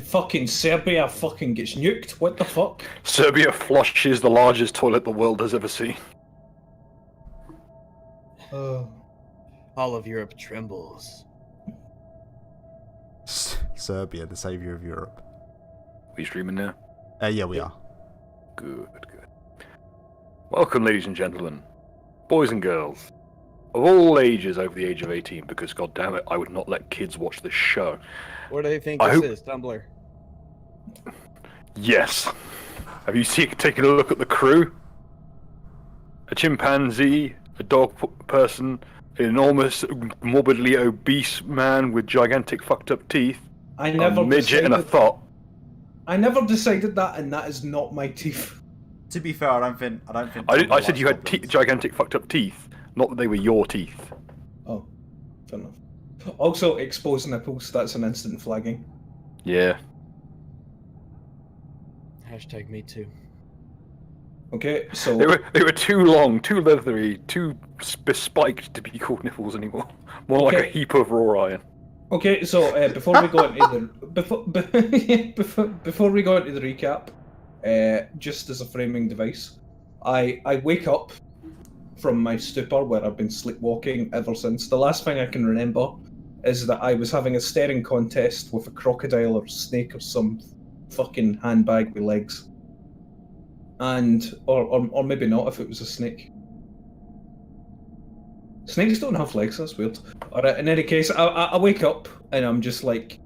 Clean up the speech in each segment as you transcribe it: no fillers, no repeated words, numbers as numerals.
Fucking Serbia fucking gets nuked. What the fuck? Serbia flushes the largest toilet the world has ever seen. All of Europe trembles. Serbia, the saviour of Europe. Are you streaming now? Yeah, we are. Good. Welcome, ladies and gentlemen, boys and girls, of all ages over the age of 18, because goddammit, I would not let kids watch this show. What do they think I this hope- is, Tumblr? Yes. Have you taken a look at the crew? A chimpanzee, a dog person, an enormous, morbidly obese man with gigantic fucked up teeth, I never a midget and a decided- thought. I never decided that, and that is not my teeth. To be fair, I don't think. I said you had gigantic fucked up teeth, not that they were your teeth. Oh, fair enough. Also, exposed nipples. That's an instant flagging. Yeah. Hashtag me too. Okay, so They were too long, too leathery, too spiked to be called nipples anymore. More like a Okay. heap of raw iron. okay, so before we go into the before we go into the recap, just as a framing device, I wake up from my stupor where I've been sleepwalking ever since. The last thing I can remember is that I was having a staring contest with a crocodile or snake or some fucking handbag with legs, and or maybe not if it was a snake. Snakes don't have legs. That's weird. Alright. In any case, I wake up and I'm just like,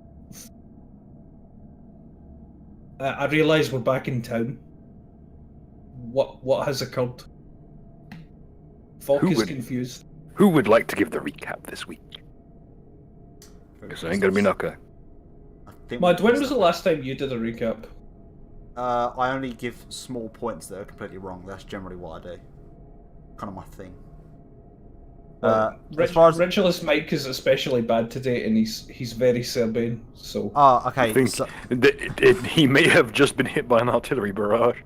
I realise we're back in town. What has occurred? Falk Who is would- confused. Who would like to give the recap this week? Because it ain't gonna be Nuka. Mad, when was the last time you did a recap? I only give small points that are completely wrong. That's generally what I do. Kind of my thing. As far as Ritualist Mike is especially bad today, and he's very Serbian. So okay, I think so, he may have just been hit by an artillery barrage.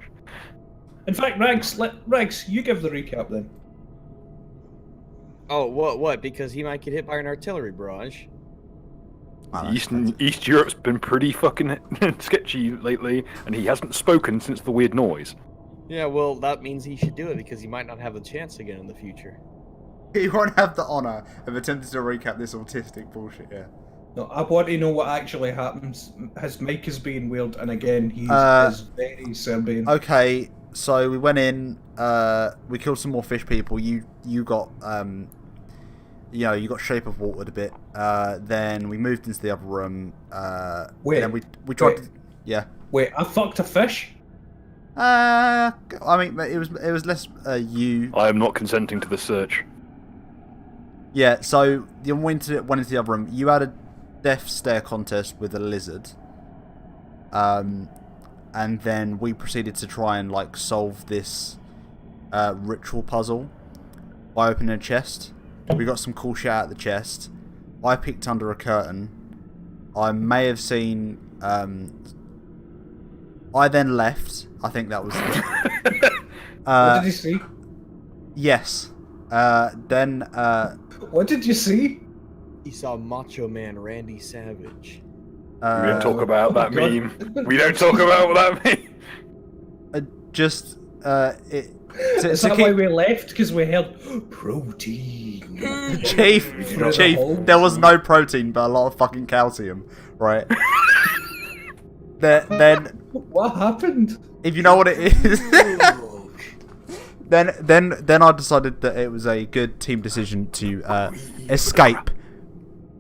in fact, Rags, you give the recap then. Oh, what? Because he might get hit by an artillery barrage. East Europe's been pretty fucking sketchy lately, and he hasn't spoken since the weird noise. Yeah, well, that means he should do it because he might not have the chance again in the future. he won't have the honour of attempting to recap this autistic bullshit. Yeah. No, I want to know what actually happens. His mic is being weird, and again, he's very Serbian. Okay, so we went in. We killed some more fish people. You got you got Shape of Watered a bit. Then we moved into the other room. Wait, and then we tried wait. to, yeah. Wait, I fucked a fish? I mean, it was less you. I am not consenting to the search. Yeah. So you went into the other room. You had a death stare contest with a lizard. And then we proceeded to try and like solve this ritual puzzle by opening a chest. We got some cool shit out of the chest. I peeked under a curtain. I may have seen. I then left. I think that was. What did you see? Yes. Then. What did you see? He saw Macho Man Randy Savage. We don't talk about that God. meme. We don't talk about that meme. Just. Is that why we left? Because we heard protein. Chief, there was no protein, but a lot of fucking calcium, right? then, What happened? if you know what it is, then I decided that it was a good team decision to escape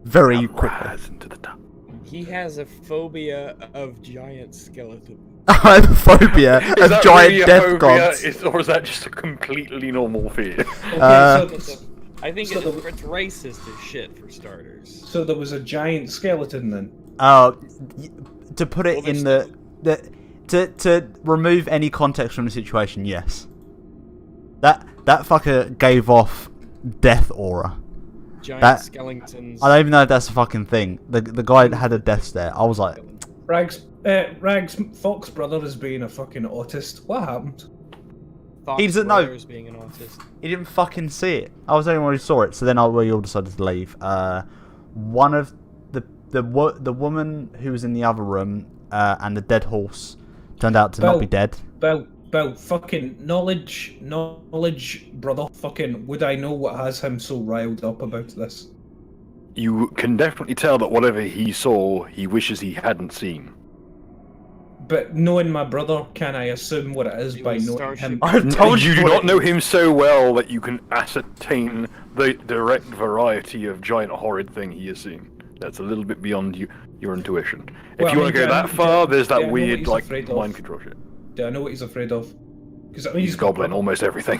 very quickly. Rise into the top. He has a phobia of giant skeletons. I have a phobia Is of that giant really a death phobia, gods. or is that just a completely normal fear? Okay, I think So it's racist as shit for starters. so there was a giant skeleton then. To put it Well, in to remove any context from the situation, yes. That fucker gave off death aura. Giant skeletons. I don't even know if that's a fucking thing. The guy had a death stare. I was like, Rags, Fox brother is being a fucking autist. What happened? He doesn't know. Being an autist. he didn't fucking see it. I was the only one who saw it. So then we all decided to leave. One of the woman who was in the other room and the dead horse turned out to not be dead. Bill, fucking knowledge, brother. Fucking, would I know what has him so riled up about this? You can definitely tell that whatever he saw, he wishes he hadn't seen. But knowing my brother, can I assume what it is by knowing Starship. him? I've told You do what not it know is. him so well that you can ascertain the direct variety of giant horrid thing he has seen. That's a little bit beyond your intuition. If Well, you I want to mean, go that far, there's I that know what weird he's like afraid of. mind control shit. Do I know what he's afraid of? Because I mean, He's goblin, almost everything.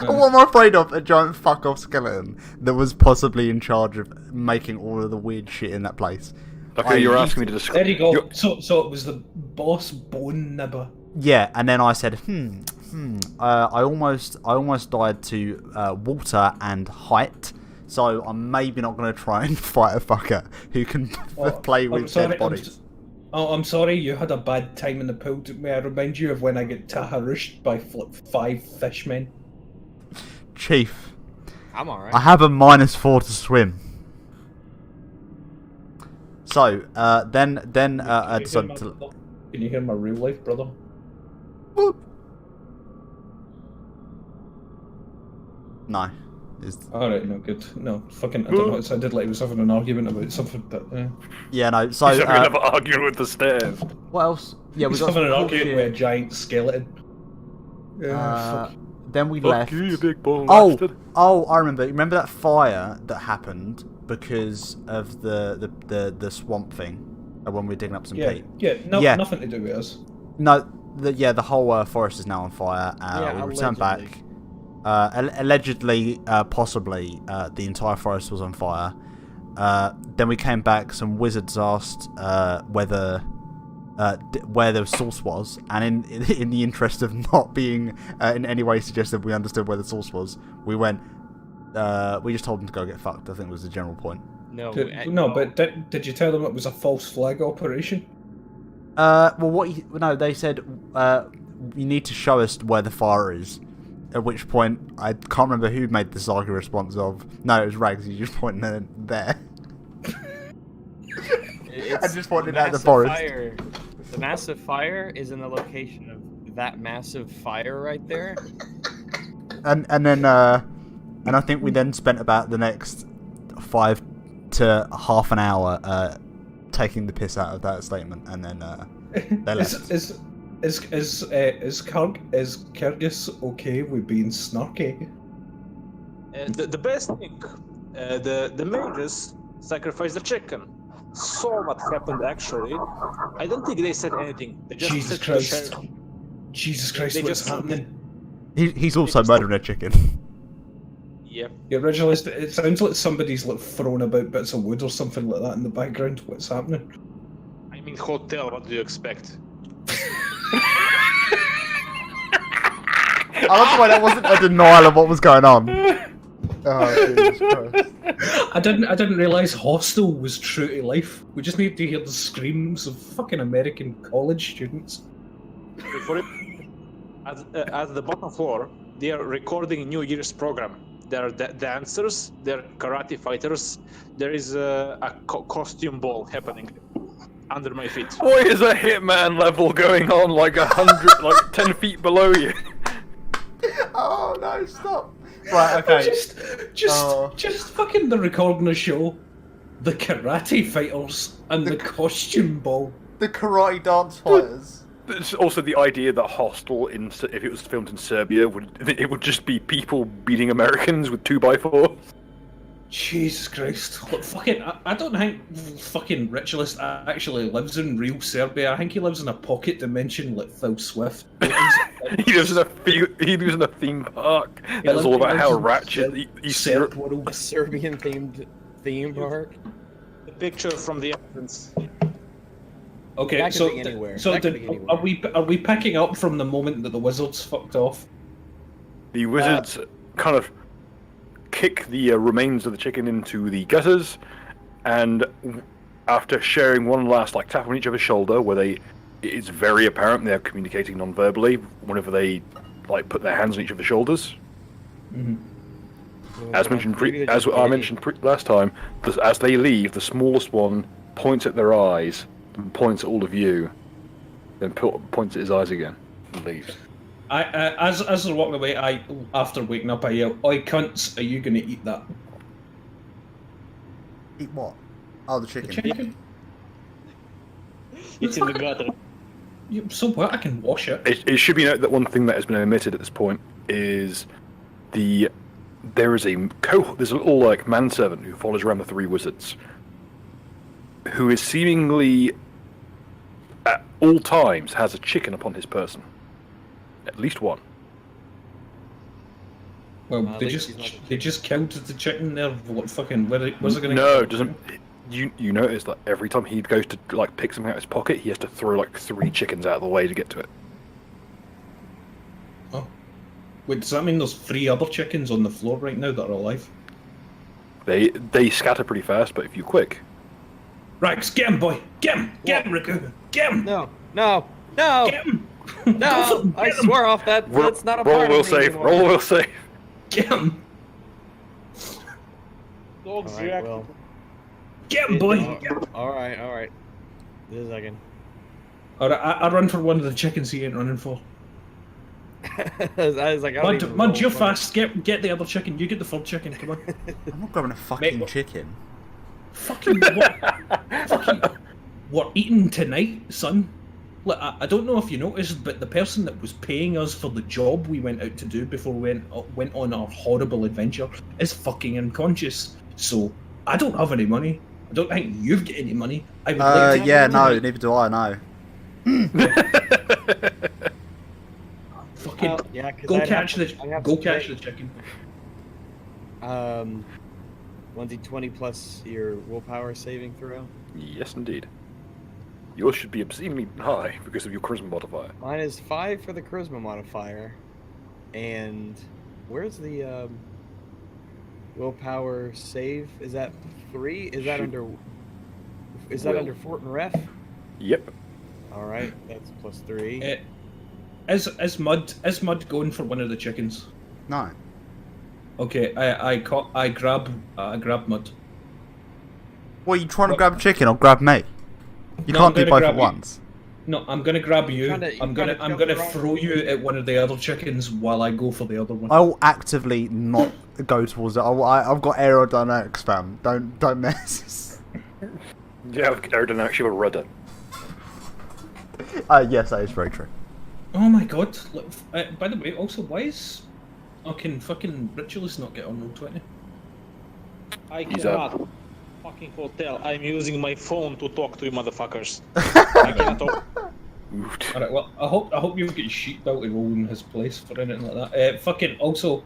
What am I afraid of? A giant fuck off skeleton that was possibly in charge of making all of the weird shit in that place. Okay, you're asking me to describe. There you go. So it was the boss bone nibber. Yeah, and then I said, I almost died to water and height, so I'm maybe not going to try and fight a fucker who can play with dead bodies. I'm sorry, you had a bad time in the pool. May I remind you of when I get taharushed by 5 fishmen? Chief, I'm alright. I have a -4 to swim. So, then I decided to... Can you hear my real life, brother? Boop. No. Alright, no, good. No, fucking, I don't know, it sounded like he was having an argument about something, but... Yeah, no, so... He's having another argument with the stairs. what else? Yeah, we He's got having an some argument bullshit. with a giant skeleton. Then we Fuck left. you, you big ball bastard. Oh, I remember. Remember that fire that happened because of the swamp thing when we were digging up some peat? Yeah, nothing to do with us. No, the whole forest is now on fire. We returned back. Allegedly, possibly, the entire forest was on fire. Then we came back. Some wizards asked where the source was, and in the interest of not being in any way suggested we understood where the source was, we went. We just told them to go get fucked. I think was the general point. No, But did you tell them it was a false flag operation? They said you need to show us where the fire is. At which point, I can't remember who made the saga response of. No, it was Rags. You just pointed there. I just pointed out the forest. Fire. The massive fire is in the location of that massive fire right there. And then I think we then spent about the next 5 to half an hour taking the piss out of that statement, and then they left. Is Kyrgyz okay with being snarky? The best thing, the mages sacrificed the chicken. Saw what happened actually. I don't think they said anything. They just Jesus said to the Christ. sheriff. Jesus Christ, They what's just- happening? He's also murdering a chicken. Yep. Yeah, originally it sounds like somebody's like throwing about bits of wood or something like that in the background. What's happening? I mean, hotel. What do you expect? I love the way that wasn't a denial of what was going on. Oh, Jesus Christ. I didn't realise Hostel was true to life. We just need to hear the screams of fucking American college students. Before it, at the bottom floor, they are recording New Year's program. There are dancers, there are karate fighters. There is a costume ball happening under my feet. What is a Hitman level going on like 100, like 10 feet below you? Oh no! Stop. Right. Okay. Just fucking the recording a show. The karate fighters and the costume ball. The karate dance fighters. There's also the idea that Hostel, if it was filmed in Serbia, would just be people beating Americans with 2x4. Jesus Christ! Look, fucking, I don't think fucking Ritualist actually lives in real Serbia. I think he lives in a pocket dimension like Phil Swift. He lives in a theme park. That's all about how ratchet East Europe. A Serbian themed theme park. The picture from the entrance. Okay, That could so be anywhere. so That could did, be anywhere. are we picking up from the moment that the wizards fucked off? The wizards kind of kick the remains of the chicken into the gutters, and after sharing one last tap on each other's shoulder, where it's very apparent they're communicating non-verbally whenever they put their hands on each other's shoulders. Mm-hmm. As mentioned, last time, as they leave, the smallest one points at their eyes, and points at all of you, then points at his eyes again, and leaves. As they're walking away, after waking up, I yell, "Oi, cunts! Are you gonna eat that?" Eat what? Oh, the The chicken. chicken? It's in the gutter. Yeah, so what? I can wash it. It should be noted that one thing that has been omitted at this point is there's a little like manservant who follows around the three wizards, who is seemingly at all times has a chicken upon his person, at least one. Well, At they least just he's not a they just killed the chicken there. What fucking? Was it gonna? No, it doesn't. You notice that every time he goes to like pick something out of his pocket, he has to throw like 3 chickens out of the way to get to it. Oh, wait. Does that mean there's 3 other chickens on the floor right now that are alive? They scatter pretty fast, but if you're quick, Rags, get him, boy. Get him. Get him, Riku. Get him. No, no, no, Get him. no! I swear off that. That's not a roll part will of me save. anymore. Roll will save. Get him. Dogs All right, react. well, Get him, boy. Get him. all right. Just a second. All right, I run for one of the chickens he ain't running for. I was like, I don't even Mud, roll you're for it. fast. Get the other chicken. You get the 3rd chicken. Come on. I'm not grabbing a fucking Mate, chicken. Fucking what? Fucking, we're eating tonight, son. Look, I don't know if you noticed, but the person that was paying us for the job we went out to do before we went on our horrible adventure is fucking unconscious. So I don't have any money. I don't think you've got any money. I would like to have Yeah, money no, tonight. neither do I, no. Fucking Yeah, 'cause go I'd catch have to- I'd the have go to catch pay. the chicken. 1d20 plus your willpower saving throw. Yes, indeed. Yours should be obscenely high because of your charisma modifier. Mine is 5 for the charisma modifier, and where's the willpower save? Is that 3? Is that Shoot. under? Is that Will. under Fort and Ref? Yep. All right, that's plus 3. Is Mud going for one of the chickens? No. Okay, I grab Mud. What, are you trying to grab a chicken or grab me? You No, can't I'm do gonna both grab at you. once. No, I'm gonna grab you. You're trying to I'm kill gonna the wrong throw you at one of the other chickens while I go for the other one. I will actively not go towards it. I've got aerodynamics, fam. Don't mess. Yeah, aerodynamics, you have a rudder. Yes, that is very true. Oh my god! Look, by the way, also, why is fucking Ritualist not get on roll 20? I He's cannot. Fucking hotel. I'm using my phone to talk to you motherfuckers. I cannot talk. Oofed. Alright, well, I hope you've got your sheet belt to roll in his place for anything like that. Fucking also,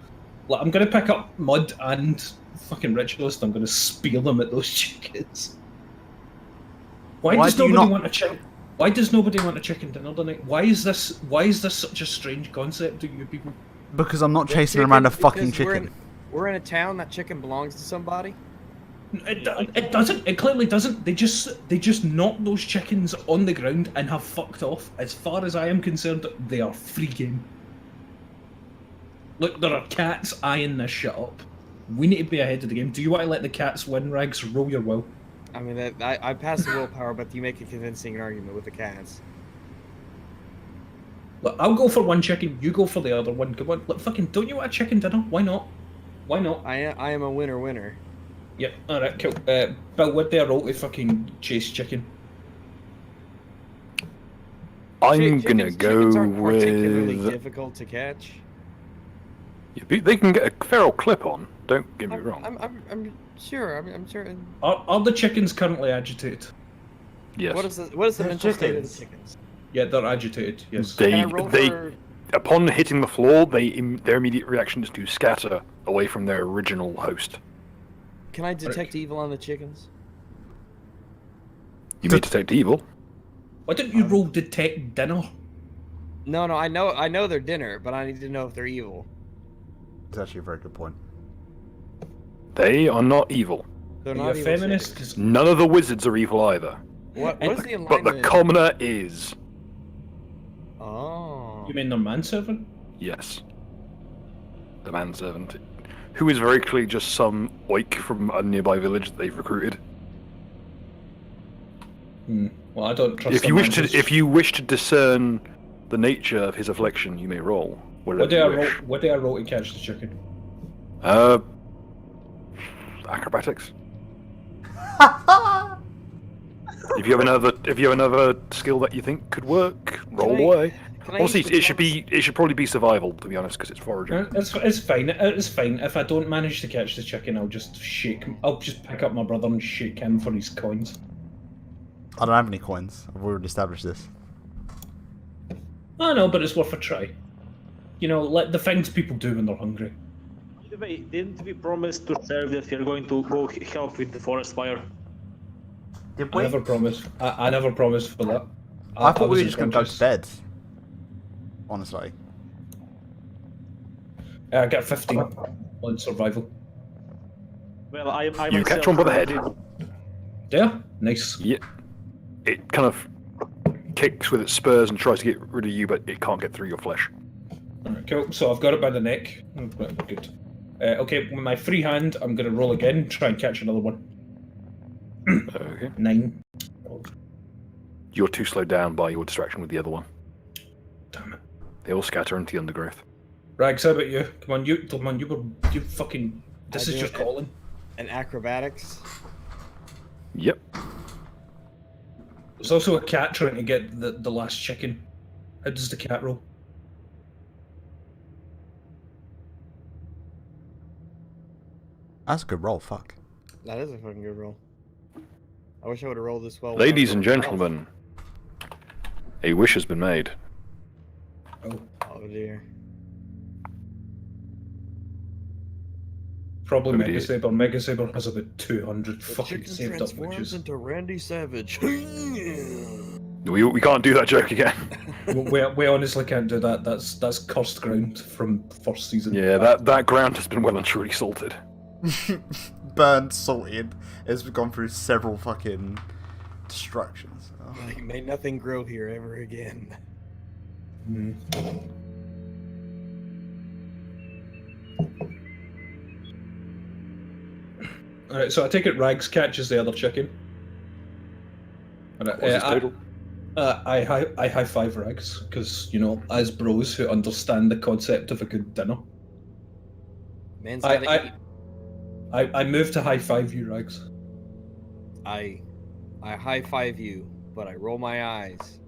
like, I'm gonna pick up Mud and fucking Ritualist. I'm gonna spear them at those chickens. Why Why does do you nobody not- want a chicken? Why does nobody want a chicken dinner tonight? Why is this such a strange concept to you people? Because I'm not The chasing around a chickens, fucking because chicken. We're in a town. That chicken belongs to somebody. It doesn't. It clearly doesn't. They just knock those chickens on the ground and have fucked off. As far as I am concerned, they are free game. Look, there are cats eyeing this shit up. We need to be ahead of the game. Do you want to let the cats win, Rags? Roll your will. I mean, I pass the willpower, but you make a convincing argument with the cats. Look, I'll go for one chicken. You go for the other one. Come on. Look, fucking. Don't you want a chicken dinner? Why not? Why not? I am a winner. Yep. All right. Cool. Bill, what do I roll to fucking chase chicken? I'm gonna Chickens go aren't particularly with. difficult to catch. They can get a feral clip on. Don't get me wrong. I'm sure. I'm sure. Are the chickens currently agitated? Yes. What is the They're mental state of the chickens. chickens? Yeah, they're agitated. Yes. They Can I roll they for? upon hitting the floor, their immediate reaction is to scatter away from their original host. Can I detect evil on the chickens? You may detect evil. Why don't you roll detect dinner? No, I know they're dinner, but I need to know if they're evil. It's actually a very good point. They are not evil. They're Are you not a evil feminist? chickens. 'Cause None of the wizards are evil either. What is the But alignment? the commoner is. Oh. you mean they're manservant? Yes. The manservant. Who is very clearly just some oik from a nearby village that they've recruited. Well, I don't trust. If you wish to discern the nature of his affliction, you may roll. What do I roll? What do I roll to catch the chicken? Acrobatics. If you have another skill that you think could work, roll away. Honestly, it should probably be survival, to be honest, because it's foraging. It's fine. It's fine. If I don't manage to catch the chicken, I'll just pick up my brother and shake him for his coins. I don't have any coins. I've already established this. I know, but it's worth a try. You know, like the things people do when they're hungry. Didn't we promise to serve that we're going to go help with the forest fire? Did I never promised. I never promised for that. I thought we was were just going to go to bed. Honestly. I got 15 on survival. Well, I You catch one by the head. Yeah, nice. Yeah. It kind of kicks with its spurs and tries to get rid of you, but it can't get through your flesh. Alright, cool. So I've got it by the neck. Good. Okay, with my free hand, I'm going to roll again, try and catch another one. Okay. 9. You're too slowed down by your distraction with the other one. Damn it. They all scatter into the undergrowth. Rags, how about you? Come on, you fucking. This is your calling. And acrobatics. Yep. There's also a cat trying to get the last chicken. How does the cat roll? That's a good roll, fuck. That is a fucking good roll. I wish I would have rolled this well. Ladies and gentlemen, a wish has been made. Oh dear. Probably Oh, dear. Mega Saber. Mega Saber has about 200 The fucking chicken saved up transforms witches. into Randy Savage. We can't do that joke again. we honestly can't do that. That's cursed ground from first season. Yeah, that ground has been well and truly salted. Burned, salted. It's gone through several fucking destructions. Oh. May nothing grow here ever again. Alright, so I take it Rags catches the other chicken. What's his total? I high five Rags because as bros who understand the concept of a good dinner. Man's gotta eat. I move to high five you, Rags. I high five you, but I roll my eyes.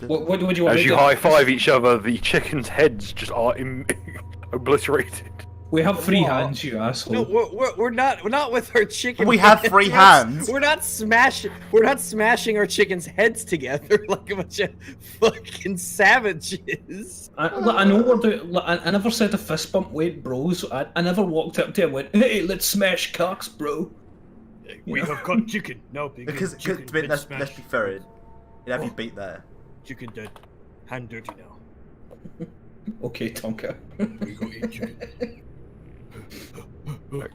What do you want? As you high five each other, the chickens' heads just are obliterated. We have free hands, you asshole. No, we're not with our chicken. We have free hands. We're not smashing our chickens' heads together like a bunch of fucking savages. I know we're doing. I never said a fist bump, wait, bros. I never walked up to him and went, "Hey, let's smash cocks, bro." We have got chicken. No, Because chicken let's be fair, it'd have you beat there. Chicken dead. Hand dirty now. Okay, Tonka. We go eat chicken. Alright,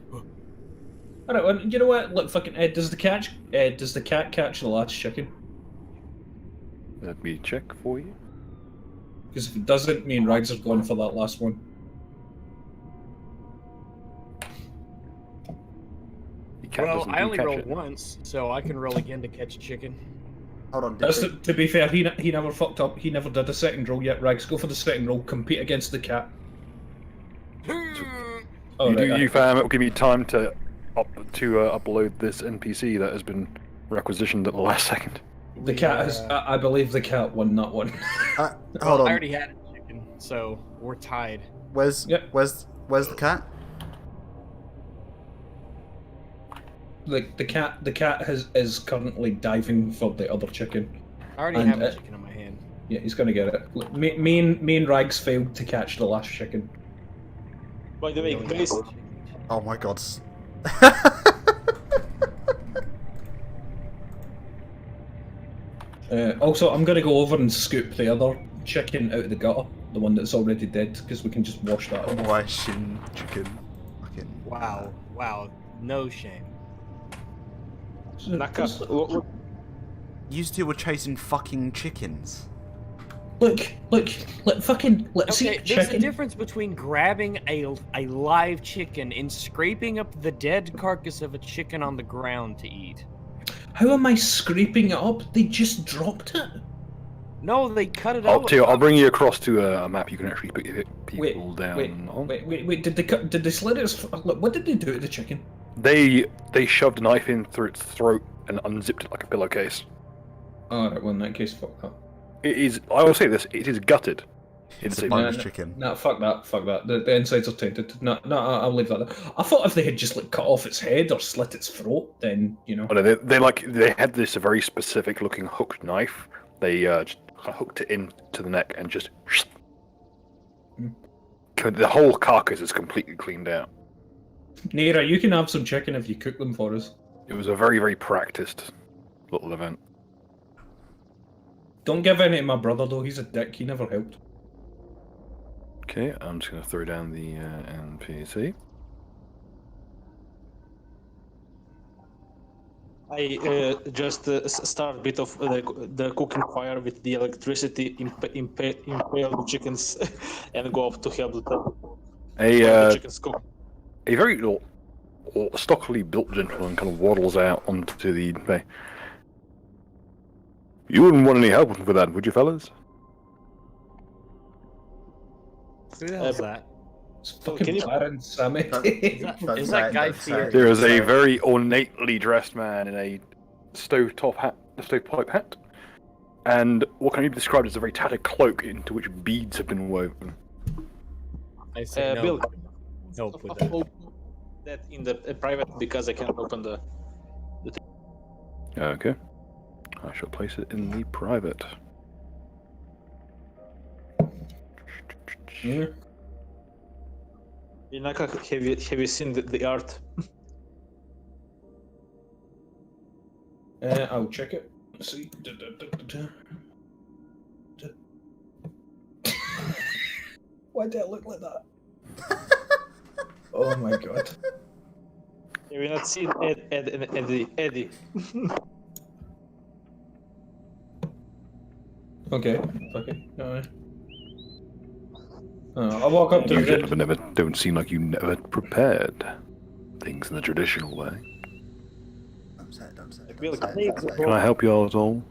well, you know what? Look, fucking does the cat catch the last chicken? Let me check for you. Because if it doesn't, me and Rags are going for that last one. Well, I only rolled once, so I can roll again to catch chicken. Hold on, To be fair, he never fucked up. He never did a second roll yet. Rags, go for the second roll. Compete against the cat. You fam, it will give me time to upload this NPC that has been requisitioned at the last second. The cat has. I believe the cat won that one. Hold on. I already had a chicken, so we're tied. Where's the cat? Like the cat is currently diving for the other chicken. I already have a chicken in my hand. Yeah, he's gonna get it. Look, me and Rags failed to catch the last chicken. By the way, guys, Oh my god. Also, I'm gonna go over and scoop the other chicken out of the gutter, the one that's already dead, because we can just wash that up. Washing chicken. Fucking. Wow, no shame. Naka, look, You two were chasing fucking chickens. Look, fucking, let's Okay, eat there's a chicken. difference between grabbing a live chicken and scraping up the dead carcass of a chicken on the ground to eat. How am I scraping it up? They just dropped it. No, they cut it I'll, out. tell you, I'll bring you across to a map you can actually put your Wait, people down on. wait. Did they slit its? Look, what did they do to the chicken? They shoved a knife in through its throat and unzipped it like a pillowcase. Alright, well in that case, fuck that. It is. I will say this: it is gutted. It's a Inside. bonus chicken. No, fuck that. The insides are tainted. No, I'll leave that there. I thought if they had just like cut off its head or slit its throat, then you know. Oh, no, they had this very specific looking hooked knife. They just hooked it into the neck and just. The whole carcass is completely cleaned out. Nera, you can have some chicken if you cook them for us. It was a very, very practiced little event. Don't give any to my brother though. He's a dick. He never helped. Okay, I'm just going to throw down the NPC. I just start a bit of the cooking fire with the electricity, impale the chickens, and go off to help the chickens cook. A very stockily built gentleman kind of waddles out onto the bay. You wouldn't want any help with that, would you, fellas? Who the hell's that? It's fucking Baron Sammy. Is that Guy Fieri? There is a very ornately dressed man in a stovepipe hat, and what can be described as a very tattered cloak into which beads have been woven. I say no. Bill, Help with that. that in the private because I can't open the. Okay, I shall place it in the private. Yeah. Inaka, have you seen the art? I'll check it. Let's see. Why did it look like that? Oh my god. Have you not seen Eddie? Okay. No. I walk up to You the red. never don't seem like you never prepared things in the traditional way. Don't say Bill, it. Can I help you all at all?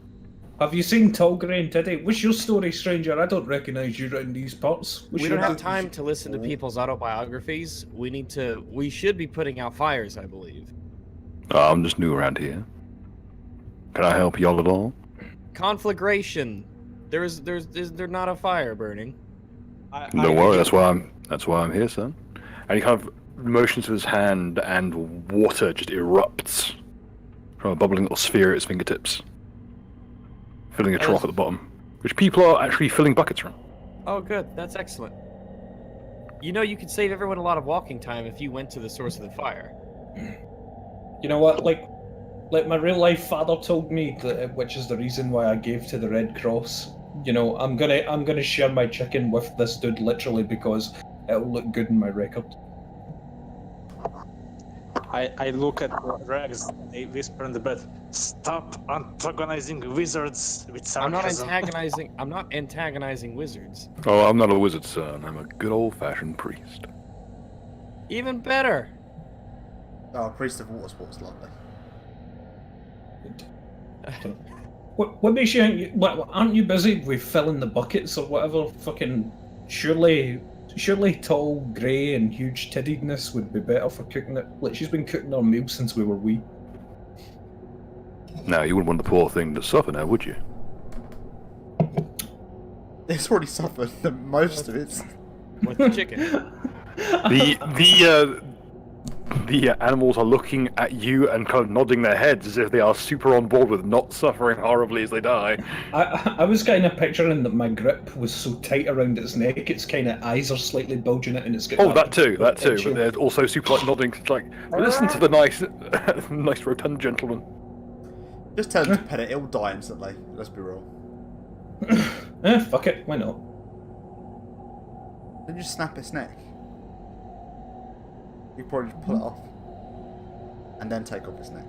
Have you seen Tall Grey and Teddy? What's your story, stranger? I don't recognize you around these parts. We don't have time to listen to people's autobiographies. We should be putting out fires, I believe. I'm just new around here. Can I help y'all at all? Conflagration. Is there not a fire burning? Don't worry, that's why I'm here, son. And he kind of motions with his hand, and water just erupts from a bubbling little sphere at his fingertips, filling a trough at the bottom, which people are actually filling buckets from. Oh, good. That's excellent. You know, you could save everyone a lot of walking time if you went to the source of the fire. You know what? Like my real life father told me, which is the reason why I gave to the Red Cross. You know, I'm gonna share my chicken with this dude literally because it'll look good in my record. I look at Rags. They whisper in the bed. Stop antagonizing wizards with sarcasm. I'm not antagonizing wizards. Oh, I'm not a wizard, son. I'm a good old-fashioned priest. Even better. Oh, priest of water sports, lovely. What makes you think? What, aren't you busy with filling the buckets or whatever? Fucking surely Tall Grey and huge tiddiness would be better for cooking it. Like she's been cooking our meals since we were wee. Now, you wouldn't want the poor thing to suffer now, would you? It's already suffered the most of it. With the chicken. The animals are looking at you and kind of nodding their heads as if they are super on board with not suffering horribly as they die. I was kind of picturing that my grip was so tight around its neck, its kind of eyes are slightly bulging it, and it's got. Oh, that too. But they're also super like nodding, like listen to the nice rotund gentleman. Just tell him to pet it, it'll die instantly. Let's be real. Fuck it, why not? Then just snap its neck. You probably just pull it off. And then take off its neck.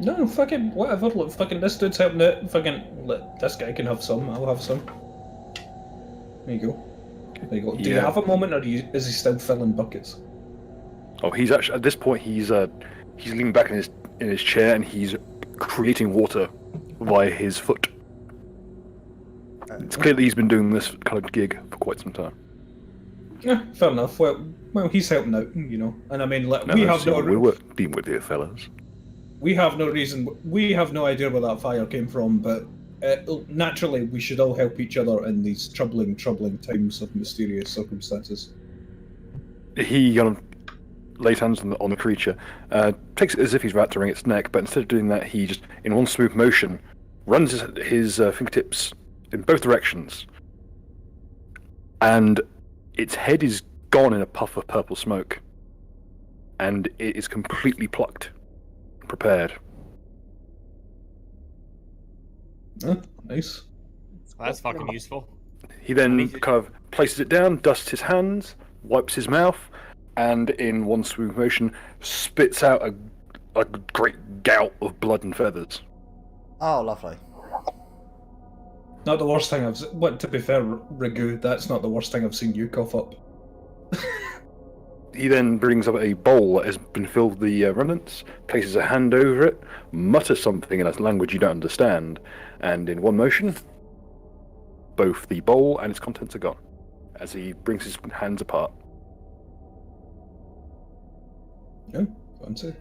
No, fucking whatever. Look, fucking this dude's helping it. Fucking this guy can have some. I'll have some. There you go. There you go. Do you have a moment, or is he still filling buckets? Oh, he's actually at this point. He's leaning back in in his chair, and he's creating water via his foot. It's clear that he's been doing this kind of gig for quite some time. Yeah, fair enough. Well, he's helping out, you know. And I mean, like, we have we were being with you, fellas. We have no reason. We have no idea where that fire came from, but naturally, we should all help each other in these troubling times of mysterious circumstances. He kind of lays hands on the creature, takes it as if he's about to wring its neck, but instead of doing that, he just, in one smooth motion, runs his fingertips in both directions, and its head is gone in a puff of purple smoke, and it is completely plucked, prepared. Oh, nice. Well, that's fucking useful. He then kind of places it down, dusts his hands, wipes his mouth, and in one smooth motion spits out a great gout of blood and feathers. Oh, lovely. Not the worst thing I've seen. But to be fair, Ragu, that's not the worst thing I've seen you cough up. He then brings up a bowl that has been filled with the remnants, places a hand over it, mutters something in a language you don't understand, and in one motion, both the bowl and its contents are gone, as he brings his hands apart. Yeah, fancy.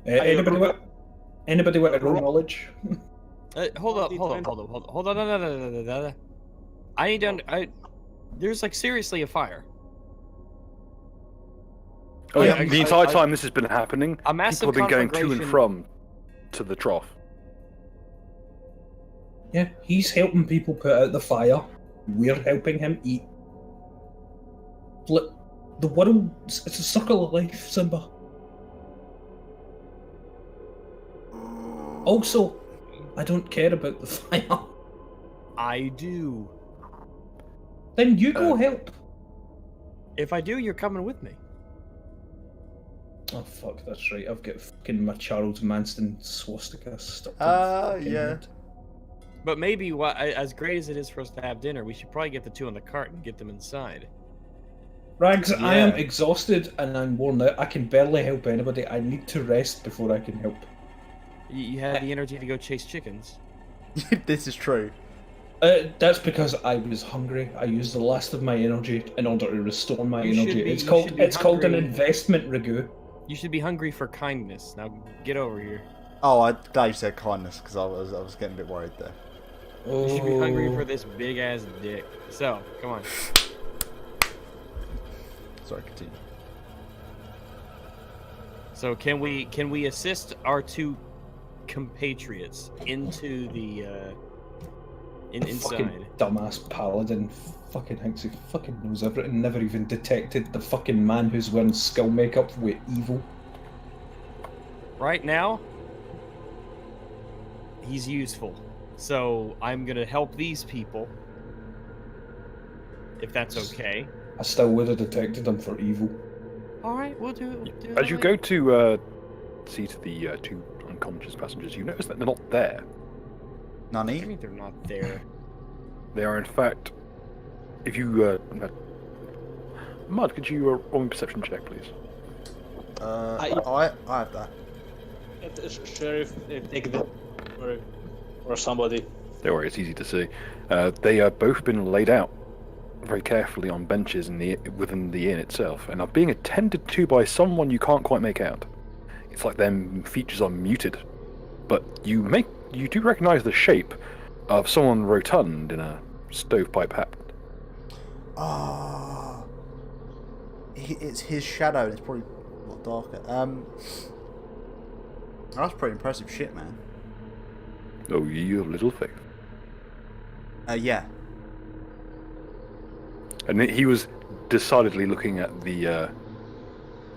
Anybody with a roll knowledge? Hold on. No. I need to. There's like seriously a fire. Oh yeah, the entire time this has been happening, a massive people have been going to and conflagration. from to the trough. Yeah, he's helping people put out the fire. We're helping him eat. The world, it's a circle of life, Simba. Also, I don't care about the fire. I do. Then you go help. If I do, you're coming with me. Oh fuck, that's right. I've got fucking my Charles Manson swastika stuck. Yeah. But maybe, as great as it is for us to have dinner, we should probably get the two on the cart and get them inside. Rags, I am exhausted and I'm worn out. I can barely help anybody. I need to rest before I can help. You had the energy to go chase chickens. This is true. That's because I was hungry. I used the last of my energy in order to restore my energy. It's called an investment, Ragu. You should be hungry for kindness. Now get over here. Oh, I'm glad you said kindness because I was getting a bit worried there. You should be hungry for this big ass dick. So come on. Sorry, continue. So can we assist our two compatriots into the inside? Fucking dumbass paladin fucking thinks he fucking knows everything. Never even detected the fucking man who's wearing skull makeup with evil. Right now, he's useful. So I'm gonna help these people, if that's okay. I still would have detected him for evil. All right, we'll do it. As you go to see to the two unconscious passengers, you notice that they're not there. I Nani? mean, they're not there. They are, in fact, if you... Mud, could you roll me a perception check, please? I have that. Sheriff, take them, or somebody. Don't worry, it's easy to see. They have both been laid out very carefully on benches within the inn itself, and are being attended to by someone you can't quite make out. It's like their features are muted, but you do recognise the shape of someone rotund in a stovepipe hat. Ah, it's his shadow. And it's probably a lot darker. That's pretty impressive shit, man. Oh, you have little faith. Yeah. And he was decidedly looking at the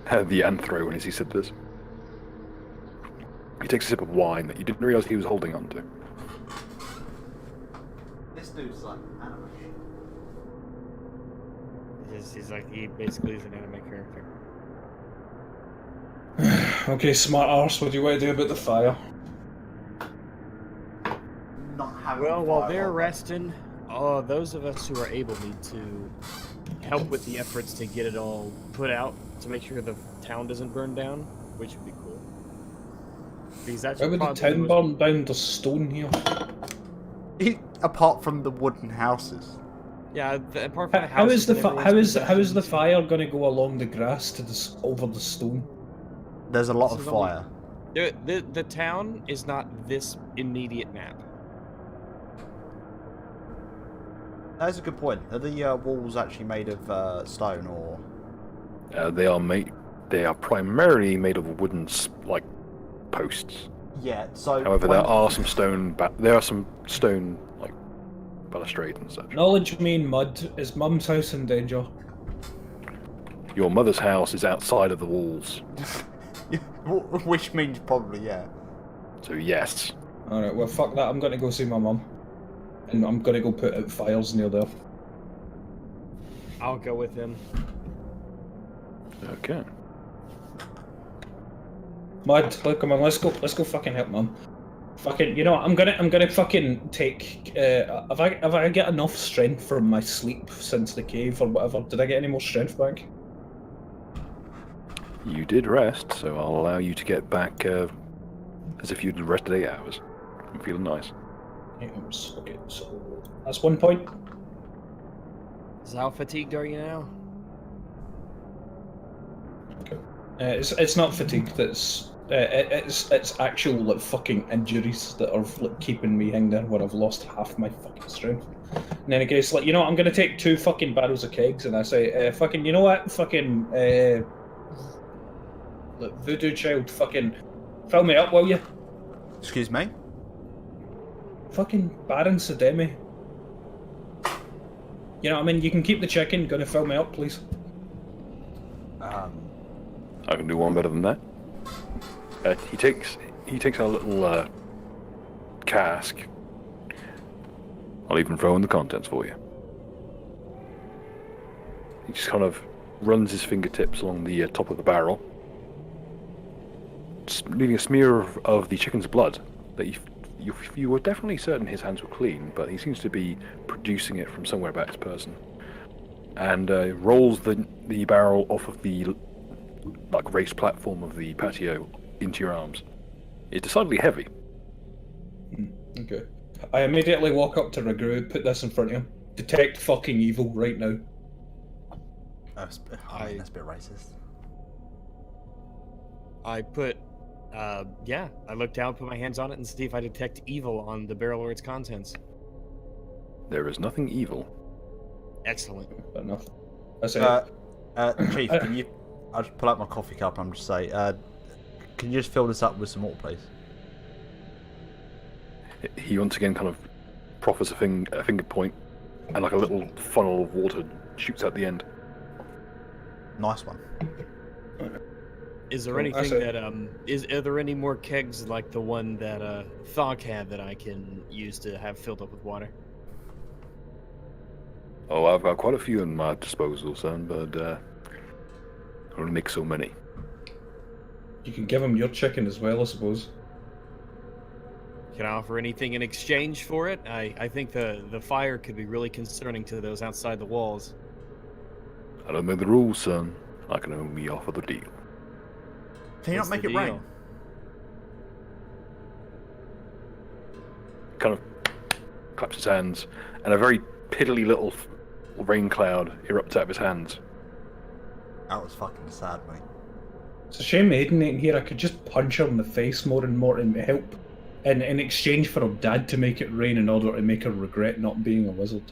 anthro when he said this. He takes a sip of wine that you didn't realise he was holding on to. This dude's like anime. He basically is an anime character. Okay, smart arse, what do you want to do about the fire? Not having Well, while fire they're on. resting, those of us who are able need to help with the efforts to get it all put out to make sure the town doesn't burn down, which would be cool. Because that's Why your would the probably town most- burn down? There's stone here. Apart from the wooden houses. Yeah, apart from the How houses is the that how everyone's is the possessions. fire going to go along the grass to over the stone? There's a lot This of is only- fire. The town is not this immediate map. That's a good point. Are the walls actually made of stone or? They are primarily made of wooden like posts. Yeah. So. However, there are some stone like balustrades and such. Knowledge me in mud. Is Mum's house in danger? Your mother's house is outside of the walls, Which means probably yeah. so yes. Alright, well fuck that, I'm gonna go see my mum. And I'm gonna go put out fires near there. I'll go with him. Okay. Mud, look, come on, let's go fucking help mum. Fucking, you know what, I'm gonna fucking take, have I get enough strength from my sleep since the cave or whatever? Did I get any more strength back? You did rest, so I'll allow you to get back as if you'd rested 8 hours. I'm feeling nice. 8 hours, okay, so that's 1 point. So how fatigued are you now? It's not fatigue. That's it's actual like fucking injuries that are like keeping me in there where I've lost half my fucking strength. In any case, like, you know what, I'm gonna take 2 fucking barrels of kegs and I say, fucking, you know what, fucking like, voodoo child, fucking fill me up, will you? Excuse me. Fucking Baron Sedemi. You know what I mean? You can keep the chicken. Gonna fill me up, please. I can do one better than that. He takes a little cask. I'll even throw in the contents for you. He just kind of runs his fingertips along the top of the barrel, leaving a smear of the chicken's blood that you were definitely certain his hands were clean, but he seems to be producing it from somewhere about his person. And rolls the barrel off of the like raised platform of the patio into your arms. It's decidedly heavy. Okay. I immediately walk up to Raghu, put this in front of him. Detect fucking evil right now. That's a bit racist. I put, I look down, put my hands on it, and see if I detect evil on the barrel or its contents. There is nothing evil. Excellent. But enough. I say, Chief, can you? I'll just pull out my coffee cup and I'm just say, can you just fill this up with some water, please? He once again kind of proffers a finger point, and like a little funnel of water shoots out the end. Nice one. Is there Cool, anything see. that are there any more kegs like the one that Thog had that I can use to have filled up with water? Oh, I've got quite a few in my disposal, son, but I only make so many. you can give him your chicken as well, I suppose. Can I offer anything in exchange for it? I think the fire could be really concerning to those outside the walls. I don't make the rules, son. I can only offer the deal. Can you What's not make the it rain? deal? Kind of claps his hands, and a very piddly little rain cloud erupts out of his hands. That was fucking sad, mate. It's a shame Aiden ain't here. I could just punch her in the face more and more and help. In exchange for her dad to make it rain in order to make her regret not being a wizard.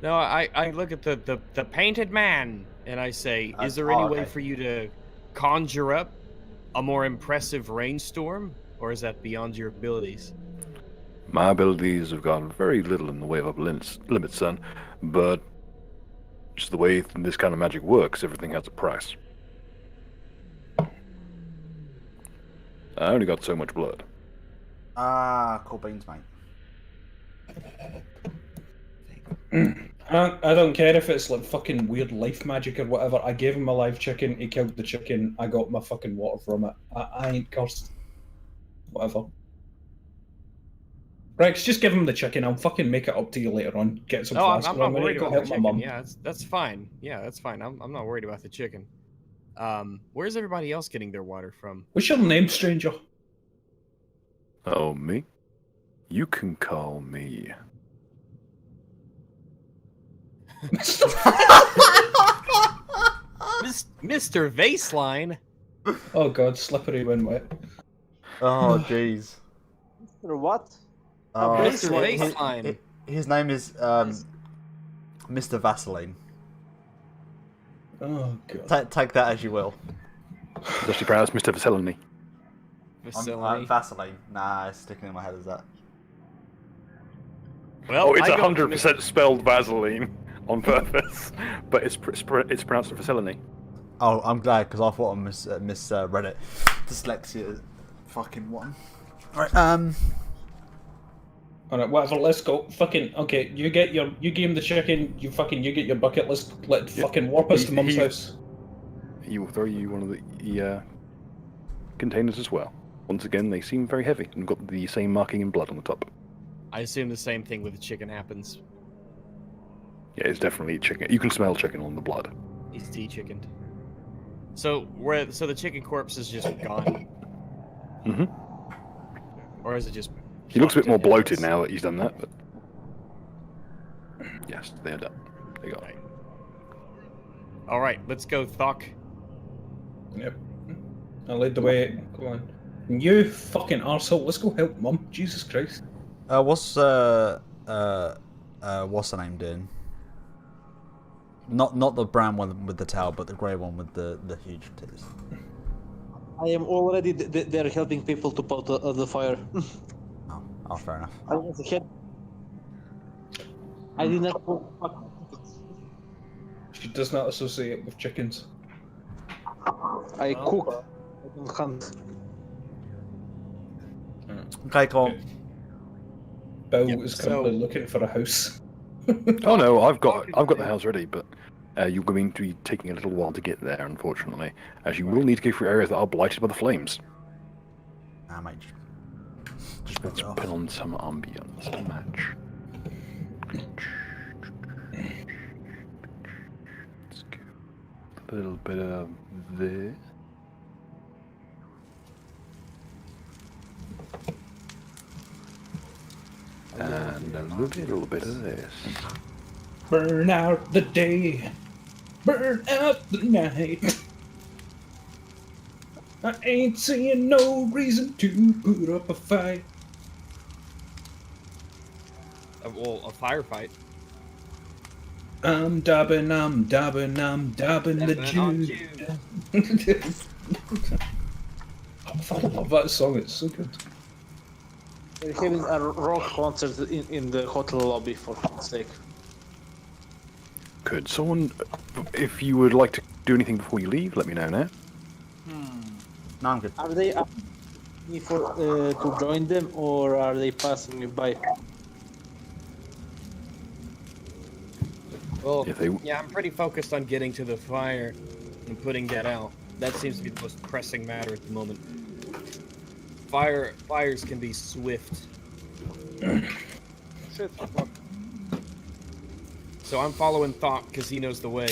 No, I look at the painted man and I say, is there any way okay. for you to conjure up a more impressive rainstorm, or is that beyond your abilities? My abilities have gone very little in the way of limits, son, but just the way this kind of magic works, everything has a price. I only got so much blood. Cool beans, mate. I don't care if it's like fucking weird life magic or whatever. I gave him a live chicken, he killed the chicken, I got my fucking water from it. I ain't cursed. Whatever. Rex, just give him the chicken, I'll fucking make it up to you later on. Get some No, flask. I'm not gonna worried go about the help my chicken. mum. Yeah, that's fine. Yeah, that's fine. I'm not worried about the chicken. Where's everybody else getting their water from? What's your name, stranger? Oh, me? You can call me. Mr. Vaseline. Oh god, slippery when wet. Oh, jeez. Or what? Oh, Mr. hi- Baseline. his name is Mr. Vaseline. Oh god. Take that as you will. It's actually pronounced Mr. Vasellini. Facility. Vaseline. Nah, it's sticking in my head as that. Well, Oh, it's I go to 100% spelled Vaseline on purpose, but it's pronounced Vasellini. Oh, I'm glad because I thought I misread it. Dyslexia, fucking one. Right. Alright, whatever, let's go. Fucking okay, you get your you game the chicken, you get your bucket, let fucking warp us to Mum's house. He will throw you one of the containers as well. Once again, they seem very heavy and got the same marking in blood on the top. I assume the same thing with the chicken happens. Yeah, it's definitely chicken. You can smell chicken on the blood. He's de-chickened. So the chicken corpse is just gone, Mm-hmm. or is it just? He looks a bit more plucked in bloated his- now that he's done that, but yes, they're done. They got it. All right, let's go, Thok. Yep. I led the way. Go on. And you fucking arsehole, let's go help Mum. Jesus Christ. What's the name doing? Not the brown one with the towel, but the grey one with the huge titties. I am already there helping people to put the fire. Oh, fair enough. I was ahead. I did not. She does not associate with chickens. I cook. I don't hunt. Okay, come on. Bill Yep, is currently so- looking for a house. Oh no, I've got the house ready, but you're going to be taking a little while to get there, unfortunately, as you will need to go through areas that are blighted by the flames. Nah, mate. Just walk Let's it off. put on some ambience to match. Let's go a little bit of this. And a little bit of this. Burn out the day. Burn out the night. I ain't seeing no reason to put up a fight. Well, a firefight. I'm dabbing the Dabbing on Jew. I love that song, it's so good. We're having a rock concert in the hotel lobby, for God's sake. Could someone, if you would like to do anything before you leave, let me know now. No, I'm good. Are they asking me for to join them, or are they passing me by? Well, If they- yeah, I'm pretty focused on getting to the fire and putting that out. That seems to be the most pressing matter at the moment. Fires can be swift. Shit. So I'm following Thok because he knows the way.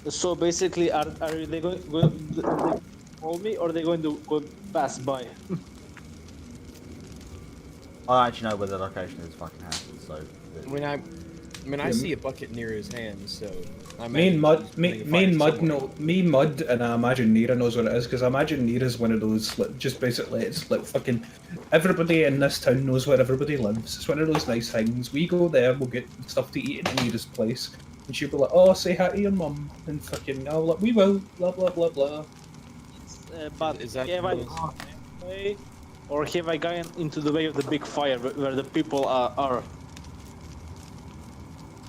So basically, are they going to call me, or are they going to go pass by? I actually know where the location of his fucking house is, so. I mean, I see a bucket near his hand, so I Me and Mud, imagine me and Mud somewhere. know, me Mud, and I imagine Nira knows what it is because I imagine Nira's one of those like, just basically it's like fucking everybody in this town knows where everybody lives. It's one of those nice things. We go there, we'll get stuff to eat at Nira's place, and she'll be like, "Oh, say hi to your mum," and fucking, "Oh, like, we will," blah blah blah blah. But Is that have I close? gone way, or have I gone into the way of the big fire where the people are?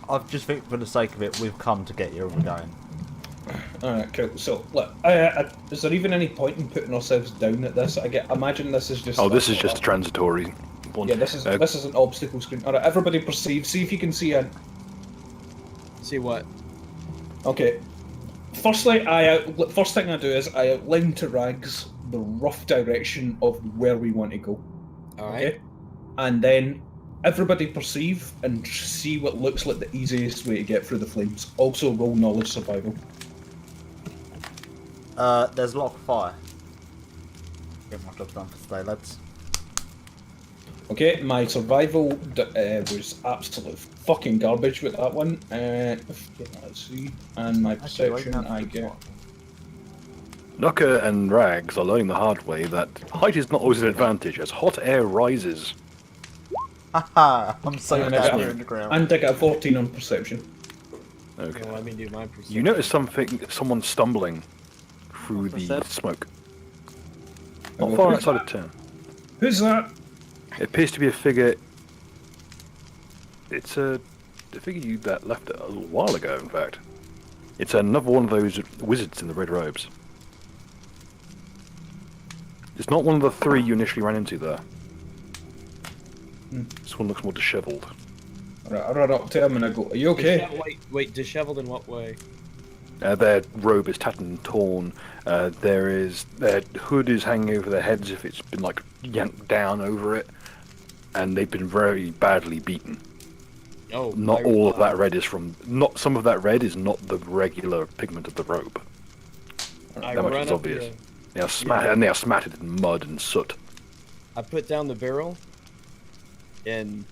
I just think for the sake of it, we've come to get you where we're going. Alright, cool. So, look, is there even any point in putting ourselves down at this? Imagine this is just. Oh, this is just a transitory one. Yeah, this is an obstacle screen. Alright, everybody perceive. See if you can see it. See what? Okay. Firstly, first thing I do is I outline to Rags the rough direction of where we want to go. All right. Okay? And then everybody perceive and see what looks like the easiest way to get through the flames. Also roll knowledge survival. There's a lot of fire. Get my job done for today, lads. Okay, my survival was absolute fucking garbage with that one. Let's see. And my perception, I get. Knocker and Rags are learning the hard way that height is not always an advantage as hot air rises. Haha, I'm so And bad here in the ground. And I got a 14 on perception. Okay. Well, let me do my perception. You notice someone stumbling through the that? smoke. Not far outside of town. Who's that? It appears to be a figure. It's a figure that left a little while ago, in fact. It's another one of those wizards in the red robes. It's not one of the three you initially ran into there. This one looks more dishevelled. Right, I run up to him and I go, "Are you okay?" Wait, disheveled in what way? Their robe is tattered and torn. Their hood is hanging over their heads if it's been like yanked down over it, and they've been very badly beaten. Oh, Not all of that red is from. Not some of that red is not the regular pigment of the robe. I That much run is up obvious. to- They are and they are smattered in mud and soot. I put down the barrel, and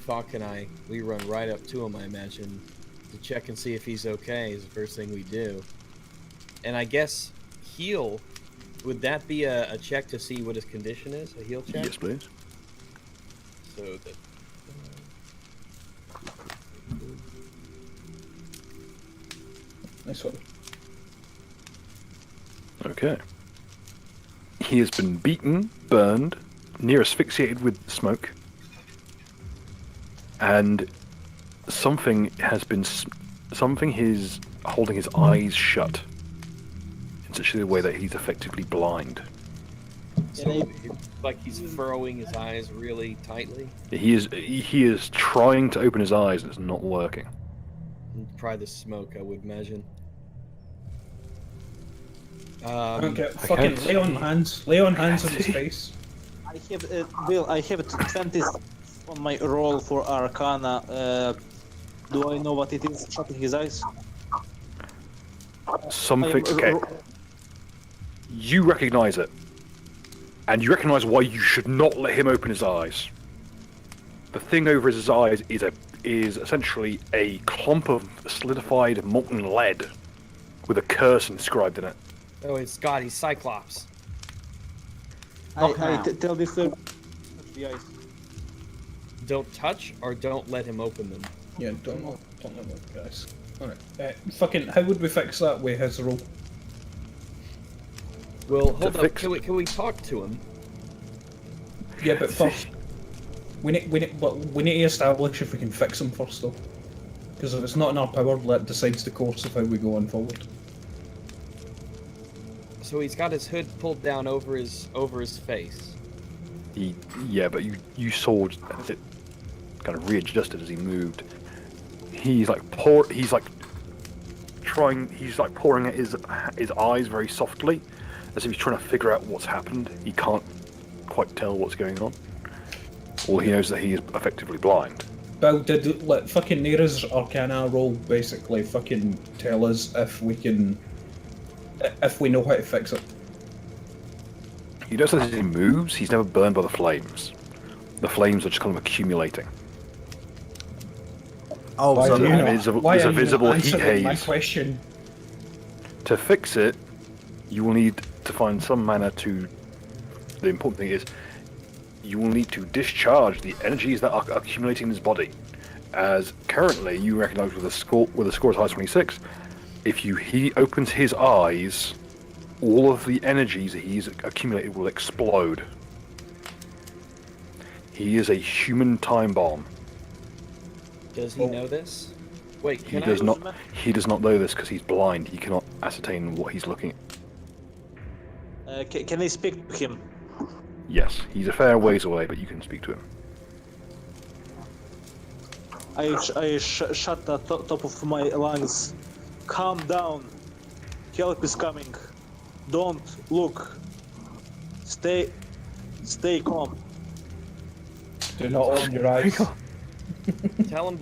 Falk and we run right up to him, I imagine, to check and see if he's okay is the first thing we do. And I guess heal, would that be a check to see what his condition is? A heal check? Yes, please. So that... Nice one. Okay. He has been beaten, burned, near asphyxiated with smoke, and something is holding his eyes shut in such a way that he's effectively blind. So it's like he's furrowing his eyes really tightly. He is trying to open his eyes and it's not working. Try the smoke, I would imagine. Okay, fucking lay on hands on his face. I have Bill. I have 20 on my roll for Arcana. Do I know what it is? Shutting his eyes. Something. Okay. You recognize it, and you recognize why you should not let him open his eyes. The thing over his eyes is essentially a clump of solidified molten lead with a curse inscribed in it. Oh, it's God, he's Cyclops. Tell me sir. The eyes. Don't touch or don't let him open them. Yeah, don't let them, guys. Alright. Fucking, how would we fix that with his roll? Well, hold up. fix- Can we talk to him? Yeah, but first, we need to establish if we can fix him first, though. Because if it's not in our power, that decides the course of how we go on forward. So he's got his hood pulled down over his face. Yeah, but you saw as it kind of readjusted as he moved. He's pouring at his eyes very softly, as if he's trying to figure out what's happened. He can't quite tell what's going on. All he knows is that he is effectively blind. Bill, did let fucking Nera's Arcana roll basically fucking tell us if we know how to fix it. He knows that as he moves, he's never burned by the flames. The flames are just kind of accumulating. Oh, Why so are you there's not- a- why there's a are you not visible heat answering my haze. question? To fix it, you will need to find some manner to... The important thing is, you will need to discharge the energies that are accumulating in his body. As currently, you recognize with a score as high as 26, if he opens his eyes, all of the energies that he's accumulated will explode. He is a human time bomb. Does he know this? Wait, He can does I? not. He does not know this because he's blind. He cannot ascertain what he's looking at. Can I speak to him? Yes, he's a fair ways away, but you can speak to him. I shut the top of my lungs. Calm down. Help is coming. Don't look. Stay calm. Do not open your eyes. Tell him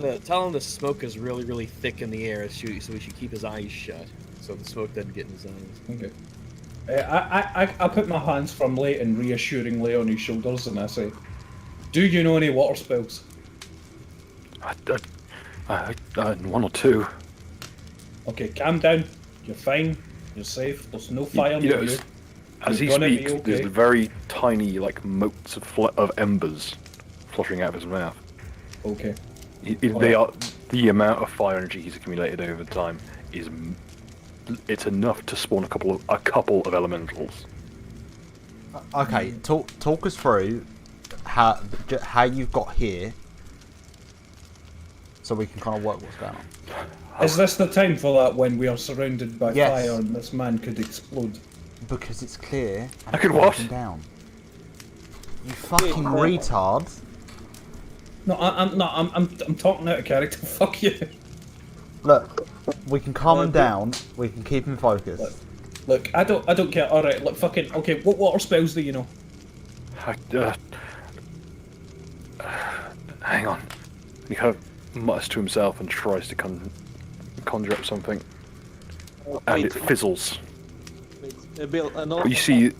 the smoke is really, really thick in the air, so he should keep his eyes shut, so the smoke doesn't get in his eyes. Okay. I put my hands firmly and reassuringly on his shoulders, and I say, "Do you know any water spells?" One or two. Okay, calm down. You're fine. You're safe. There's no fire You know, near you. as he You're gonna be speaks, okay. there's very tiny, like, motes of embers fluttering out of his mouth. Okay. They are the amount of fire energy he's accumulated over time is it's enough to spawn a couple of elementals. Okay, talk us through how you've got here, so we can kind of work what's going on. Is this the time for that when we are surrounded by Yes. fire and this man could explode? Because it's clear. And I could it's what? broken down. You fucking retard. No, I'm talking out of character. Fuck you. Look, we can calm him down. We can keep him focused. Look, I don't care. All right, look, fucking okay. What water spells do you know? Hang on. He kind of mutters to himself and tries to conjure up something, and it fizzles. Bill, You see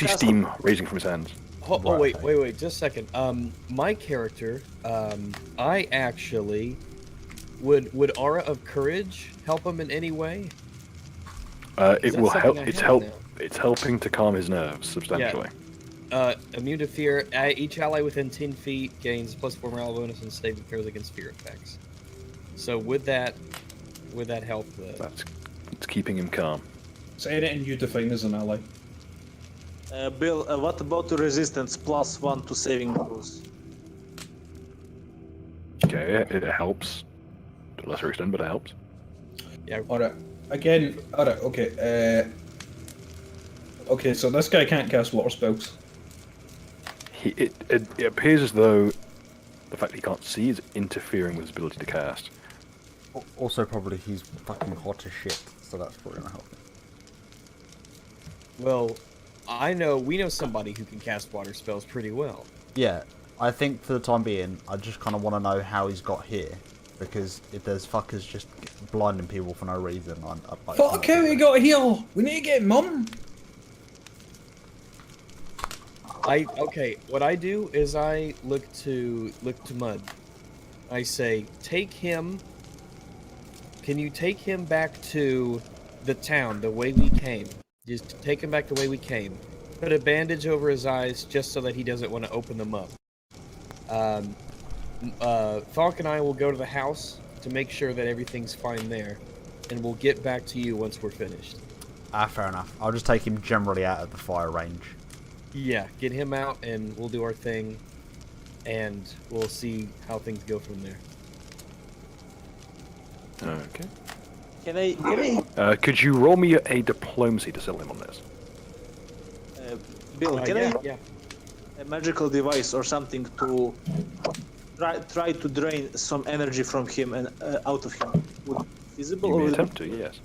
steam raising from his hands. Oh, wait, just a second. My character, I actually would Aura of Courage help him in any way? It that will something help. I It's have now? It's helping to calm his nerves substantially. Immune to fear. Each ally within 10 feet gains +4 morale bonus and saving throws against fear effects. So would that help? It's keeping him calm. Say anything you define as an ally. Bill, what about the resistance +1 to saving throws? Okay, it helps to a lesser extent, but it helps. Yeah. All right. Again. All right. Okay. Okay. So this guy can't cast water spells. It appears as though the fact that he can't see is interfering with his ability to cast. Also, probably he's fucking hot as shit, so that's probably gonna help him. Well, we know somebody who can cast water spells pretty well. Yeah, I think for the time being, I just kind of want to know how he's got here, because if there's fuckers just blinding people for no reason, I'm like, Fuck how he got here. We need to get mum. Okay, what I do is I look to Mud. I say, take him. Can you take him back to the town the way we came? Just take him back the way we came. Put a bandage over his eyes just so that he doesn't want to open them up. Falk and I will go to the house to make sure that everything's fine there, and we'll get back to you once we're finished. Fair enough. I'll just take him generally out of the fire range. Yeah, get him out and we'll do our thing, and we'll see how things go from there. Okay. Can I? Could you roll me a diplomacy to sell him on this? Bill, can I? Yeah. A magical device or something to try to drain some energy from him and out of him. Would it be feasible? You may Or attempt to, yes.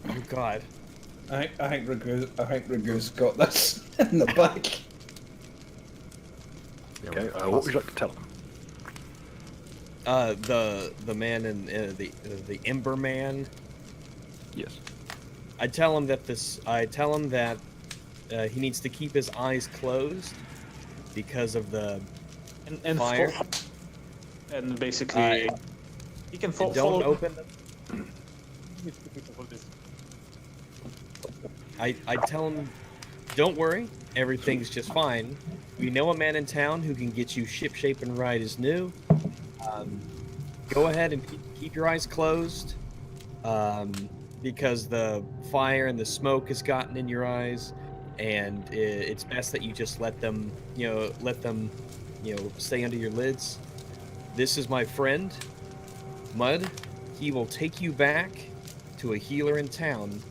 Oh God. I think Ragu's got this in the back. Okay. What would you like to tell him? The man in the Ember Man. Yes. I tell him that he needs to keep his eyes closed because of the and fire. And basically, he can Don't follow. open them. I tell him, don't worry, everything's just fine. We know a man in town who can get you shipshape and ride as new. Go ahead and keep your eyes closed, because the fire and the smoke has gotten in your eyes, and it's best that you just let them stay under your lids. This is my friend, Mud. He will take you back to a healer in town.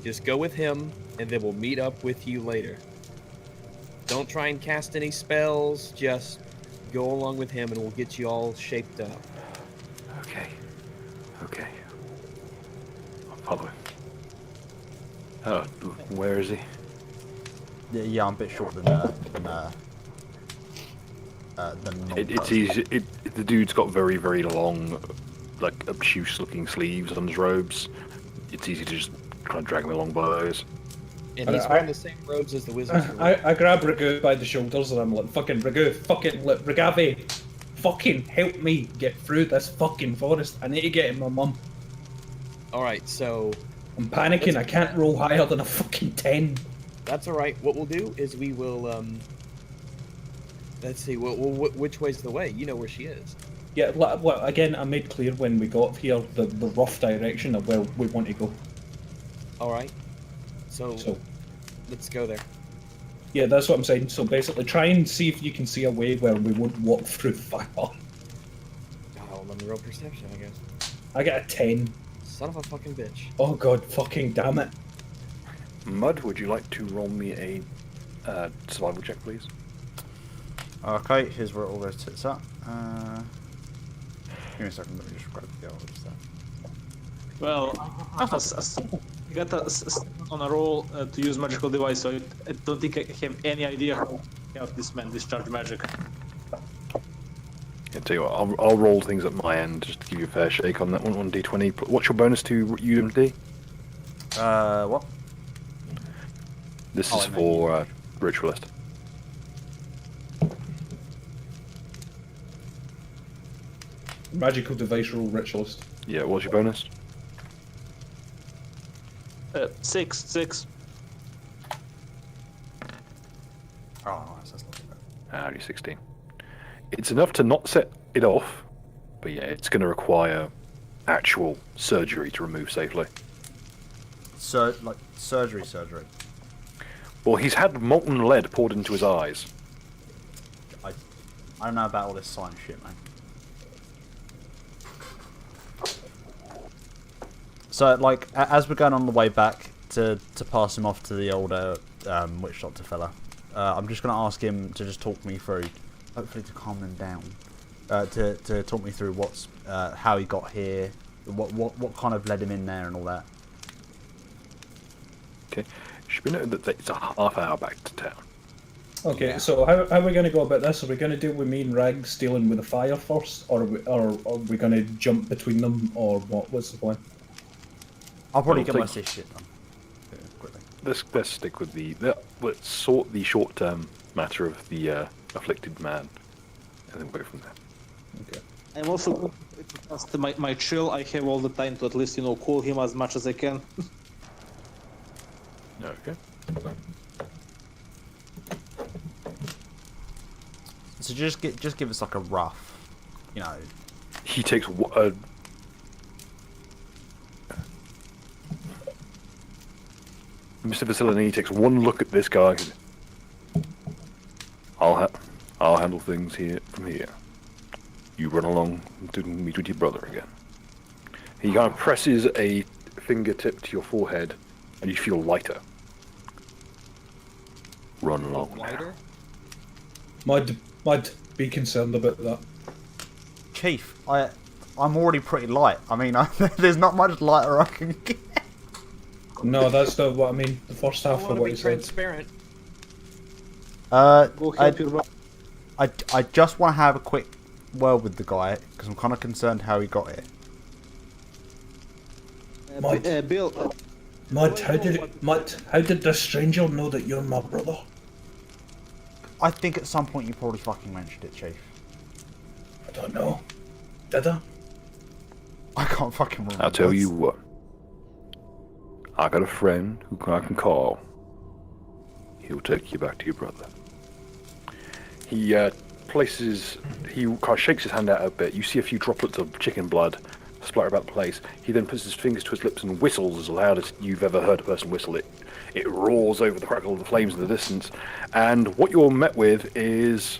Just go with him, and then we'll meet up with you later. Don't try and cast any spells, just go along with him and we'll get you all shaped up. Okay. I'll follow him. Oh, where is he? Yeah, I'm a bit short than normal It's person. easy. The dude's got very, very long, like obtuse-looking sleeves on his robes. It's easy to just kind of drag me along by those. And he's wearing the same robes as the wizards. I grab Ragu by the shoulders and I'm like, fucking Ragu, fucking Ragave, fucking help me get through this fucking forest. I need to get in my mum. Alright, so... I'm panicking, I can't roll higher than a fucking 10. That's alright. What we'll do is we will, let's see, which way's the way? You know where she is. Yeah, well, again, I made clear when we got here the rough direction of where we want to go. Alright. So, let's go there. Yeah, that's what I'm saying. So basically, try and see if you can see a way where we won't walk through fire. Oh, let me roll perception, I guess. I got a 10. Son of a fucking bitch. Oh god, fucking damn it. Mud, would you like to roll me a survival check, please? Okay, here's where it all goes tits up. Give me a second, let me just grab the old stuff. Well, I got on a roll to use magical device, so I don't think I have any idea how to help this man discharge magic. Yeah, tell you what, I'll roll things at my end just to give you a fair shake on that one. 1d20. What's your bonus to UMD? What? This is for Ritualist. Magical device roll ritualist. Yeah, what's your bonus? 6. Oh, nice, that's not too bad. Only 16. It's enough to not set it off, but yeah, it's going to require actual surgery to remove safely. Like, surgery. Well, he's had molten lead poured into his eyes. I don't know about all this science shit, man. So, like, as we're going on the way back to pass him off to the older witch doctor fella, I'm just going to ask him to just talk me through, hopefully to calm him down, to talk me through what's how he got here, what kind of led him in there and all that. Okay, it should be noted that it's a half hour back to town. Okay, Yeah. so how are we going to go about this? Are we going to deal with me and Rags dealing with the fire first, or are we going to jump between them, or what? What's the plan? I'll probably I get don't my think- shit done. Yeah, quickly. Let's stick with let's sort the short-term matter of the afflicted man, and then go from there. Okay. I'm also going to test my chill. I have all the time to at least, cool him as much as I can. Okay. So just give us like a rough, He takes Mr. Vasilini takes one look at this guy. I'll handle things here from here. You run along to meet with your brother again. He kind of presses a fingertip to your forehead, and you feel lighter. Run along now. Lighter? I'd be concerned about that. Chief, I'm already pretty light. I mean, there's not much lighter I can get. No, that's not what I mean. The first I half want of to what be he said. transparent. Go help your brother. I just want to have a quick word with the guy because I'm kind of concerned how he got here. Bill. Mud, how did this stranger know that you're my brother? I think at some point you probably fucking mentioned it, Chief. I don't know. Did I? I can't fucking remember. I'll tell you what. I got a friend who I can call. He'll take you back to your brother. He he kind of shakes his hand out a bit. You see a few droplets of chicken blood splatter about the place. He then puts his fingers to his lips and whistles as loud as you've ever heard a person whistle. It roars over the crackle of the flames in the distance. And what you're met with is,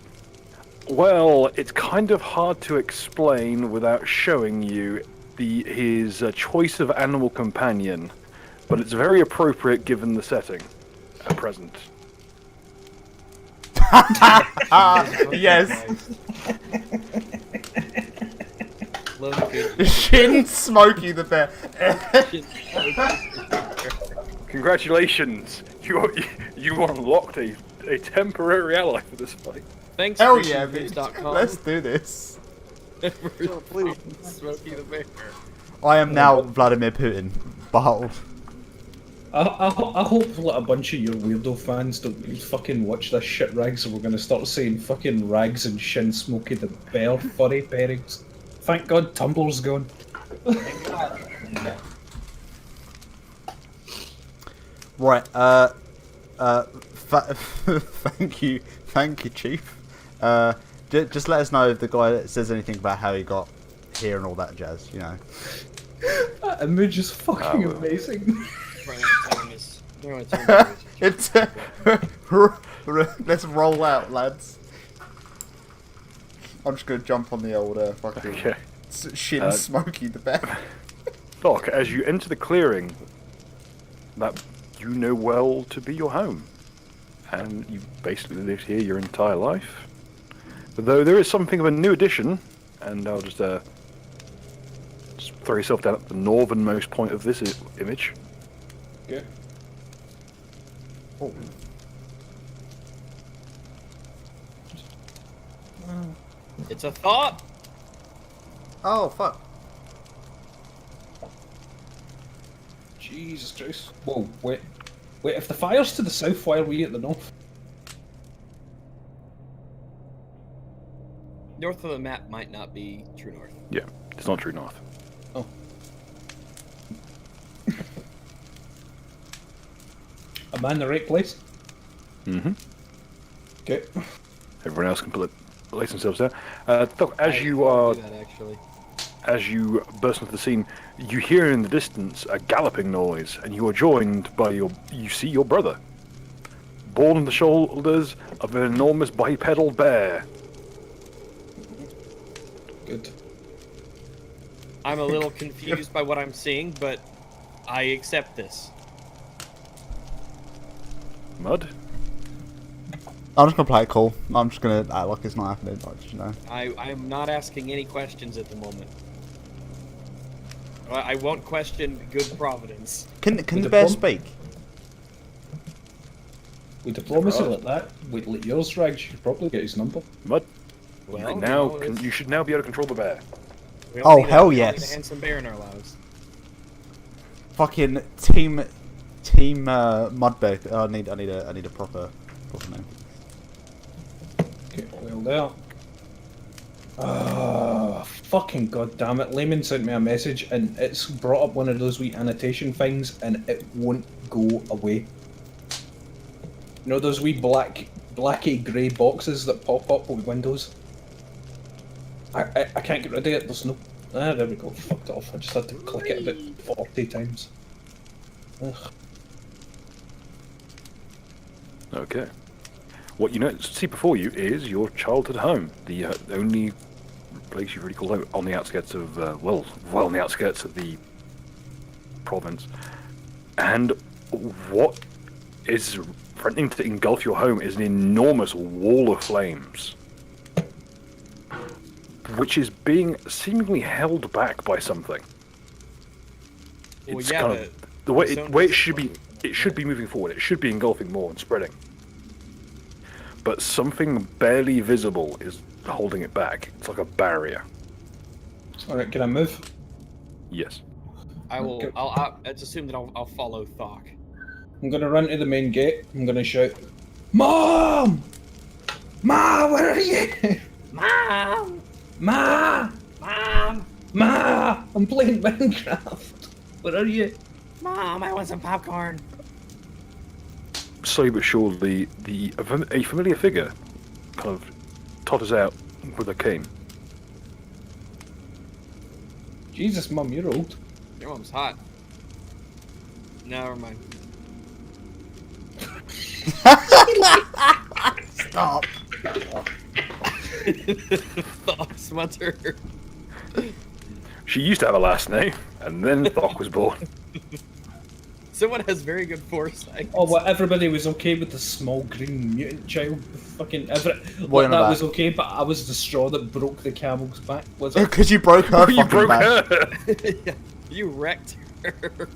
well, it's kind of hard to explain without showing you his choice of animal companion. But it's very appropriate given the setting at present. Yes. Loaded Shin Smokey the bear. Congratulations! You unlocked a temporary ally for this fight. Thanks, Hell yeah, bitch. ChristianFoods.com. Let's do this. Please, Smokey the Bear. I am now Vladimir Putin. Behold. I hope like a bunch of your weirdo fans don't fucking watch this shit, Rags, and we're gonna start saying fucking Rags and Shin Smokey the Bear furry pairings. Thank God Tumblr's gone. Right. Thank you, Chief. Just let us know if the guy says anything about how he got here and all that jazz. You know. That image is fucking amazing. It's let's roll out, lads. I'm just gonna jump on the old fucking Shin Smokey the Bear. Doc, as you enter the clearing that you know well to be your home, and you've basically lived here your entire life, though there is something of a new addition, and I'll just throw yourself down at the northernmost point of this image. Okay. Oh. It's a thought. Oh fuck. Jesus Christ. Whoa, wait. Wait, if the fire's to the south, why are we at the north? North of the map might not be true north. Yeah, it's not true north. Oh. Am I in the right place? Mm-hmm. Okay. Everyone else can place themselves there. Doc, as you burst into the scene, you hear in the distance a galloping noise, and you are joined by you see your brother, borne on the shoulders of an enormous bipedal bear. Good. I'm a little confused by what I'm seeing, but I accept this. Mud? I'm just gonna play it cool. I'm just gonna act like it's not happening. Like, you know. I'm not asking any questions at the moment. I won't question good providence. Can the bear speak? With diplomacy like that, wait, like yours, Rags, you should probably get his number. Mud? Well, You should now be able to control the bear. We all Oh, need a- hell we all need yes. a handsome bear in our lives. Fucking team Mudbear. I need a proper name. Okay, well there. Ah, fucking goddamn it. Layman sent me a message and it's brought up one of those wee annotation things and it won't go away. You know those wee blacky grey boxes that pop up with windows? I can't get rid of it, there's no... Ah, there we go, fucked off. I just had to click it about 40 times. Ugh. Okay. What you see before you is your childhood home, the only place you've really called home on the outskirts of, well on the outskirts of the province. And what is threatening to engulf your home is an enormous wall of flames, which is being seemingly held back by something. Well, It's yeah, kind of the way it should be. It should be moving forward. It should be engulfing more and spreading. But something barely visible is holding it back. It's like a barrier. Alright, can I move? Yes. I will. Okay. Let's assume that I'll follow Thok. I'm gonna run to the main gate. I'm gonna shout, Mom! Ma, where are you? Mom! Ma! Mom! Ma! I'm playing Minecraft. Where are you? Mom, I want some popcorn. Slowly but surely, a familiar figure kind of totters out with a cane. Jesus, Mum, you're old. Your mom's hot. No, never mind. Stop. Thok Smutter. She used to have a last name, and then Thok was born. Someone has very good foresight. Oh, well, everybody was okay with the small green mutant child. Fucking What well, on that about? was okay, but I was the straw that broke the camel's back. Was it? Because you broke her You fucking broke back. her! Yeah, you wrecked her.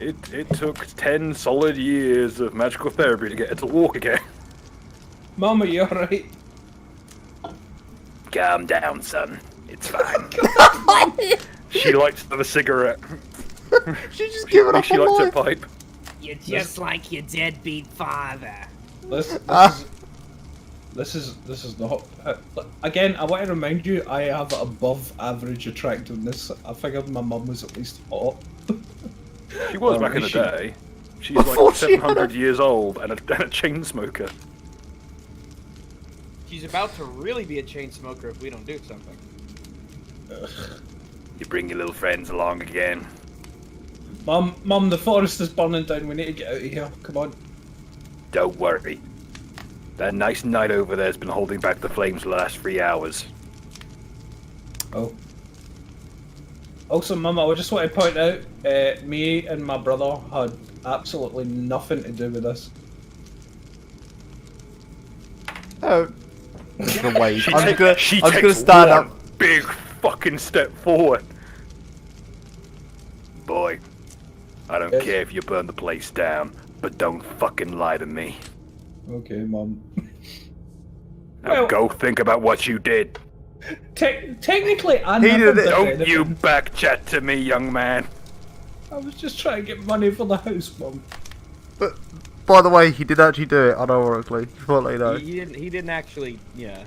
It took 10 solid years of magical therapy to get her to walk again. Mum, are you alright? Calm down, son. It's fine. She likes to have a cigarette. She just giving At up least she on likes her life. pipe. You're just like your deadbeat father. This is not. Again, I want to remind you, I have above average attractiveness. I figured my mum was at least hot. She was back in the day. She's like 700 years old and a chain smoker. She's about to really be a chain smoker if we don't do something. You bring your little friends along again. Mum, the forest is burning down. We need to get out of here. Come on. Don't worry. That nice knight over there has been holding back the flames for the last 3 hours. Oh. Also, Mum, I just want to point out, me and my brother had absolutely nothing to do with this. Oh. I'm just gonna wait. She I'm takes just gonna stand one up. big fucking step forward. Boy, I don't Yes. care if you burn the place down, but don't fucking lie to me. Okay, Mum. Now Well- go think about what you did. Technically, I He never did it. did Don't you anything. back chat to me, young man. I was just trying to get money for the house, Mum. But by the way, he did actually do it unironically. Just want to let you know. He didn't actually. Yeah.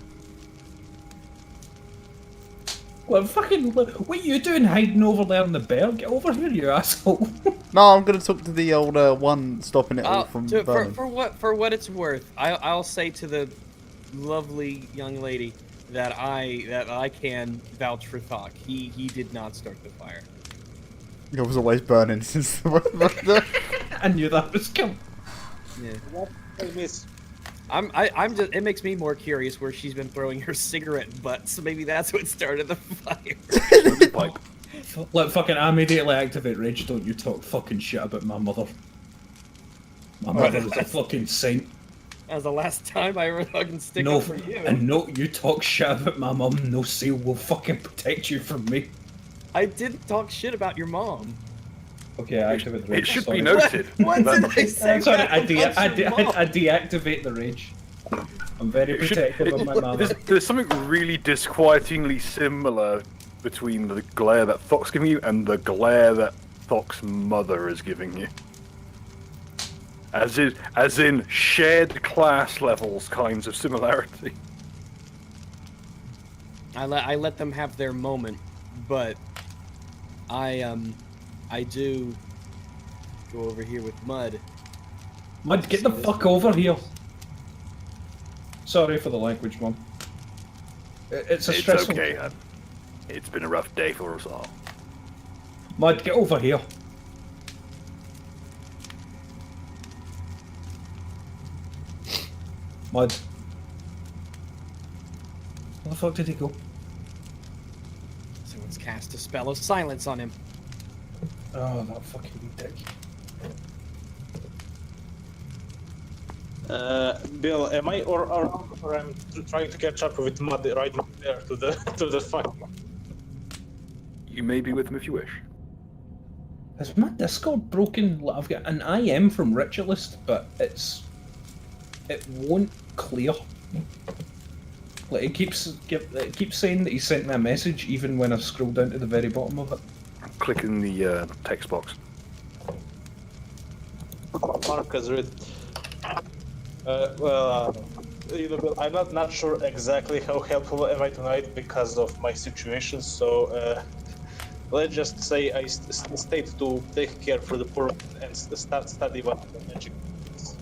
Well, fucking, what are you doing hiding over there in the bear? Get over here, you asshole. No, I'm gonna talk to the old one stopping it all from burning. For what it's worth, I'll say to the lovely young lady that I can vouch for Thok. He did not start the fire. It was always burning since the I knew that was coming. Yeah. I miss. I'm just. It makes me more curious where she's been throwing her cigarette butts. So maybe that's what started the fire. Like, Look, fucking, I immediately activate rage. Don't you talk fucking shit about my mother. My mother is a fucking saint. That was the last time I ever fucking stick No, up for you. and no, you talk shit about my mum. No seal will fucking protect you from me. I didn't talk shit about your mom. Okay, I activate the rage. it should sorry. be noted. What that- did I say? Sorry, I about your mom? deactivate the rage. I'm very It should- protective of my mum. there's something really disquietingly similar between the glare that Thok's giving you and the glare that Thok's mother is giving you. As in shared class levels kinds of similarity. I let them have their moment, but I do go over here with Mud. Mud, get the fuck over here. Sorry for the language, Mum. It's a It's stressful. okay, hon. It's been a rough day for us all. Mud, get over here. Mud. Where the fuck did he go? Someone's cast a spell of silence on him. Oh, that fucking dick. Bill, am I or I'm trying to catch up with Mud right there to the fight? You may be with him if you wish. Is my Discord broken? Like, I've got an IM from Ritualist, but it won't clear. Like it keeps saying that he sent me a message even when I scroll down to the very bottom of it. Click in the text box. Mark has read. You know, Bill, I'm not sure exactly how helpful am I tonight because of my situation. So let's just say I stayed to take care for the poor and start study what the magic is.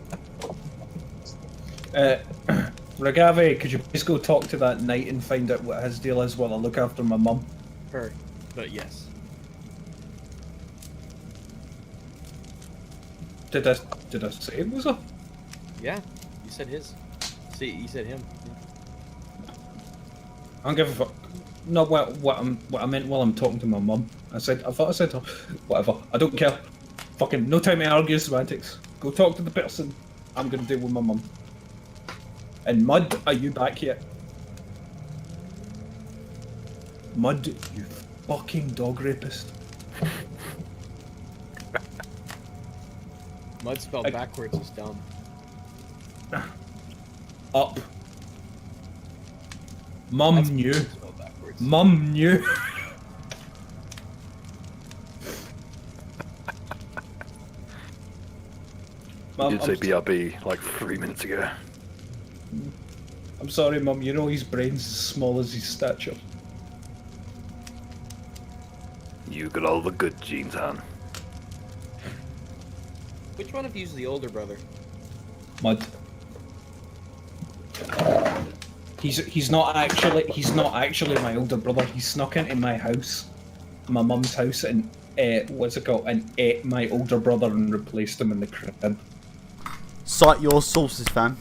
Ragave, could you please go talk to that knight and find out what his deal is while I look after my mum? Her, but yes. Did I say it was a? Yeah, you said his. See, you said him. I don't give a fuck. No, what I meant while I'm talking to my mum. I thought I said whatever. I don't care. Fucking no time to argue semantics. Go talk to the person. I'm gonna deal with my mum. And Mud, are you back yet? Mud, you fucking dog rapist. Mud spelled backwards is dumb. Up. Mum That's knew. spelled backwards. Mum knew. You did say BRB like 3 minutes ago. I'm sorry, Mum. You know his brain's as small as his stature. You got all the good genes, Han. Which one of you's the older brother? Mud. He's not actually my older brother. He snuck into my house, my mum's house, and what's it called? And ate my older brother and replaced him in the crib. Cite your sources, fam.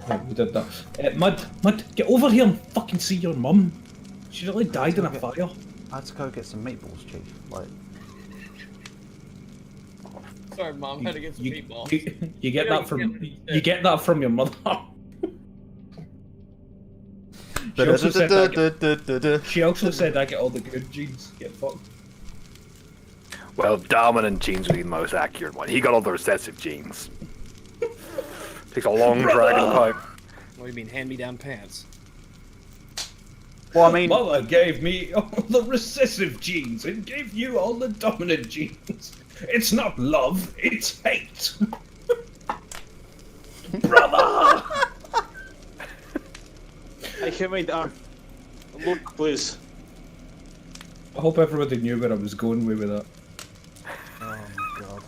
Yeah, we did that. Mud, get over here and fucking see your mum. She really died in a fire. I had to go get some meatballs, Chief. Like, Sorry, Mom. Had to get some meatballs. You get that from your mother. She also said I get all the good genes. Get fucked. Well, dominant genes would be the most accurate one. He got all the recessive genes. Takes a long dragon pipe. What do you mean, hand-me-down pants? well, I mean, Mother gave me all the recessive genes and gave you all the dominant genes. It's not love, it's hate. Brother! I have made art. Look, please. I hope everybody knew where I was going with that. oh my god.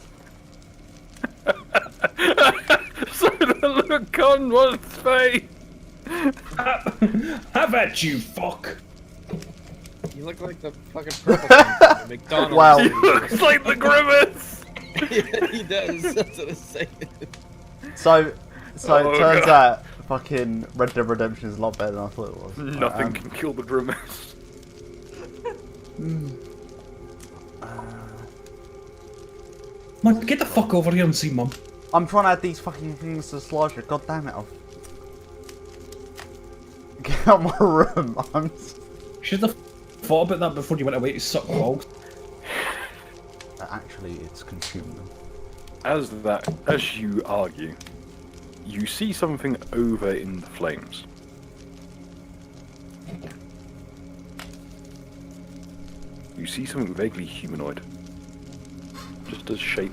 So the look on one's face. Have at you, fuck! You look like the fucking purple guy from McDonald's. Wow. He looks like the grimace. Yeah, he does. That's what I'm saying. So Oh, it turns God. out fucking Red Dead Redemption is a lot better than I thought it was. Nothing can kill the grimace. Man, get the fuck over here and see Mum. I'm trying to add these fucking things to the slideshow. God damn it! Get out of my room. Should have thought about that before you went away to suck balls. Actually, it's consuming them. As you argue, you see something over in the flames. You see something vaguely humanoid. Just a shape.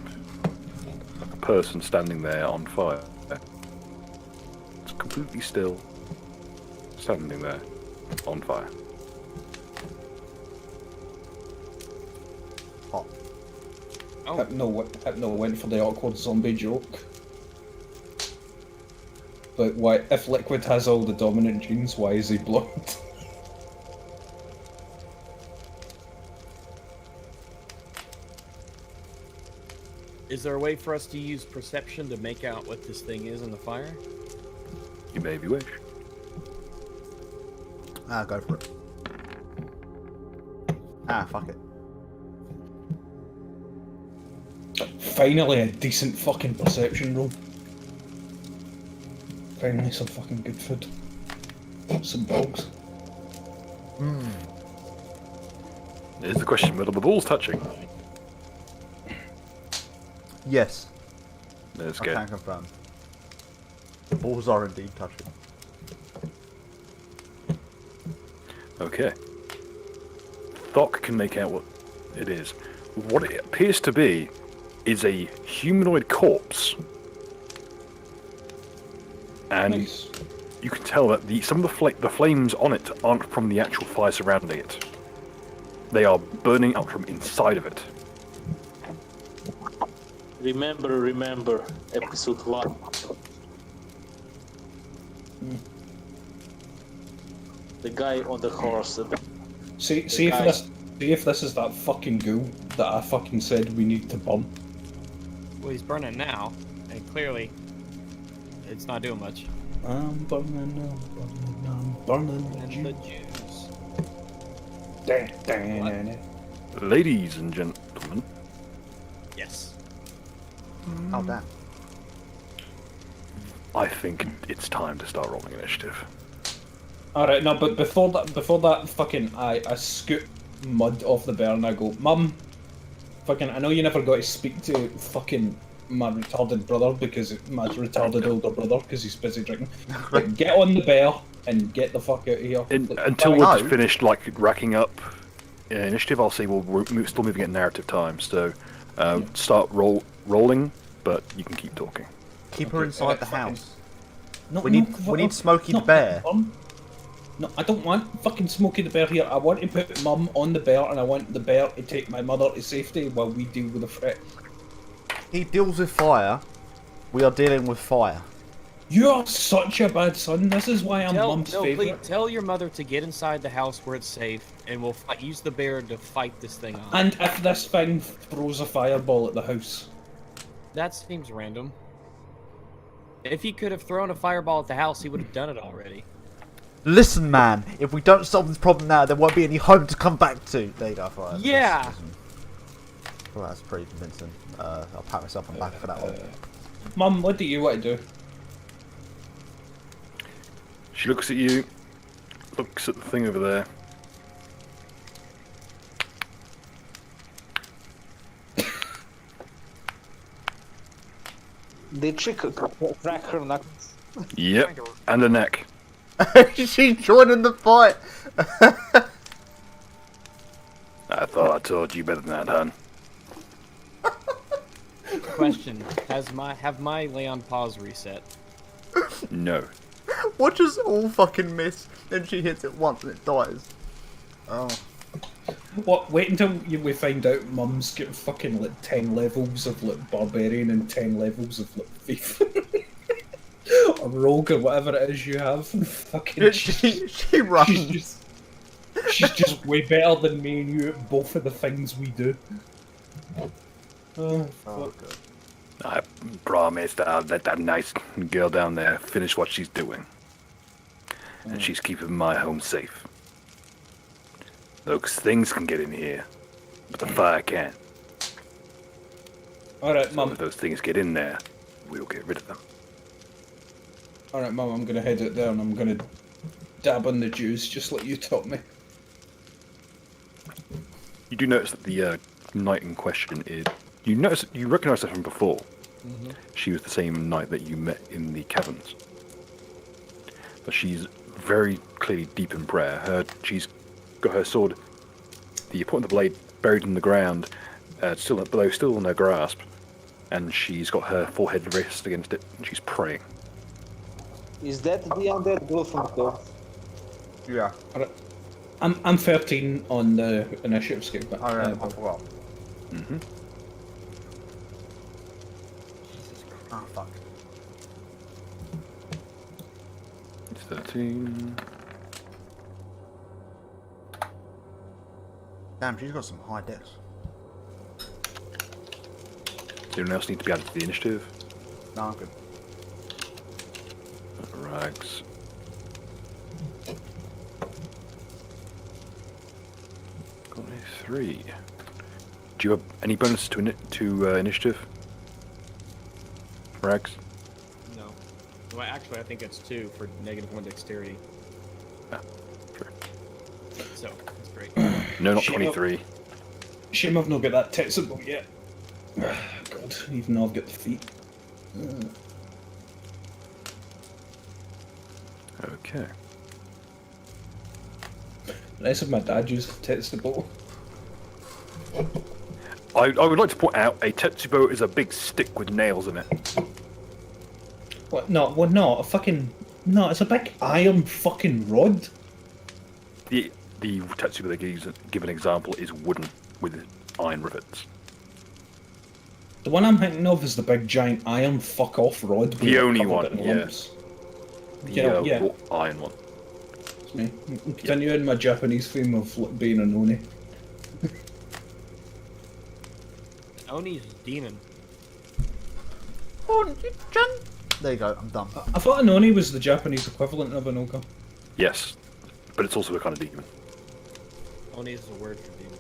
Like a person standing there on fire. It's completely still. Standing there on fire. Hot. Oh, Hypno went for the awkward zombie joke. But why, if Liquid has all the dominant genes, why is he blonde? is there a way for us to use perception to make out what this thing is in the fire? You maybe wish. Go for it. Fuck it. Finally, a decent fucking perception roll. Finally, some fucking good food. Some bugs. Here's the question, whether the ball's touching. Yes, Let's I go. can confirm. The balls are indeed touching. Okay. Thok can make out what it is. What it appears to be is a humanoid corpse. And Nice. you can tell that some of the flames on it aren't from the actual fire surrounding it. They are burning out from inside of it. Remember, episode 1. The guy on the horse. See if this is that fucking ghoul that I fucking said we need to burn. Well, he's burning now, and clearly, it's not doing much. I'm burning, I'm burning. And the Jews. Ladies and gentlemen, Yes. Oh damn. I think it's time to start rolling initiative. Alright, no, but before that fucking, I scoot Mud off the bear and I go, Mum, fucking, I know you never got to speak to fucking my retarded brother my retarded older brother because he's busy drinking. But get on the bear and get the fuck out of here. Until No. we're finished, like, racking up initiative, I'll say we're still moving at narrative time. So, start rolling, but you can keep talking. Keep her inside the house. No, We need Smokey the Bear. No, I don't want fucking Smokey the Bear here. I want to put Mum on the bear, and I want the bear to take my mother to safety while we deal with the threat. He deals with fire. We are dealing with fire. You are such a bad son. This is why I'm Mum's favourite. Please, tell your mother to get inside the house where it's safe, and we'll use the bear to fight this thing off. And if this thing throws a fireball at the house. That seems random. If he could have thrown a fireball at the house, he would have done it already. Listen, man. If we don't solve this problem now, there won't be any home to come back to. There you go. Right, yeah. Well, that's pretty convincing. I'll pat myself on the back for that one. Mum, what do you want to do? She looks at you, looks at the thing over there. Did she crack her knuckles? Yep, and the neck. She's joining the fight. I thought I told you better than that, hon. Question: have my Leon paws reset? No. Watch us all fucking miss. Then she hits it once and it dies. Oh. What? Wait until we find out Mum's got fucking like 10 levels of like barbarian and 10 levels of like thief. Or rogue or whatever it is you have. Fucking She runs. She's just way better than me and you at both of the things we do. Oh, fuck. I promised I'll let that nice girl down there finish what she's doing. And she's keeping my home safe. Look, things can get in here, but the fire can't. Alright, So Mum. if those things get in there, we'll get rid of them. Alright, Mum, I'm gonna head out there and I'm gonna dab on the juice just like you taught me. You do notice that the knight in question is... You recognise her from before. Mm-hmm. She was the same knight that you met in the caverns. But she's very clearly deep in prayer. She's got her sword, the point of the blade buried in the ground, still in her grasp, and she's got her forehead raised against it, and she's praying. Is that the undead girl from the Yeah. Alright. I'm 13 on the initiative scale, but Oh yeah, I forgot. Mm-hmm. Oh fuck. It's 13. Damn, she's got some high decks. Does anyone else need to be added to the initiative? No, I'm good. Rags. Got a 3. Do you have any bonus to initiative? Rags? No. Well, actually, I think it's 2 for -1 dexterity. Ah, true. So that's great. No, not Shit. 23. shame I've not got that Tetsubo yet. God, even though I've got the feet. Okay. Nice of my dad used Tetsubo. I would like to point out a Tetsubo is a big stick with nails in it. What? No, well, no, a fucking... No, it's a big iron fucking rod. The Tetsubo they give an example is wooden with iron rivets. The one I'm thinking of is the big giant iron fuck off rod. with The it only covered one, in yeah. lumps. The Yeah. iron one. It's me. Continuing my Japanese theme of like, being an oni. Oni's demon. There you go, I'm done. I thought an oni was the Japanese equivalent of an ogre. Yes, but it's also a kind of demon. Oni is a word for demon.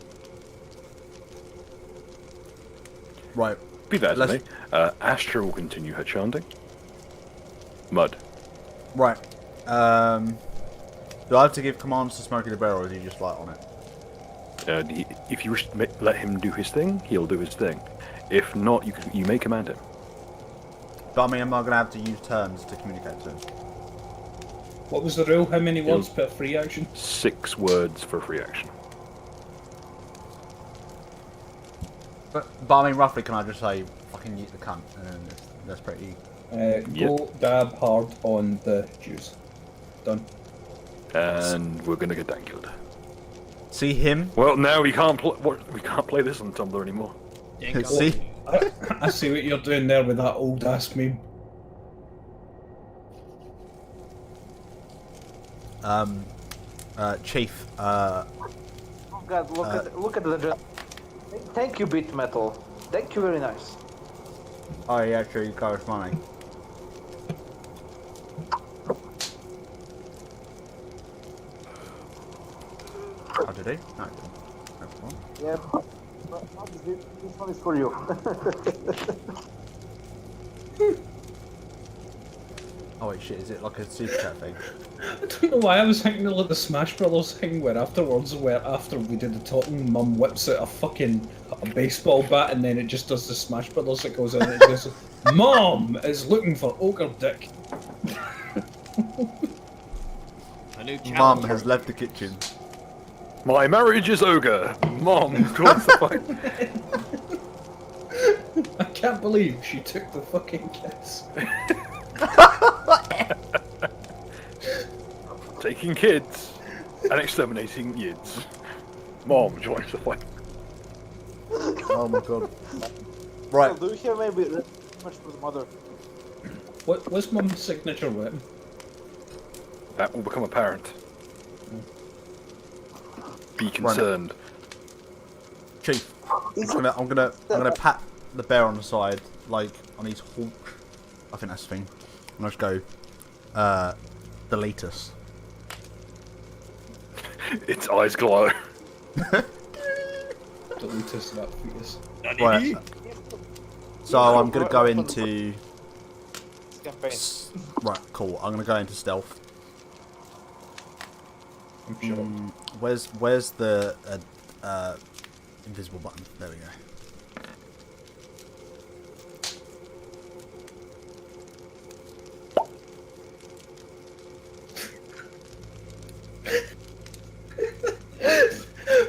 Right. Be that as it Let's- may, Astra will continue her chanting. Mud. Right. Do I have to give commands to Smokey the Bear, or is he just like on it? If you wish to let him do his thing, he'll do his thing. If not, you may command him. But I mean, am I going to have to use turns to communicate to him? What was the rule? How many words per free action? 6 words for a free action. But I mean, roughly, can I just say fucking use the cunt, and then that's pretty. Go dab hard on the Jews. Done. And we're gonna get dangled. See him? Well, now we can't play this on Tumblr anymore. See? I see what you're doing there with that old ass meme. Chief. Oh God, look at the. Thank you, Bit Metal. Thank you, very nice. Oh yeah, sure. You got us money. Oh, did he? No, he didn't. No problem. Yeah, this one is for you. Oh wait, shit! Is it like a super chat thing? I don't know why I was thinking of like the Smash Brothers thing where afterwards, where after we did the talking, Mum whips out a baseball bat and then it just does the Smash Brothers that goes in and it goes, Mom is looking for ogre dick. A new Mum challenge. has left the kitchen. My marriage is ogre. Mom wants to fight. I can't believe she took the fucking kiss. Taking kids and exterminating yids. Mom joins the fight. Oh my god. Right. Do you have maybe that much for the mother? What's Mum's signature weapon? That will become apparent. Be concerned. Chief. I'm gonna pat the bear on the side, like on his haunch. I think that's the thing. And I'll just go, delete us. Its eyes glow. Delete us that fetus. Right. So I'm gonna go into. Campaign. Right, cool. I'm gonna go into stealth. I'm sure. Where's the invisible button? There we go.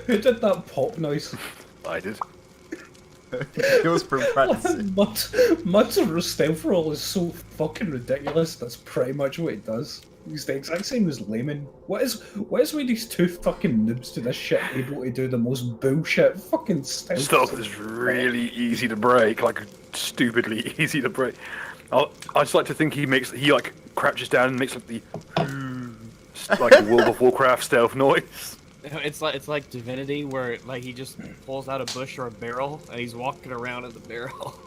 Who did that pop noise? I did. It was from practicing. Mud's stealth roll is so fucking ridiculous. That's pretty much what it does. He's the exact same as Layman. What is with these two fucking noobs to this shit able to do the most bullshit fucking stealth? Stealth is really easy to break, like stupidly easy to break. I just like to think he like crouches down and makes like the like a World of Warcraft stealth noise. It's like Divinity, where like he just pulls out a bush or a barrel and he's walking around in the barrel.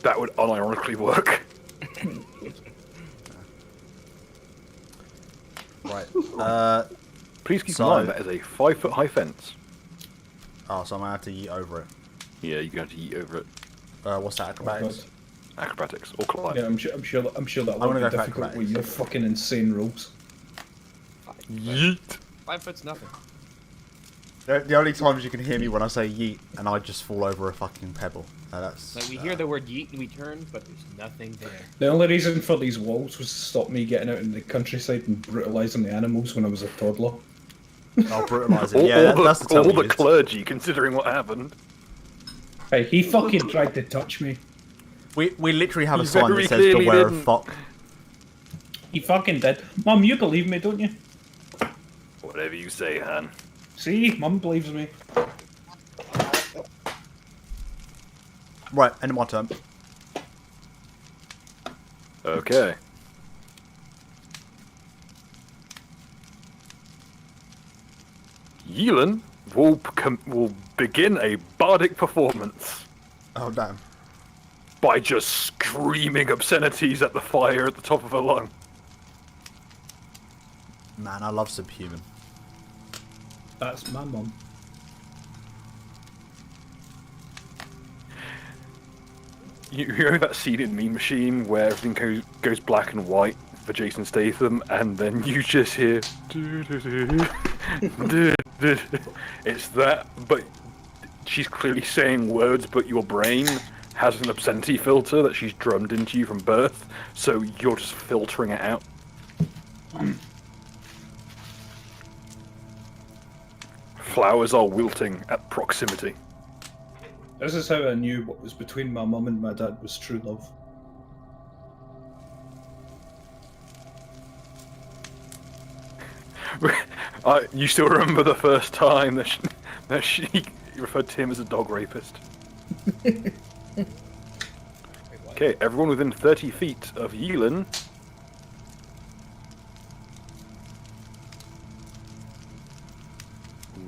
That would unironically work. Right. Please keep So- in mind that is a 5-foot high fence. Oh, so I'm gonna have to yeet over it. Yeah, you're going to yeet over it. What's that? Acrobatics? Acrobatics or climb. Yeah, I'm sure that I'm won't gonna be go for difficult with acrobatics. your fucking insane rules. Yeet. 5 foot's nothing. The only times you can hear me when I say yeet and I just fall over a fucking pebble. That's. Like we hear the word yeet and we turn, but there's nothing there. The only reason for these walls was to stop me getting out in the countryside and brutalising the animals when I was a toddler. I'll brutalise it. Yeah, that's the term all we the used. clergy, considering what happened. Hey, he fucking tried to touch me. We literally have a You sign very that says clearly beware of didn't. fuck. He fucking did. Mum, you believe me, don't you? Whatever you say, Han. See? Mum believes me. Right, end of my turn. Okay. Yelan will begin a bardic performance Oh damn. by just screaming obscenities at the fire at the top of her lung. Man, I love Subhuman. That's my mum. You know that scene in Mean Machine where everything goes black and white for Jason Statham, and then you just hear. It's that, but she's clearly saying words, but your brain has an obscenity filter that she's drummed into you from birth, so you're just filtering it out. Flowers are wilting at proximity. This is how I knew what was between my mum and my dad was true love. You still remember the first time that she referred to him as a dog rapist? Okay, everyone within 30 feet of Yulin.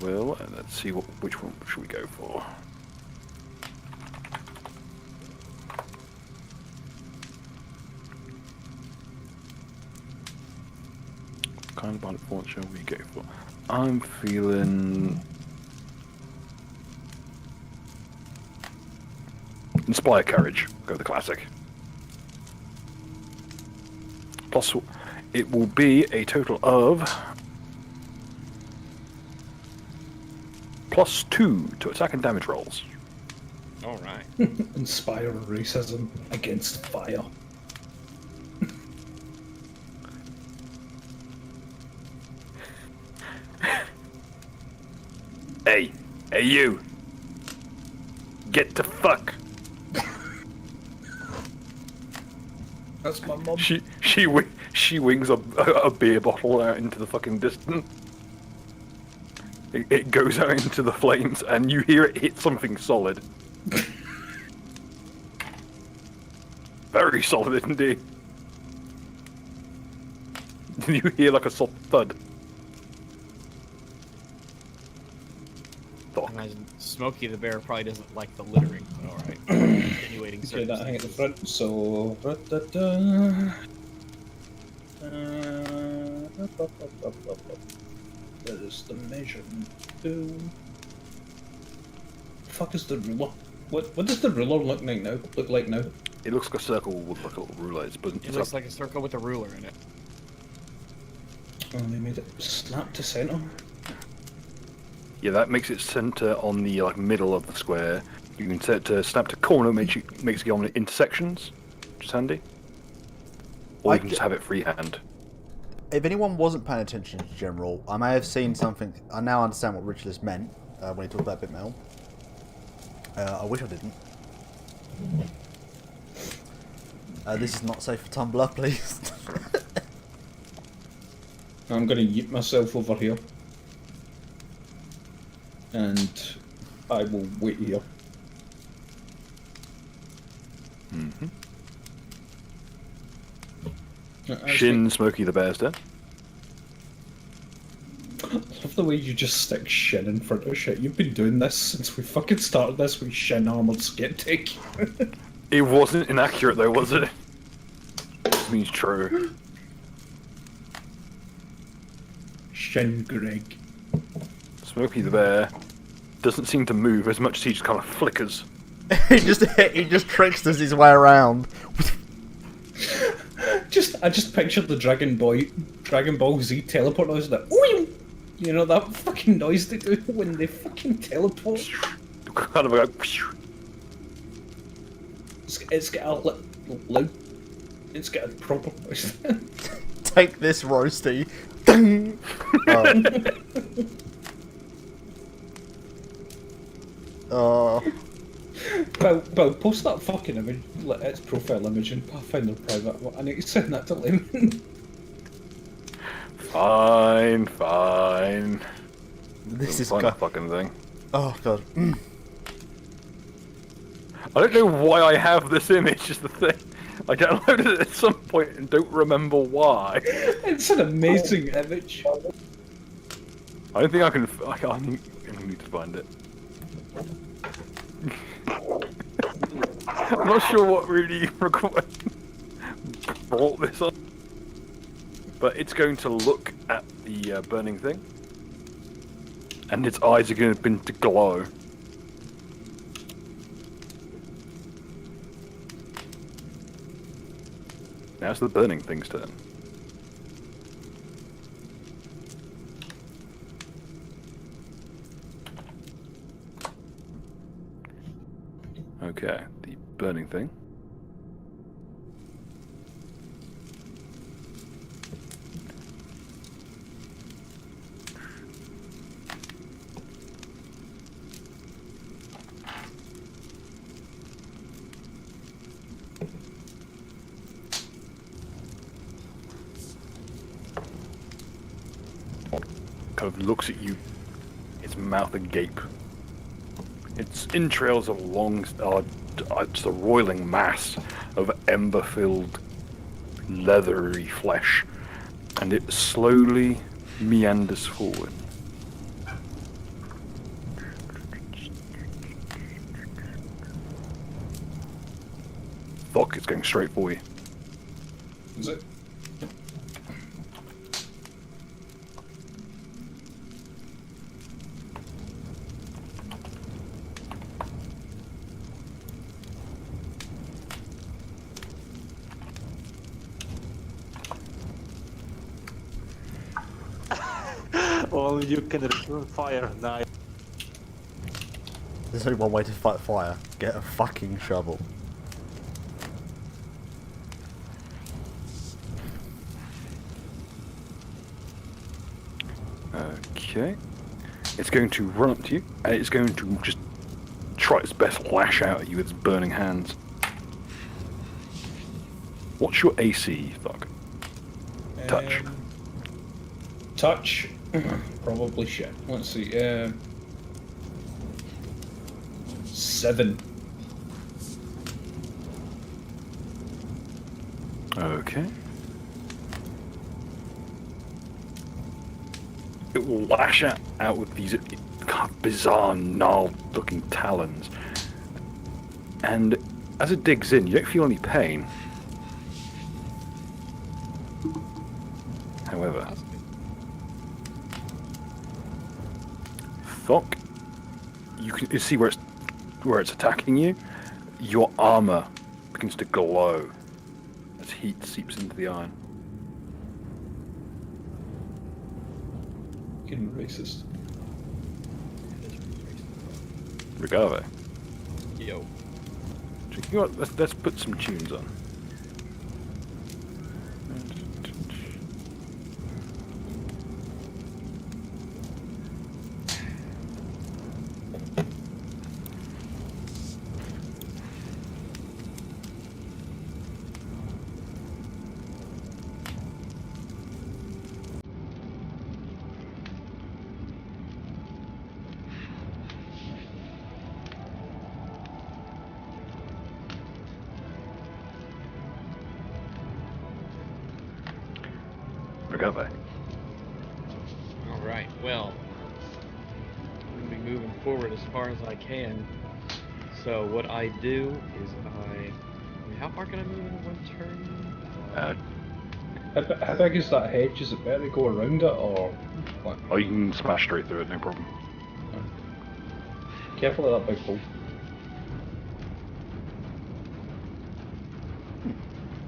Well, let's see which one should we go for. What kind of bond font shall we go for? I'm feeling Inspire Courage. Go with the classic. Plus, it will be a total of +2 to attack and damage rolls. All right. Inspire racism against fire. Hey you! Get the fuck! That's my mum. She wings a beer bottle out into the fucking distance. It goes out into the flames, and you hear it hit something solid. Very solid indeed. You hear like a soft thud. I imagine Smokey the Bear probably doesn't like the littering, but alright. Attenuating Okay, that hang at the circumstances. front, so... Where is the measuring tool? Fuck is the ruler? What does the ruler look like now? It looks like a circle with like a little ruler. It looks like a circle with a ruler in it. Oh, they made it snap to center. Yeah, that makes it center on the middle of the square. You can set it to snap to corner, makes it go on intersections, which is handy. Or you can just have it freehand. If anyone wasn't paying attention to General, I may have seen something. I now understand what Richards meant when he talked about bit metal. I wish I didn't. This is not safe for Tumblr, please. I'm gonna yeet myself over here. And I will wait here. Mm-hmm. I Shin Smokey the Bear's dead. love the way you just stick Shin in front of shit. You've been doing this since we fucking started this with Shin armored skeptic. It wasn't inaccurate though, was it? Which means true. Shin Greg. Smokey the Bear doesn't seem to move as much as he just kind of flickers. he just tricksters his way around. I just pictured the Dragon Ball Z teleport noise, that you know that fucking noise they do when they fucking teleport. Kind of like It's got a loud. It's got a proper noise. Take this, Roasty. Well, post that fucking image, its profile image in Pathfinder private. I need to send that to Lemon. Fine. This is Find that fucking thing. Oh god. I don't know why I have this image, is the thing. I downloaded it at some point and don't remember why. It's an amazing image. I don't think I can. I need to find it. I'm not sure what really brought this up, but it's going to look at the burning thing, and its eyes are going to glow. Now it's the burning thing's turn. Okay, the burning thing. kind of looks at you, its mouth agape. Its entrails are just a roiling mass of ember-filled, leathery flesh, and it slowly meanders forward. Fuck, it's going straight for you. Is it? All you can return fire. Nice. There's only one way to fight fire. Get a fucking shovel. Okay. It's going to run up to you, and it's going to just try its best to lash out at you with its burning hands. What's your AC, Thug? Touch. Touch? Probably shit. Let's see. 7. Okay. It will lash out with these kind of bizarre, gnarled-looking talons. And as it digs in, you don't feel any pain. However, Thok, you can see where it's attacking you. Your armor begins to glow as heat seeps into the iron. Fucking racist. Regave. Yo. You know what, let's put some tunes on. Regave. Alright, well, I'm going to be moving forward as far as I can. So what I do is I mean, how far can I move in one turn? How big is that hedge? Is it better to go around it or what? Oh, you can smash straight through it, no problem. Careful of that big hole.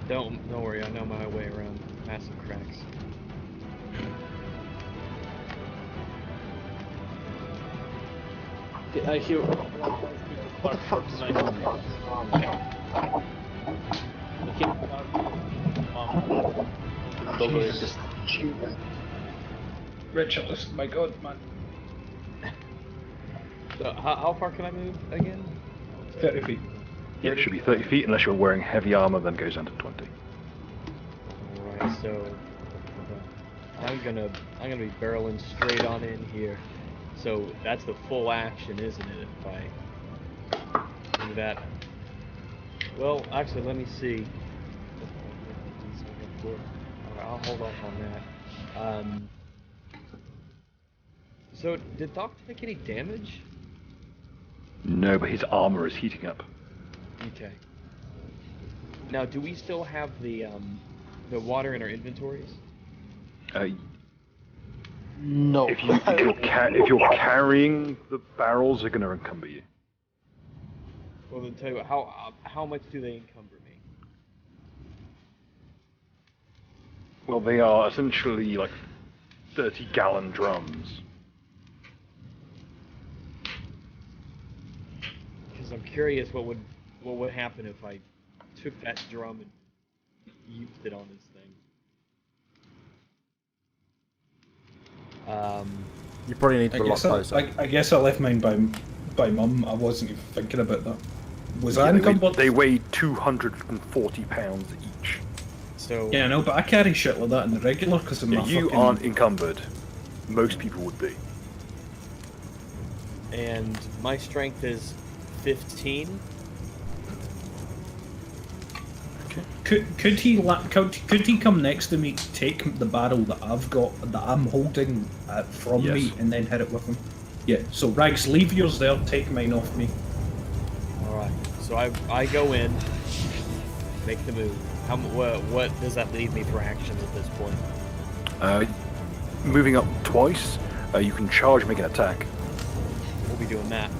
Don't worry, I know my way around massive cracks. I hear. What the fuck is going on? Jesus. Richard, my god, man. So how far can I move again? 30 feet. Yeah, it should be 30 feet unless you're wearing heavy armor, then goes down to 20. Alright, so I'm gonna be barreling straight on in here. So that's the full action, isn't it? If I do that. Well, actually, let me see. Alright, I'll hold off on that. So did Doc take any damage? No, but his armor is heating up. Okay. Now, do we still have the water in our inventories? No. If you're carrying the barrels, they're going to encumber you. Well, then tell you what, how much do they encumber me? Well, they are essentially like 30-gallon drums. Because I'm curious what would happen if I took that drum and used it on this thing. You probably need to be a lot closer. I guess I left mine by mum. I wasn't even thinking about that. Was I encumbered? They weigh 240 pounds each. So Yeah, I know, but I carry shit like that in the regular because of my You fucking... aren't encumbered. most people would be. And my strength is 15. Could he come next to me, take the barrel that I've got, that I'm holding from Yes. me, and then hit it with him? Yeah. So Rags, leave yours there. Take mine off me. All right. So I go in, make the move. What does that leave me for actions at this point? Moving up twice, you can charge and make an attack. We'll be doing that.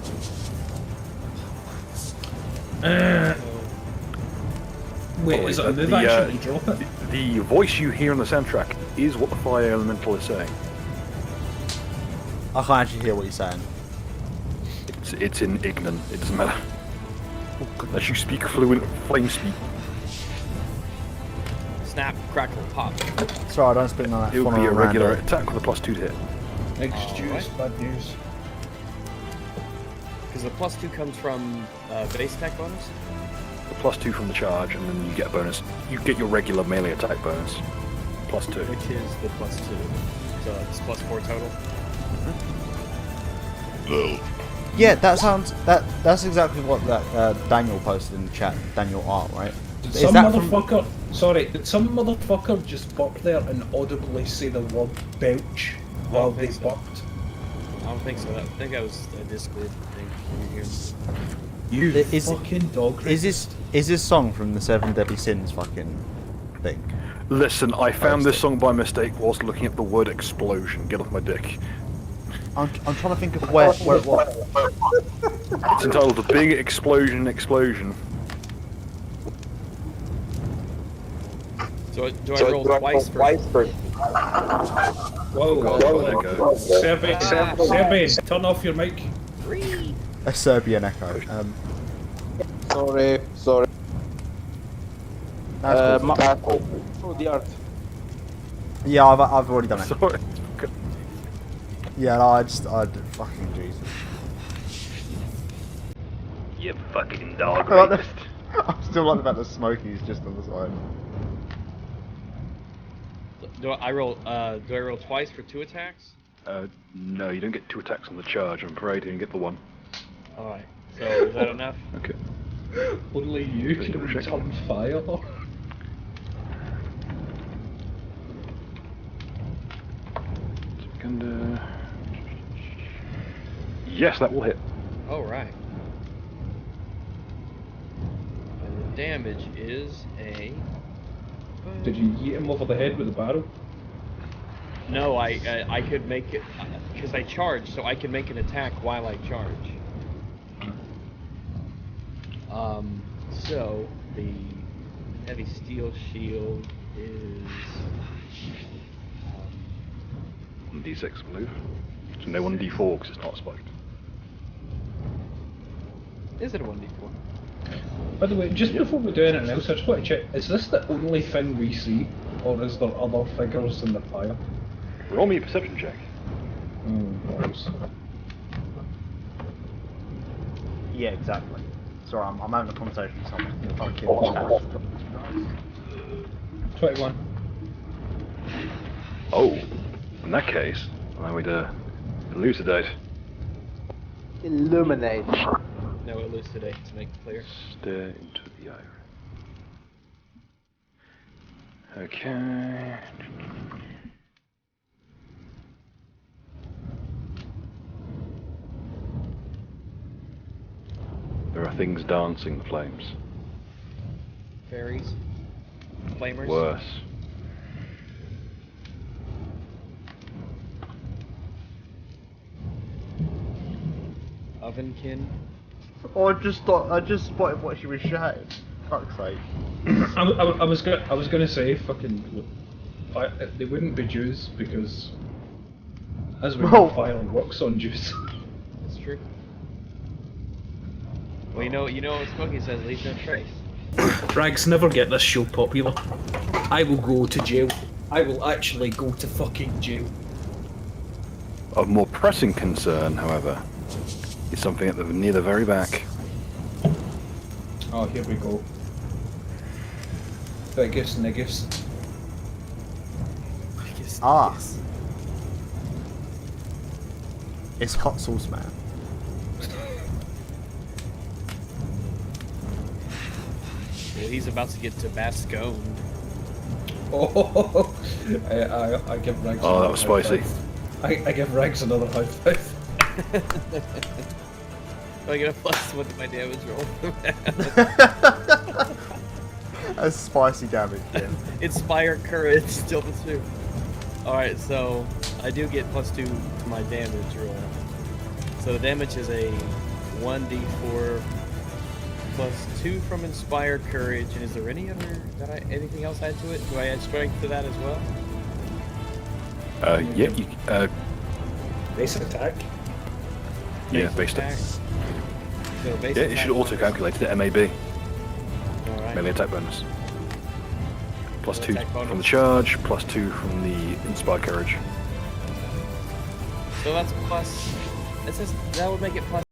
Wait, Oh, is it a move the, action to drop it? The voice you hear on the soundtrack is what the fire elemental is saying. I can't actually hear what you're saying. It's in Ignan. It doesn't matter. Unless you speak fluent flame speak. Snap, crackle, pop. Sorry, I don't speak like that. It would be a phone regular random. attack with a +2 to hit. Excuse, bad news. Because the +2 comes from base attack bonus. The +2 from the charge, and then you get a bonus. You get your regular melee attack bonus. +2. Which is the +2. So it's +4 total. Yeah, that sounds that's exactly what that Daniel posted in the chat. Daniel Art, right? Did Is some that from- motherfucker? Sorry, did some motherfucker just burp there and audibly say the word belch while they think so. burped? I don't think so. I think that was a Discord thing over here. You Is- fucking dog. Is this song from the Seven Deadly Sins fucking thing? Listen, I found this song by mistake whilst looking at the word explosion. Get off my dick. I'm trying to think of where it was. It's entitled The Big Explosion Explosion. So do I roll twice for? Whoa, God, there you go. Serbian, turn off your mic. A Serbian echo. Sorry. That's cool. Oh, the art. Yeah, I've already done it. Sorry. Yeah, no, I fucking Jesus. You fucking dog I like rapist. I'm still like about the Smokies just on the side. Do I roll twice for 2 attacks? No, you don't get 2 attacks on the charge, I'm afraid. You only get the 1. All right. So is that enough? Okay. Only you Just can double check. return fire. Second, yes, that will hit. All right. And the damage is a. Did you yeet him over the head with a barrel? No, I could make it because I charge, so I can make an attack while I charge. So the heavy steel shield is 1d6, I believe. So no 1d4 because it's not spiked. is it a 1d4? By the way, just before we do anything else, I just want to check, is this the only thing we see, or is there other figures in the fire? Roll me a perception check. Balls. Yeah, exactly. Sorry, I'm having a conversation with someone. Fucking 21. Oh, in that case, I would elucidate. Illuminate. No, elucidate to make it clear. Stare into the eye. Okay. There are things dancing the flames. Fairies, flamers. Worse. Ovenkin. Oh, I just spotted what she was shouting. Fuck's sake. I was gonna say fucking. They wouldn't be Jews because, as we know, Oh. fire works on Jews. That's true. Well, you know what Smokey says, leave no trace. Drags never get this show popular. I will go to jail. I will actually go to fucking jail. Of more pressing concern, however, is something at near the very back. Oh, here we go. Biggest niggas. Ah. It's hot sauce, man. Well, he's about to get Tabasco. Oh, I give Regs. Oh, that another was high spicy. five. I give Regs another high five. I get a +1 to my damage roll. That's spicy damage, yeah. Inspire courage, still the 2. Alright, so I do get +2 to my damage roll. So the damage is a 1d4 +2 from Inspire Courage. And is there any other anything else add to it? Do I add strength to that as well? Yeah, you, Base attack. yeah, based on. attack? So base Yeah, it should attack auto-calculate the MAB, Alright. melee attack bonus. +2 Attack bonus. from the charge, +2 from the Inspired Courage. So that's plus. It says that would make it plus.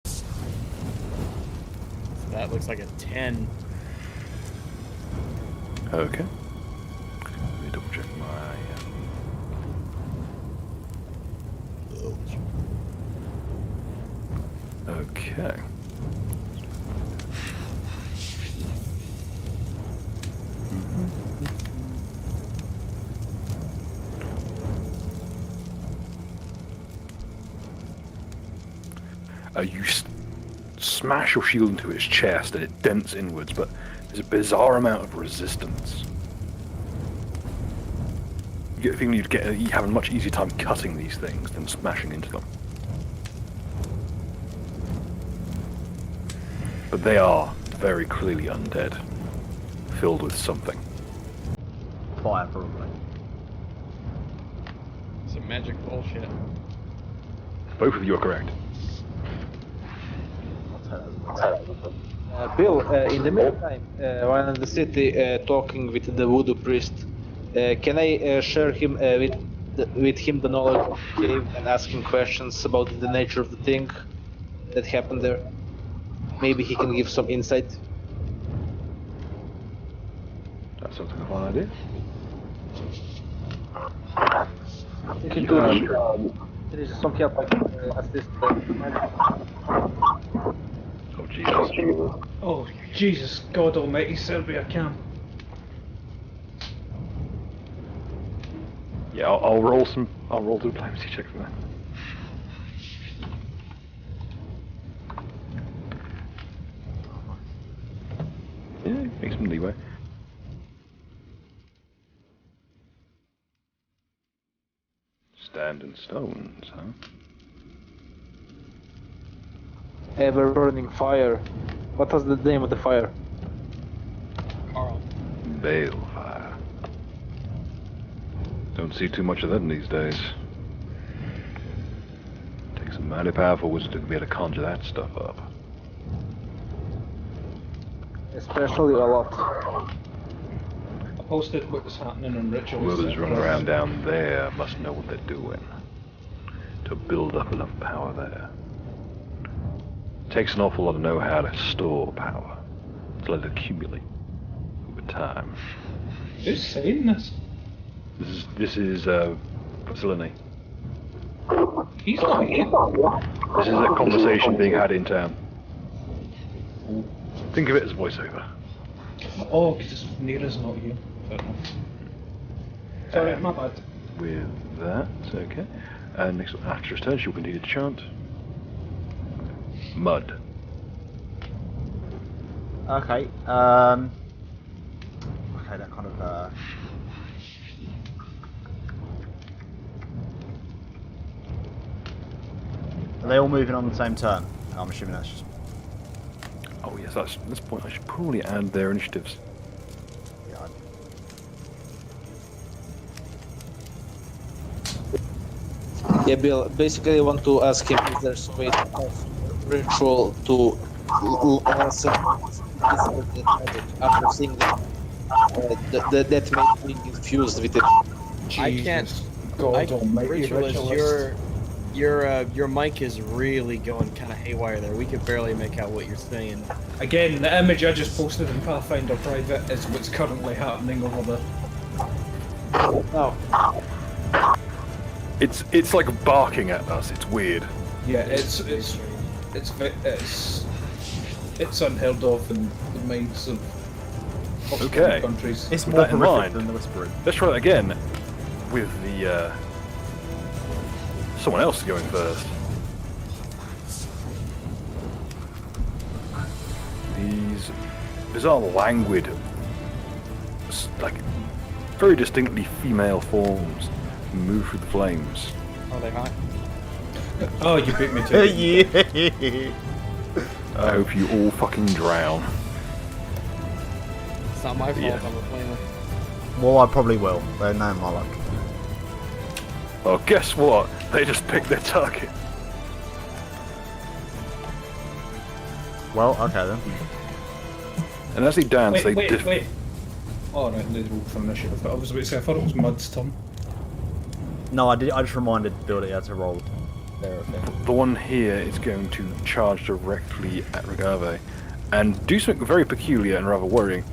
So that looks like a 10. Okay. Let me double check my. Okay. You smash your shield into its chest and it dents inwards, but there's a bizarre amount of resistance. You get the feeling you have a much easier time cutting these things than smashing into them. But they are very clearly undead, filled with something. Fire, probably. Some magic bullshit. Both of you are correct. Bill, in the meantime, while in the city talking with the voodoo priest, can I share him with him the knowledge of the cave and ask him questions about the nature of the thing that happened there? Maybe he can give some insight. That sounds like a fun idea. If you could, there is some help I can assist. Oh Jesus. Oh, Jesus God Almighty, Serbia can. Yeah, I'll roll some diplomacy checks for that. Yeah, make some leeway. Stand in stones, huh? Ever burning fire. What was the name of the fire? Carl. Balefire. Don't see too much of that these days. Takes a mighty powerful wizard to be able to conjure that stuff up. Especially a lot. I posted what was happening on rituals. Whoever's running around down there must know what they're doing to build up enough power there. Takes an awful lot of know-how to store power, to let it accumulate over time. Who's saying this? This is Facility. He's not here. This is a conversation being had in town. Think of it as voiceover. Oh, because Nera's not here. Fair enough. Sorry, my bad. With that, okay. And next, after his turn, she'll continue to chant. Mud. Okay, okay, that kind of, Are they all moving on the same turn? I'm assuming that's just... Oh yes, that's at this point I should probably add their initiatives. Yeah, Yeah, Bill, basically I want to ask him if there's a way to have ritual to lessen this magic after seeing that made being infused with it. I can't. God I Almighty, ritual is ritualist. your Your mic is really going kind of haywire there. We could barely make out what you're saying. Again, the image I just posted in Pathfinder Private is what's currently happening over there. Oh. It's like barking at us. It's weird. Yeah, it's unheard of in the minds of Okay. countries. It's With more that in horrific mind- than the whispering. Let's try that again with the someone else going first. These bizarre, languid, like very distinctly female forms move through the flames. Are they hot? Oh, you beat me to it. Yeah. I hope you all fucking drown. It's not my fault. Yeah. I'm a flamer. Well, I probably will. They're no my luck. Oh, guess what? They just picked their target. Well, okay then. And as they dance, Wait. Oh, no, they rolled for initiative. I was about to say, I thought it was Mud's turn. No, I just reminded Bill that he had to roll there. Okay. The one here is going to charge directly at Regave and do something very peculiar and rather worrying.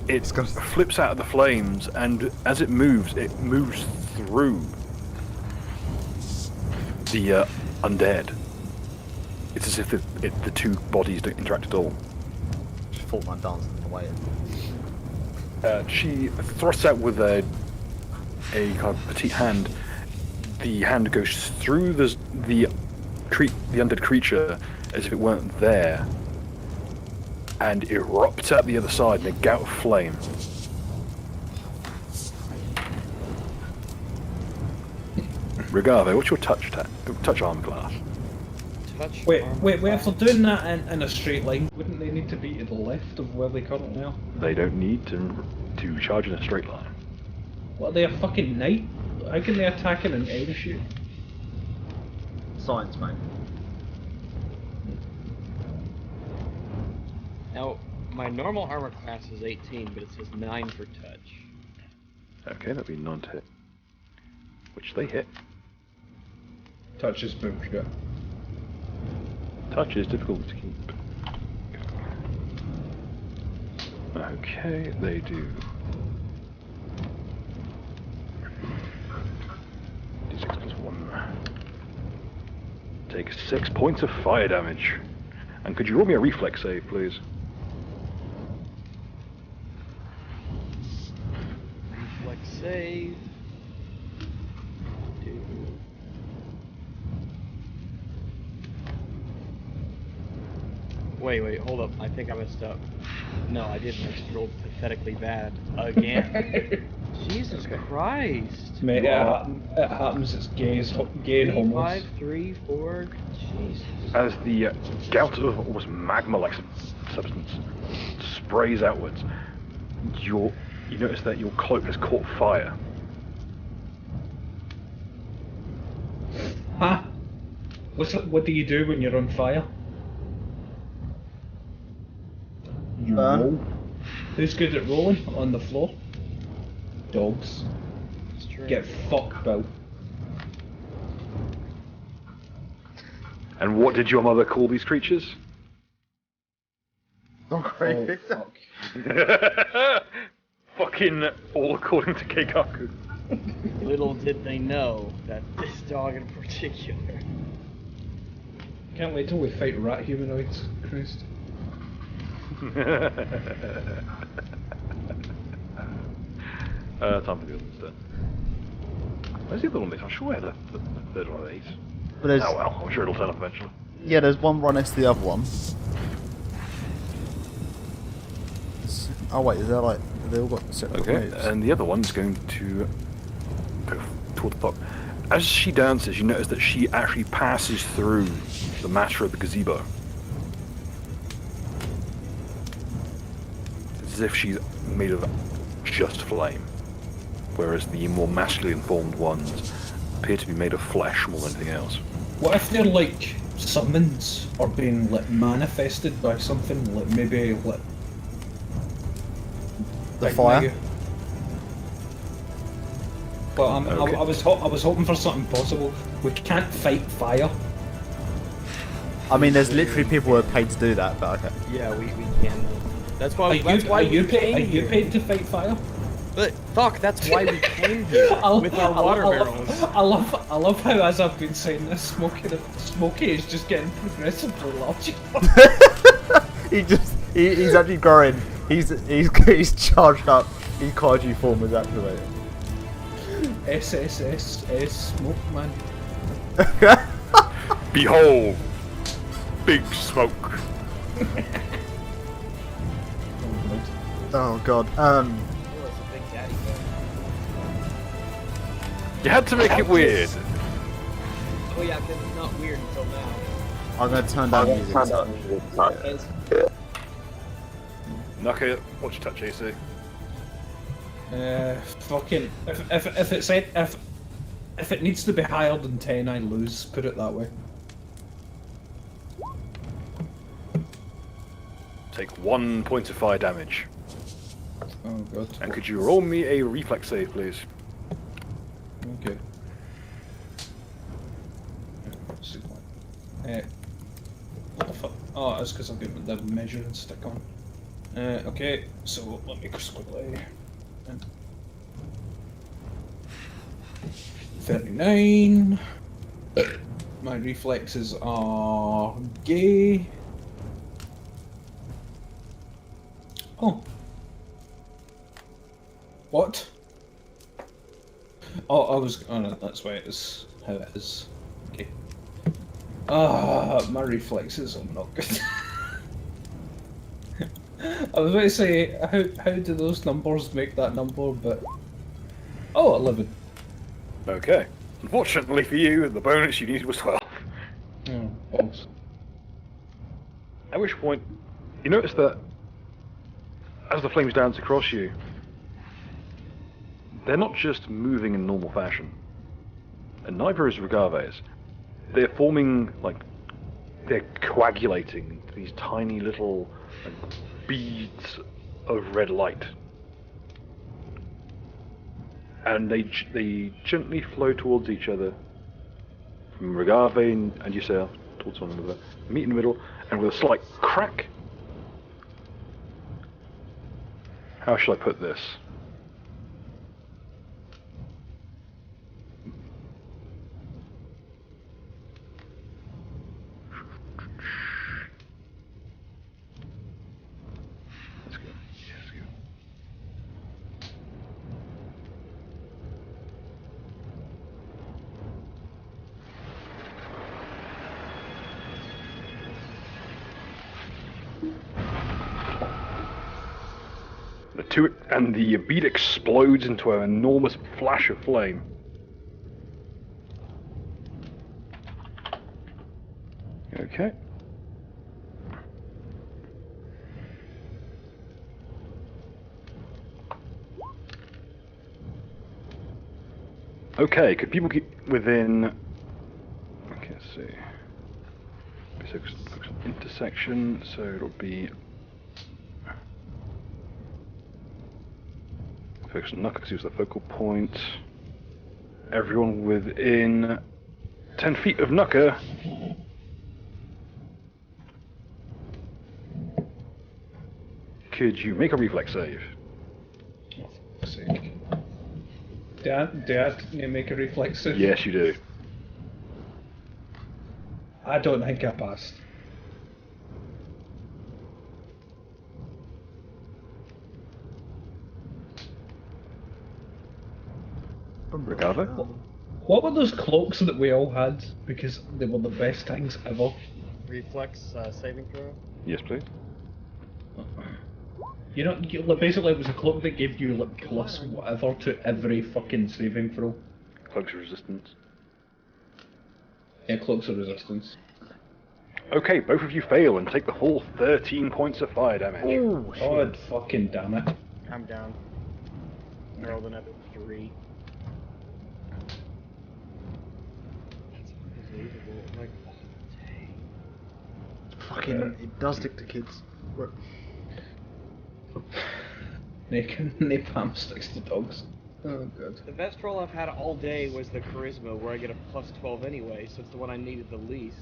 It flips out of the flames, and as it moves through the undead. It's as if the two bodies don't interact at all. Just thought my dance in the way. She thrusts out with a kind of petite hand. The hand goes through the undead creature as if it weren't there, and erupts out the other side in a gout of flame. Regave, what's your touch armor class? Touch. Wait, armor if they're class. doing that in a straight line, wouldn't they need to be to the left of where they currently are? They don't need to charge in a straight line. What, are they a fucking knight? How can they attack in an air shoot? Science, mate. Now, my normal armor class is 18, but it says 9 for touch. Okay, that'd be non hit. Which they hit. Touch is bullshit. Touch is difficult to keep. Okay, they do. D6 plus 1. Take 6 points of fire damage. And could you roll me a reflex save, please? Reflex save. Wait, hold up. I think I messed up. No, I didn't. I just rolled pathetically bad. Again. Jesus Christ. Mate, it happens, it's gay and homeless. 5, 3, 4. Jesus. As the gout of almost magma-like substance sprays outwards, you notice that your cloak has caught fire. Huh? What do you do when you're on fire? You Burn. roll. Who's good at rolling on the floor? Dogs. It's true. Get fucked, Bill. And what did your mother call these creatures? Oh, fuck. Fucking all according to Keikaku. Little did they know that this dog in particular. Can't wait till we fight rat humanoids. Christ. Time for the others then. Where's the other one? I'm sure we had the third one of these. But there's, Oh well, I'm sure it'll turn up eventually. yeah, there's one right next to the other one. Oh wait, is there like they all got separate Okay, moves? and the other one's going to go toward the top. As she dances, you notice that she actually passes through the master of the gazebo. It's as if she's made of just flame, whereas the more masculine formed ones appear to be made of flesh more than anything else. What if they're like summons or being like manifested by something, like maybe like The Big fire? Mega? But Okay. I was hoping for something possible. We can't fight fire. I mean, there's literally people who are paid to do that, but okay. Yeah, we can. That's why. That's why Are you we came paid here. to fight fire? But fuck, that's why we came here with our water barrels. I love how as I've been saying this, Smokey is just getting progressively larger. He's actually growing. He's charged up. His kaiju form is activated. SSS Smoke Man. Behold, big smoke. Oh god. Oh, it's a big daddy bear. You had to make it weird. Oh yeah, because it's not weird until now. I'm gonna turn down music. Nucker, what's your touch AC? Fucking if it needs to be higher than 10, I lose. Put it that way. Take 1 point of fire damage. Oh god. And could you roll me a reflex save, please? Okay. What the fuck? Oh, that's because I've got the measuring stick on. Okay, so let me just quickly. 39. My reflexes are gay. Oh. What? Oh, I was. Oh no, that's why it is how it is. Okay. Ah, my reflexes are not good. I was about to say, how do those numbers make that number, but... Oh, 11. Okay. Unfortunately for you, the bonus you needed was 12. Oh, thanks. At which point, you notice that as the flames dance across you, they're not just moving in normal fashion. And neither is Regave's. They're forming, like, they're coagulating into these tiny little beads of red light. And they gently flow towards each other, from Regave and yourself towards one another, meet in the middle, and with a slight crack. How shall I put this? Let's go. Let's go. The bead explodes into an enormous flash of flame. Okay. Okay, could people get within... Okay, let's see. Focus on intersection, so it'll be... Focus on Knuckle because he was the focal point. Everyone within 10 feet of Knucker. Could you make a reflex save? Oh, for fuck's sake. Do I have to make a reflex save? Yes, you do. I don't think I passed. Regava? What were those cloaks that we all had? Because they were the best things ever. Reflex saving throw. Yes, please. You know, basically it was a cloak that gave you like plus whatever to every fucking saving throw. Cloaks of resistance. Yeah, cloaks of resistance. Okay, both of you fail and take the full 13 points of fire damage. Oh, God fucking damn it. I'm down. I rolled another 3. That's unbelievable. Like, dang. fucking, it does stick to kids. Napalm sticks to dogs. Oh, good. The best roll I've had all day was the charisma, where I get a plus 12 anyway, so it's the one I needed the least.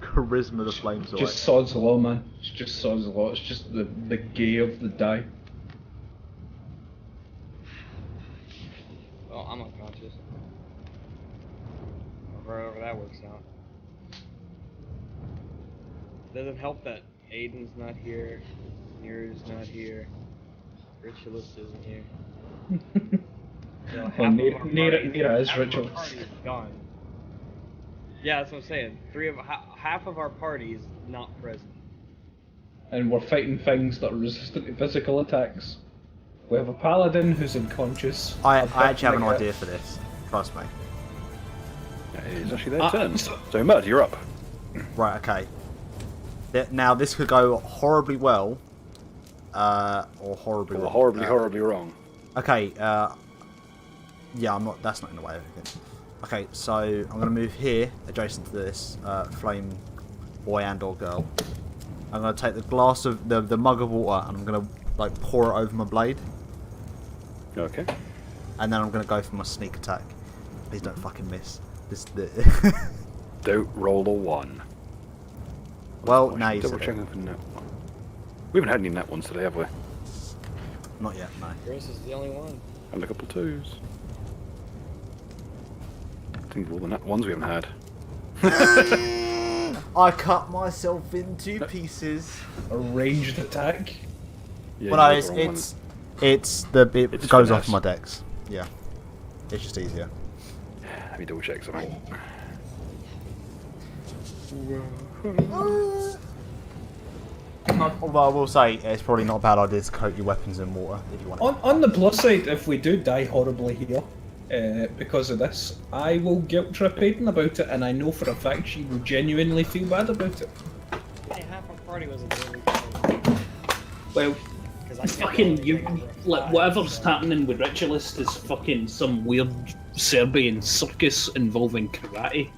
Charisma the flames away. Just sods law, man. It's just sods law. It's just the gay of the die. Well, I'm unconscious. However that works out. Doesn't help that Aiden's not here, Near's not here, Ritualist isn't here. So half of our Nira is half of our Ritualist. party is gone. Yeah, that's what I'm saying. Half of our party is not present. And we're fighting things that are resistant to physical attacks. We have a paladin who's unconscious. I actually have an idea for this. Trust me. It's actually their turn. So, Mud, you're up. Right, okay. Now, this could go horribly well, or horribly Or wrong. horribly wrong. Okay, yeah, that's not in the way of anything. Okay, so I'm going to move here, adjacent to this, flame boy and or girl. I'm going to take the glass of, the mug of water, and I'm going to, like, pour it over my blade. Okay. And then I'm going to go for my sneak attack. Please don't fucking miss. Don't roll a 1. Well, now you double said check it. for nat 1. We haven't had any nat 1s today, have we? Not yet, no. Chris is the only one. And a couple 2s. Think of all the nat 1s we haven't had. I cut myself in 2 pieces. A ranged attack. Yeah, Well, no, you got the wrong one. it It's goes off finesse. my decks. Yeah, it's just easier. Let me double check something. Although I will say it's probably not a bad idea to coat your weapons in water if you want. On the plus side, if we do die horribly here, because of this, I will guilt trip Aiden about it, and I know for a fact she will genuinely feel bad about it. Hey, half our party wasn't there. Well, Because I can't fucking roll you, anything for a like five, whatever's so- happening with Ritualist is fucking some weird Serbian circus involving karate.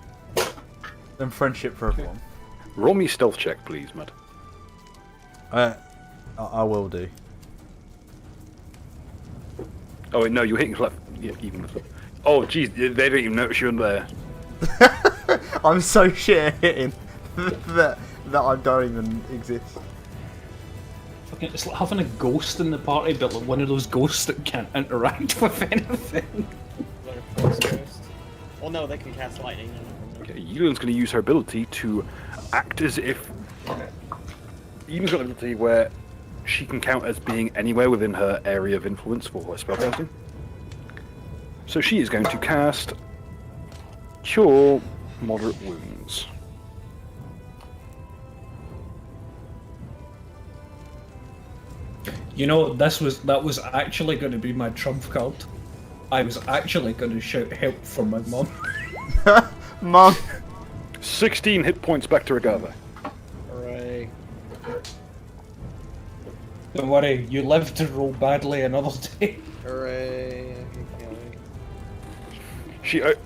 And friendship for everyone. Roll me stealth check, please, Mud. I will do. Oh, wait, no, you're hitting left. Yeah, even with left. Oh, jeez, they don't even notice you're in there. I'm so shit at hitting that I don't even exist. Fucking, it's like having a ghost in the party, but like one of those ghosts that can't interact with anything. Like a force ghost. Well, no, they can cast lightning. Okay, Yulian's going to use her ability to act as if... Yulian's got an ability where she can count as being anywhere within her area of influence for her spellcasting. So she is going to cast Cure Moderate Wounds. You know, that was actually going to be my trump card. I was actually going to shout help for my mum. Mum. 16 hit points back to Regava. Hooray. Don't worry, you live to roll badly another day. Hooray. I can kill it.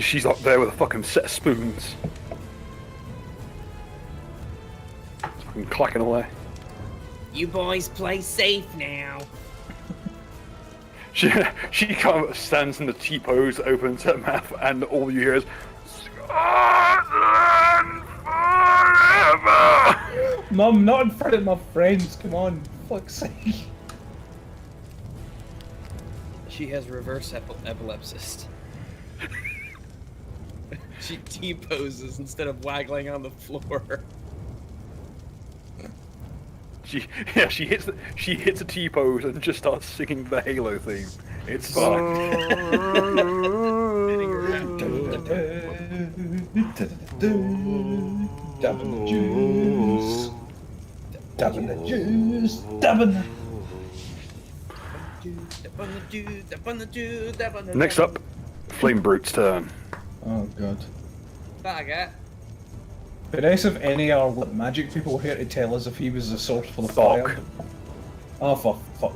She's up there with a fucking set of spoons. Fucking clacking away. You boys play safe now. She kind of stands in the T-pose, opens her mouth, and all you hear is Scotland forever! Mum, not in front of my friends, come on, fuck's sake. She has reverse epilepsis. She T-poses instead of waggling on the floor. She hits a T-pose and just starts singing the Halo theme. It's fine. Dabbing the juice. Dabbing the juice. Dabbing the... Next up, Flame Brute's turn. Oh god. Faggot. It'd be nice if any of our magic people were here to tell us if he was the source for the Fuck. fire. Oh, for fuck.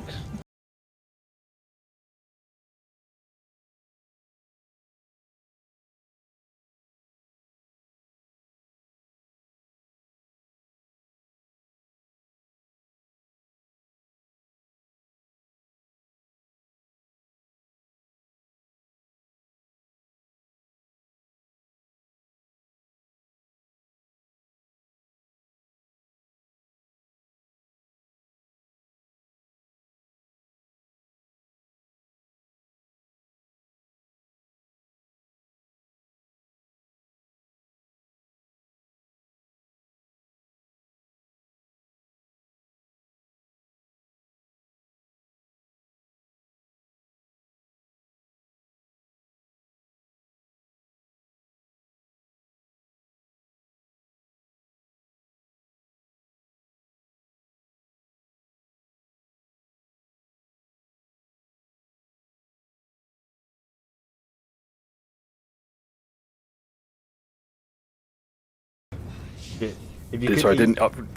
If you Sorry, I could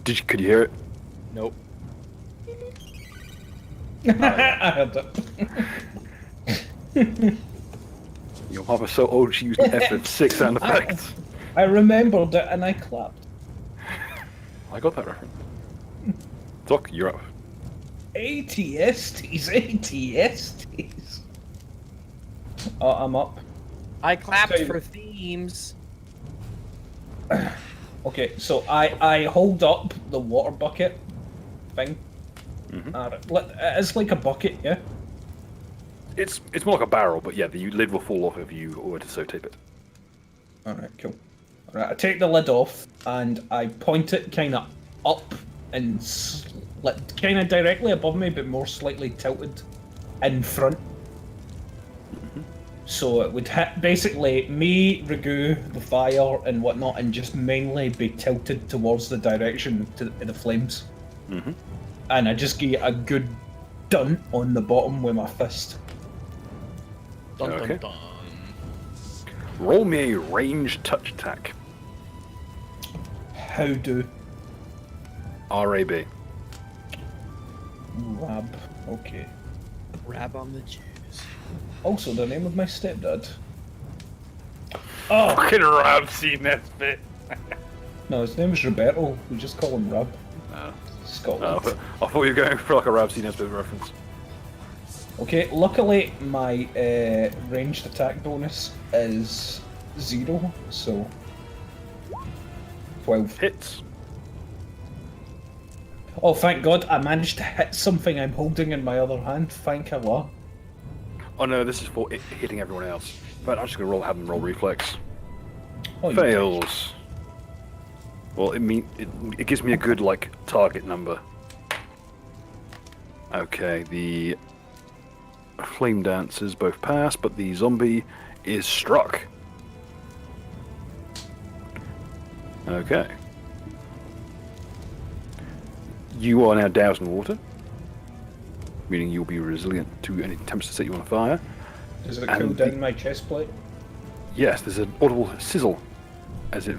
didn't. Could you hear it? Nope. I heard it. Your mother's so old she used FF6 sound effects. I remembered it and I clapped. I got that reference. Doc, you're up. ATSTs, ATSTs. Oh, I'm up. I clapped Okay. for themes. Okay, so I hold up the water bucket thing. It's like a bucket, yeah? It's more like a barrel, but yeah, the lid will fall off if you were to so tape it. Alright, cool. Alright, I take the lid off and I point it kind of up and kind of directly above me, but more slightly tilted in front. So it would hit basically me, Ragu, the fire, and whatnot, and just mainly be tilted towards the direction to the flames. And I just get a good dun on the bottom with my fist. Dun, Okay. dun, dun. Roll me a ranged touch attack. How do? RAB. Rab. Okay. Rab on the Jews. Also, the name of my stepdad. Oh! Fucking Rab, seen this bit. No, his name is Roberto. We just call him Rab. Oh. Scotland. I thought you were going for like a Rab seen this bit reference. Okay, luckily my ranged attack bonus is 0, so 12. Hits. Oh, thank God, I managed to hit something I'm holding in my other hand. Thank Allah. Oh no, this is for hitting everyone else. But I'm just gonna have them roll reflex. Oh, you Fails. Well, it gives me a good like target number. Okay, the flame dancers both pass, but the zombie is struck. Okay. You are now doused in water, meaning you'll be resilient to any attempts to set you on fire. Does it And cool the- down my chest plate? Yes, there's an audible sizzle as it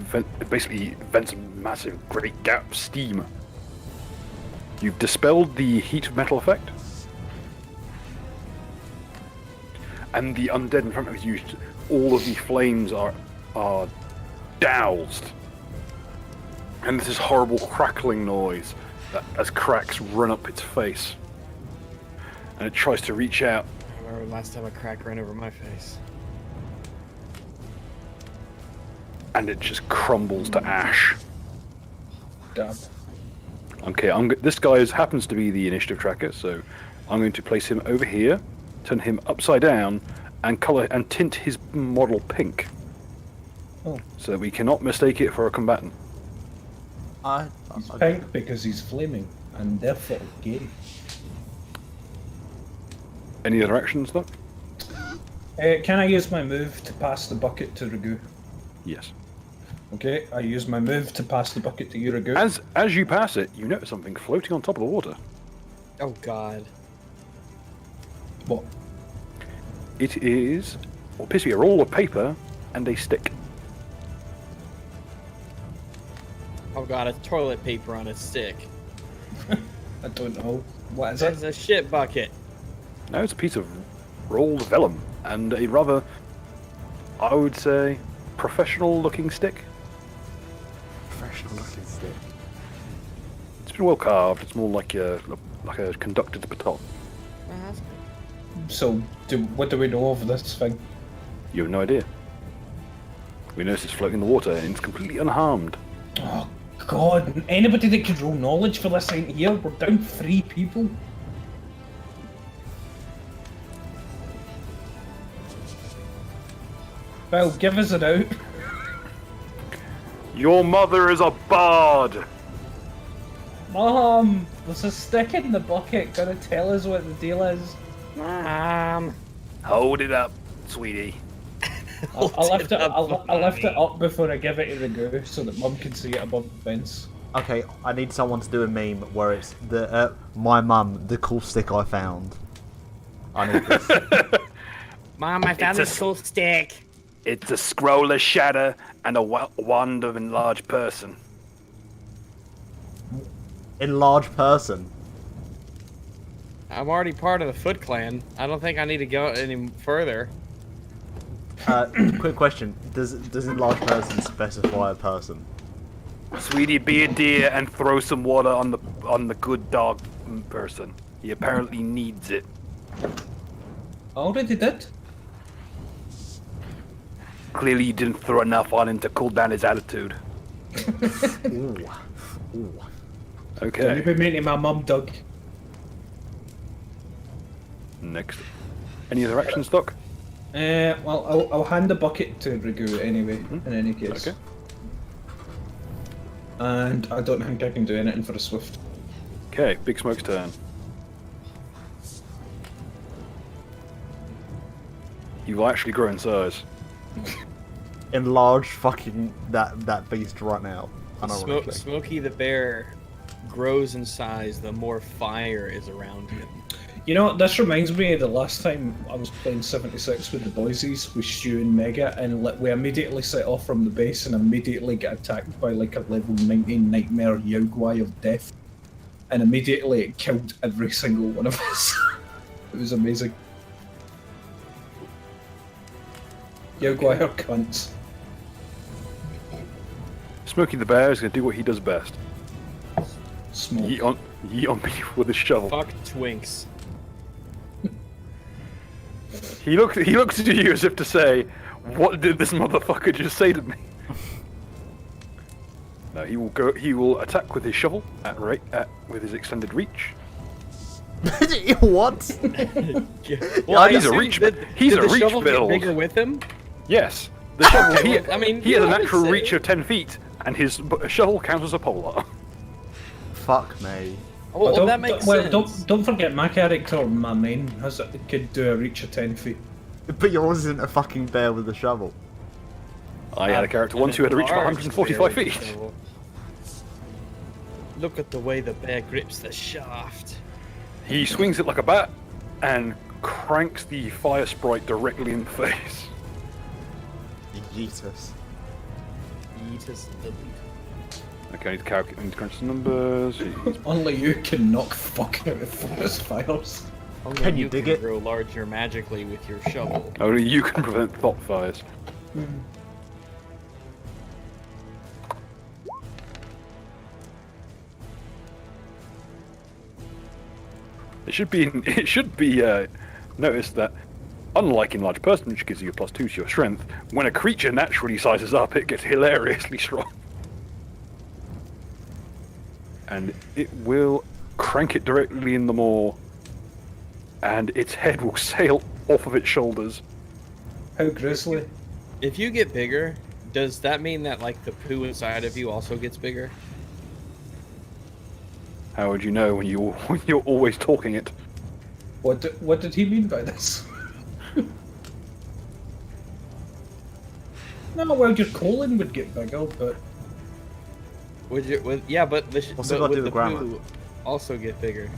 basically vents a massive great gap of steam. You've dispelled the heat of metal effect. And the undead in front of you, all of the flames are doused. And there's this horrible crackling noise as cracks run up its face. And it tries to reach out. I remember last time a crack ran over my face. And it just crumbles to ash. Damn. Okay, this guy happens to be the initiative tracker, so I'm going to place him over here, turn him upside down, and tint his model pink. Oh. So that we cannot mistake it for a combatant. He's pink because he's flaming, and therefore gay. Any other actions, though? Can I use my move to pass the bucket to Ragu? Yes. Okay, I use my move to pass the bucket to you, Ragu. As you pass it, you notice something floating on top of the water. Oh God. What? It is what appears to be a roll of paper and a stick. Oh God, it's toilet paper on a stick. I don't know. What is It's it? a shit bucket. No, it's a piece of rolled vellum and a rather, I would say, professional-looking stick. Professional looking stick. It's been well carved. It's more like a conductor's baton. Oh, that's good. So, what do we know of this thing? You have no idea. We notice it's floating in the water and it's completely unharmed. Oh, God. Anybody that could roll knowledge for this ain't here. We're down 3 people. Well, give us it out. Your mother is a bard! Mom, there's a stick in the bucket. Gonna tell us what the deal is. Hold it up, sweetie. I'll lift it up before I give it to the goo so that Mum can see it above the fence. Okay, I need someone to do a meme where it's my mum, the cool stick I found. I need this. Mom, I found this cool stick. It's a scroll of shatter and a wand of enlarged person. Enlarged person. I'm already part of the Foot Clan. I don't think I need to go any further. Quick question: Does enlarged person specify a person? Sweetie, be a deer and throw some water on the good dog person. He apparently needs it. I already did. Clearly, you didn't throw enough on him to cool down his attitude. Ooh. Ooh. Okay. You've been meeting my mum, Doug. Next. Any other action stock? Well, I'll hand the bucket to Ragu anyway, in any case. Okay. And I don't think I can do anything for a swift. Okay, Big Smoke's turn. You will actually grow in size. Enlarge fucking that beast right now. Unironically. Smokey the Bear grows in size the more fire is around him. You know, this reminds me of the last time I was playing 76 with the Boysies, with Stu and Mega, and we immediately set off from the base and immediately get attacked by like a level 19 nightmare Yaogwai of death. And immediately it killed every single one of us. It was amazing. Yaogwai are cunts. Smokey the Bear is going to do what he does best. Smoke. Yeet on me with a shovel. Fuck Twinks. He looks at you as if to say, "What did this motherfucker just say to me?" No, he will attack with his shovel with his extended reach. What? Well, he's a reach. He's a reach shovel build. Get bigger with him? Yes, the shovel. He has a that natural makes reach of 10 feet, and his shovel counts as a polearm. Fuck me. Oh, well, that makes sense. Don't forget my character, my main, could do a reach of 10 feet. But yours isn't a fucking bear with a shovel. I had a character once who had a reach of 145 feet. Look at the way the bear grips the shaft. He swings it like a bat and cranks the fire sprite directly in the face. Yeetus. Yeetus the boot. Okay, I need to crunch the numbers. Only you can knock fuck out of forest fires. Only Can you dig can it? grow larger magically with your shovel. Only you can prevent thought fires. It should be noticed that, unlike Enlarged Person, which gives you a +2 to your strength, when a creature naturally sizes up, it gets hilariously strong. And it will crank it directly in the maw, and its head will sail off of its shoulders. How grisly. If you get bigger, does that mean that like the poo inside of you also gets bigger? How would you know when you're always talking it? What did he mean by this? No, well, your colon would get bigger, but... But What's it got to do with grammar? poo also get bigger.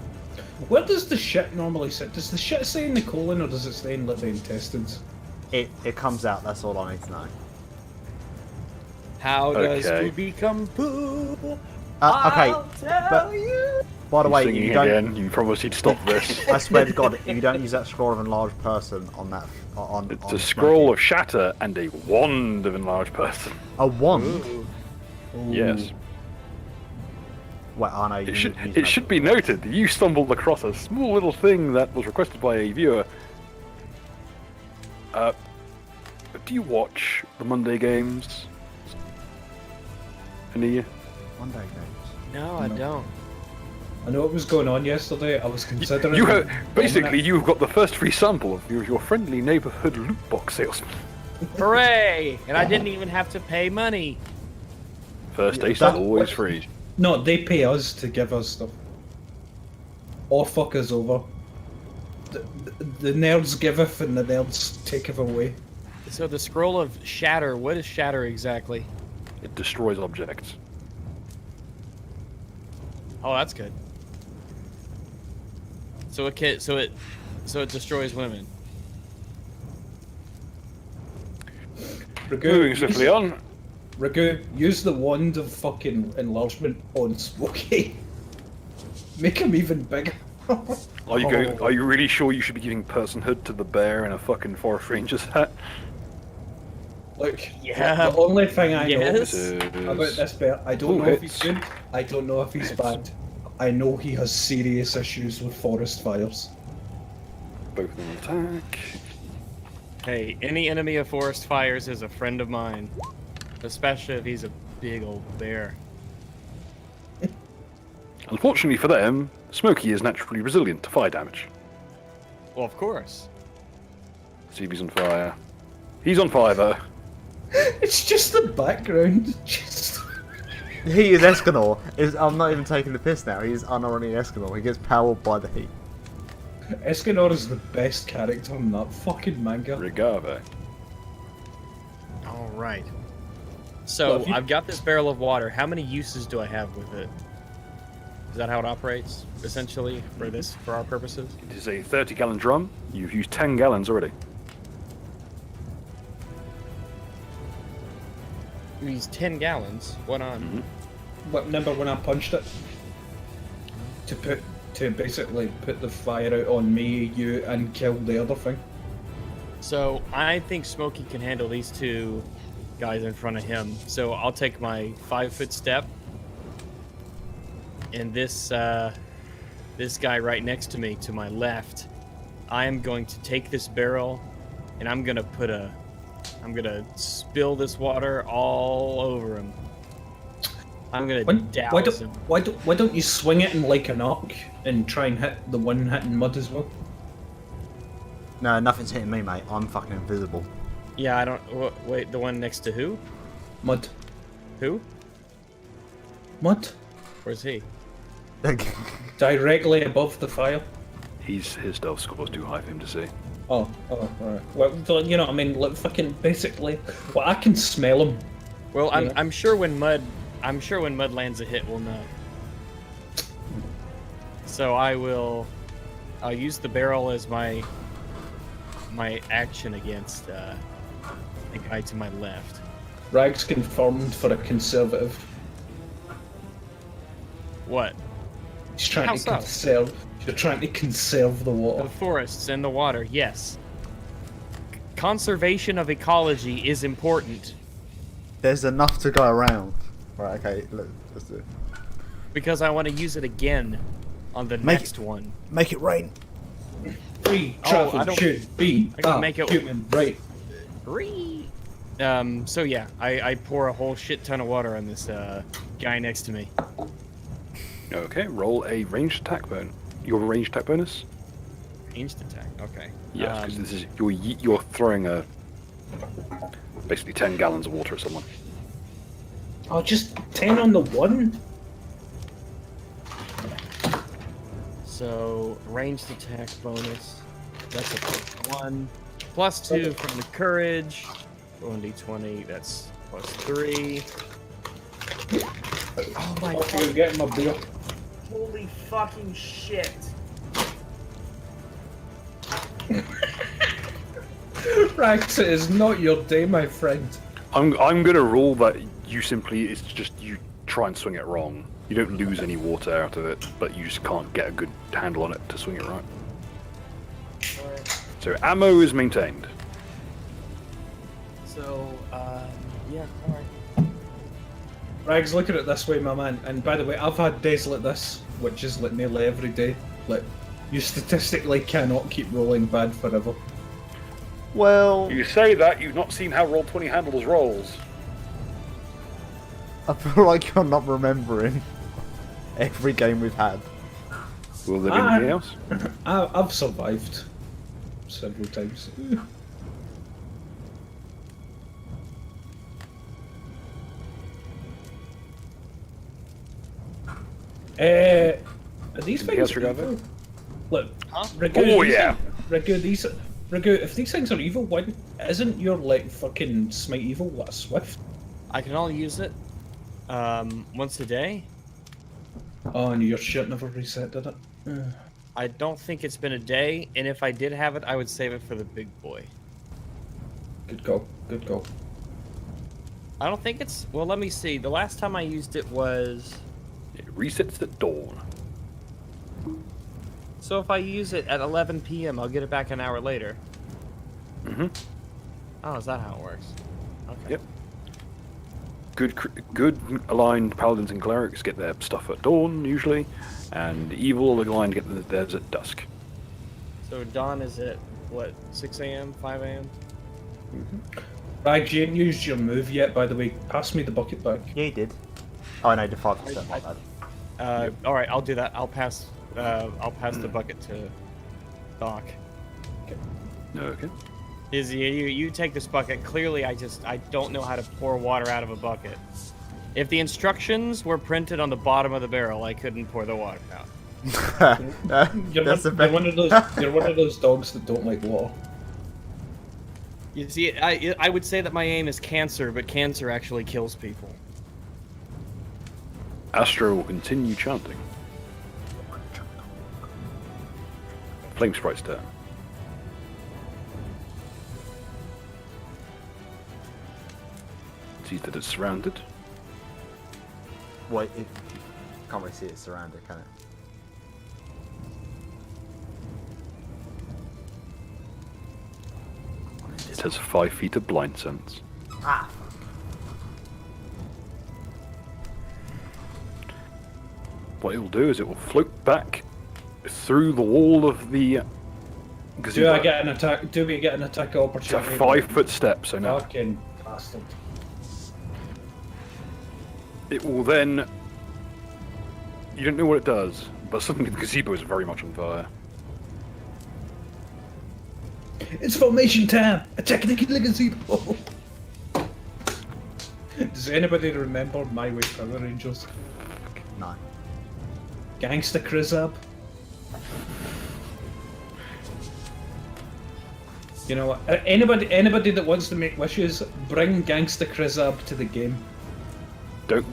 Where does the shit normally sit? Does the shit stay in the colon or does it stay in like, the intestines? It comes out, that's all I need to know. How does Okay. poo become poo? Okay, I'll tell but you. by the way, Singing you don't. again, you promise you'd stop this. I swear to God, if you don't use that scroll of enlarged person on that, It's a scroll of shatter and a wand of enlarged person. a wand. Ooh. Yes. Wait, I know. It should be noted that you stumbled across a small little thing that was requested by a viewer. Do you watch the Monday games? Any? Monday games. No, I don't. I know what was going on yesterday. I was considering... You have basically you've got the first free sample of your friendly neighborhood loot box salesman. Hooray! And I didn't even have to pay money. First taste that- is always free. No, they pay us to give us stuff. Or fuck us over. The nerds giveth and the nerds taketh away. So the scroll of shatter, what is shatter exactly? It destroys objects. Oh, that's good. So it destroys women. Moving swiftly on. Ragu, use the wand of fucking enlargement on Smokey. Make him even bigger. Are you really sure you should be giving personhood to the bear in a fucking forest ranger's hat? Look, Yeah. the only thing I know Yes. about this bear, I don't Ooh, know if he's hits. good, I don't know if he's bad. I know he has serious issues with forest fires. Both of them attack. Hey, any enemy of forest fires is a friend of mine. Especially if he's a big old bear. Unfortunately for them, Smokey is naturally resilient to fire damage. Well, of course. See if he's on fire. He's on fire though. It's just the background. Just... He is Escanor. I'm not even taking the piss now. He's unironically Escanor. He gets powered by the heat. Escanor is the best character in that fucking manga. Regave. All right. So Well, if you- I've got this barrel of water. How many uses do I have with it? Is that how it operates, essentially, for our purposes? It is a 30-gallon drum. You've used 10 gallons already. We use 10 gallons. What on? Remember when I punched it? To basically put the fire out on me, you, and kill the other thing. So I think Smokey can handle these two guys in front of him. So I'll take my 5-foot step, and this guy right next to me, to my left, I am going to take this barrel, and I'm gonna spill this water all over him. I'm gonna douse him. Why don't you swing it in like an arc and try and hit the one hitting mud as well? No, nothing's hitting me, mate. I'm fucking invisible. Yeah, I don't. Wait, the one next to who? Mud. Who? Mud. Where's he? Directly above the fire. His stealth score's too high for him to see. Oh, alright. Well, you know what I mean? Like, fucking, basically, well, I can smell him. Well, Yeah. I'm sure when mud lands a hit, we'll know. So I'll use the barrel as my action against the guy to my left. Rags confirmed for a conservative. What? He's trying How to so? conserve. You're trying to conserve the The water. forests and the water, yes. Conservation of ecology is important There's enough to go around. Right, okay, let's do it. because I want to use it again on the Make next one. Make it rain. Free I travel don't- should be I can a make it- human right. So yeah, I pour a whole shit ton of water on this guy next to me. Okay, roll a ranged attack bonus. Your ranged attack bonus? Ranged attack. Okay. Yes, because this is you're throwing basically 10 gallons of water at someone. Oh, just 10 on the one? So ranged attack bonus. That's a +1. +2 from the courage. 1d20. That's +3. Oh my Oh, you're getting my beer. Holy fucking shit! Rags, it is not your day, my friend. I'm gonna rule that it's just you try and swing it wrong. You don't lose any water out of it, but you just can't get a good handle on it to swing it right. So ammo is maintained. So, yeah, alright. Rags, look at it this way, my man. And by the way, I've had days like this, which is like nearly every day. Like, you statistically cannot keep rolling bad forever. Well, You say that, you've not seen how Roll20 handles rolls. I feel like you're not remembering every game we've had. Will there be anything else? I've survived several times. Are these Anything else, things Regavo? evil? Look, Huh? Ragu, Oh, these yeah. Ragu, if these things are evil, why isn't your like fucking smite evil what, swift? I can only use it once a day. Oh, and your shit never reset, did it? I don't think it's been a day, and if I did have it, I would save it for the big boy. Good call. Good call. I don't think it's... Well, let me see. The last time I used it was... It resets at dawn. So if I use it at 11 p.m., I'll get it back an hour later. Mm-hmm. Oh, is that how it works? Okay. Yep. Good aligned paladins and clerics get their stuff at dawn, usually, and evil aligned get theirs at dusk. So dawn is at, what, 6 a.m., 5 a.m.? Rags, you ain't used your move yet, by the way. Pass me the bucket back. Yeah, he did. Oh, no, the 5%. My bad. All right, I'll do that. I'll pass the bucket to Doc. Okay. Izzy, you take this bucket. Clearly, I don't know how to pour water out of a bucket. If the instructions were printed on the bottom of the barrel, I couldn't pour the water out. You're one of those dogs that don't like water. You see, I would say that my aim is cancer, but cancer actually kills people. Astro will continue chanting. Flame Sprite's turn. Sees that it's surrounded. Wait, can't really see it surrounded, can it? It has 5 feet of blind sense. Ah! What it will do is it will float back through the wall of the gazebo. Do I get an attack? Do we get an attack It's a opportunity? 5-foot step, so no. Fucking bastard. It will then... You don't know what it does, but suddenly the gazebo is very much on fire. It's formation time! Attacking the killer gazebo! Does anybody remember My Way Power Rangers? No. Gangsta Crizzab? You know what? Anybody that wants to make wishes, bring Gangsta Crizzab to the game. Don't...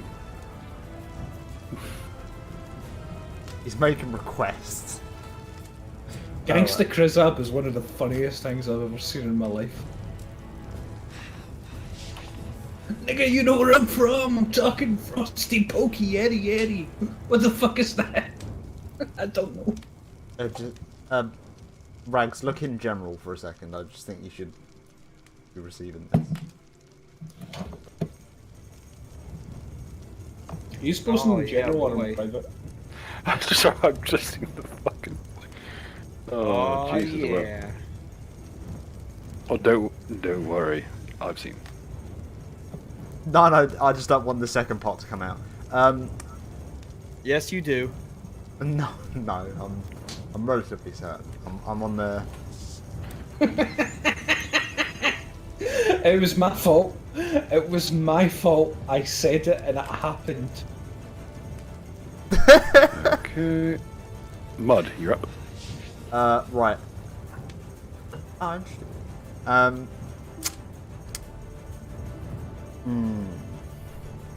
He's making requests. Gangsta Crizzab is one of the funniest things I've ever seen in my life. Nigga, you know where I'm from! I'm talking Frosty Pokey Eddie Eddie! What the fuck is that? I don't know. Rags, look in general for a second. I just think you should be receiving this. Are you supposed to in yeah, general or boy. in private? I'm sorry, I'm just seeing the fucking... Oh, Jesus. yeah. Oh, don't worry. I've seen. No, I just don't want the second part to come out. Yes, you do. No, I'm relatively certain. I'm on the... It was my fault. It was my fault. I said it and it happened. Okay. Mud, you're up. Right. Oh, interesting.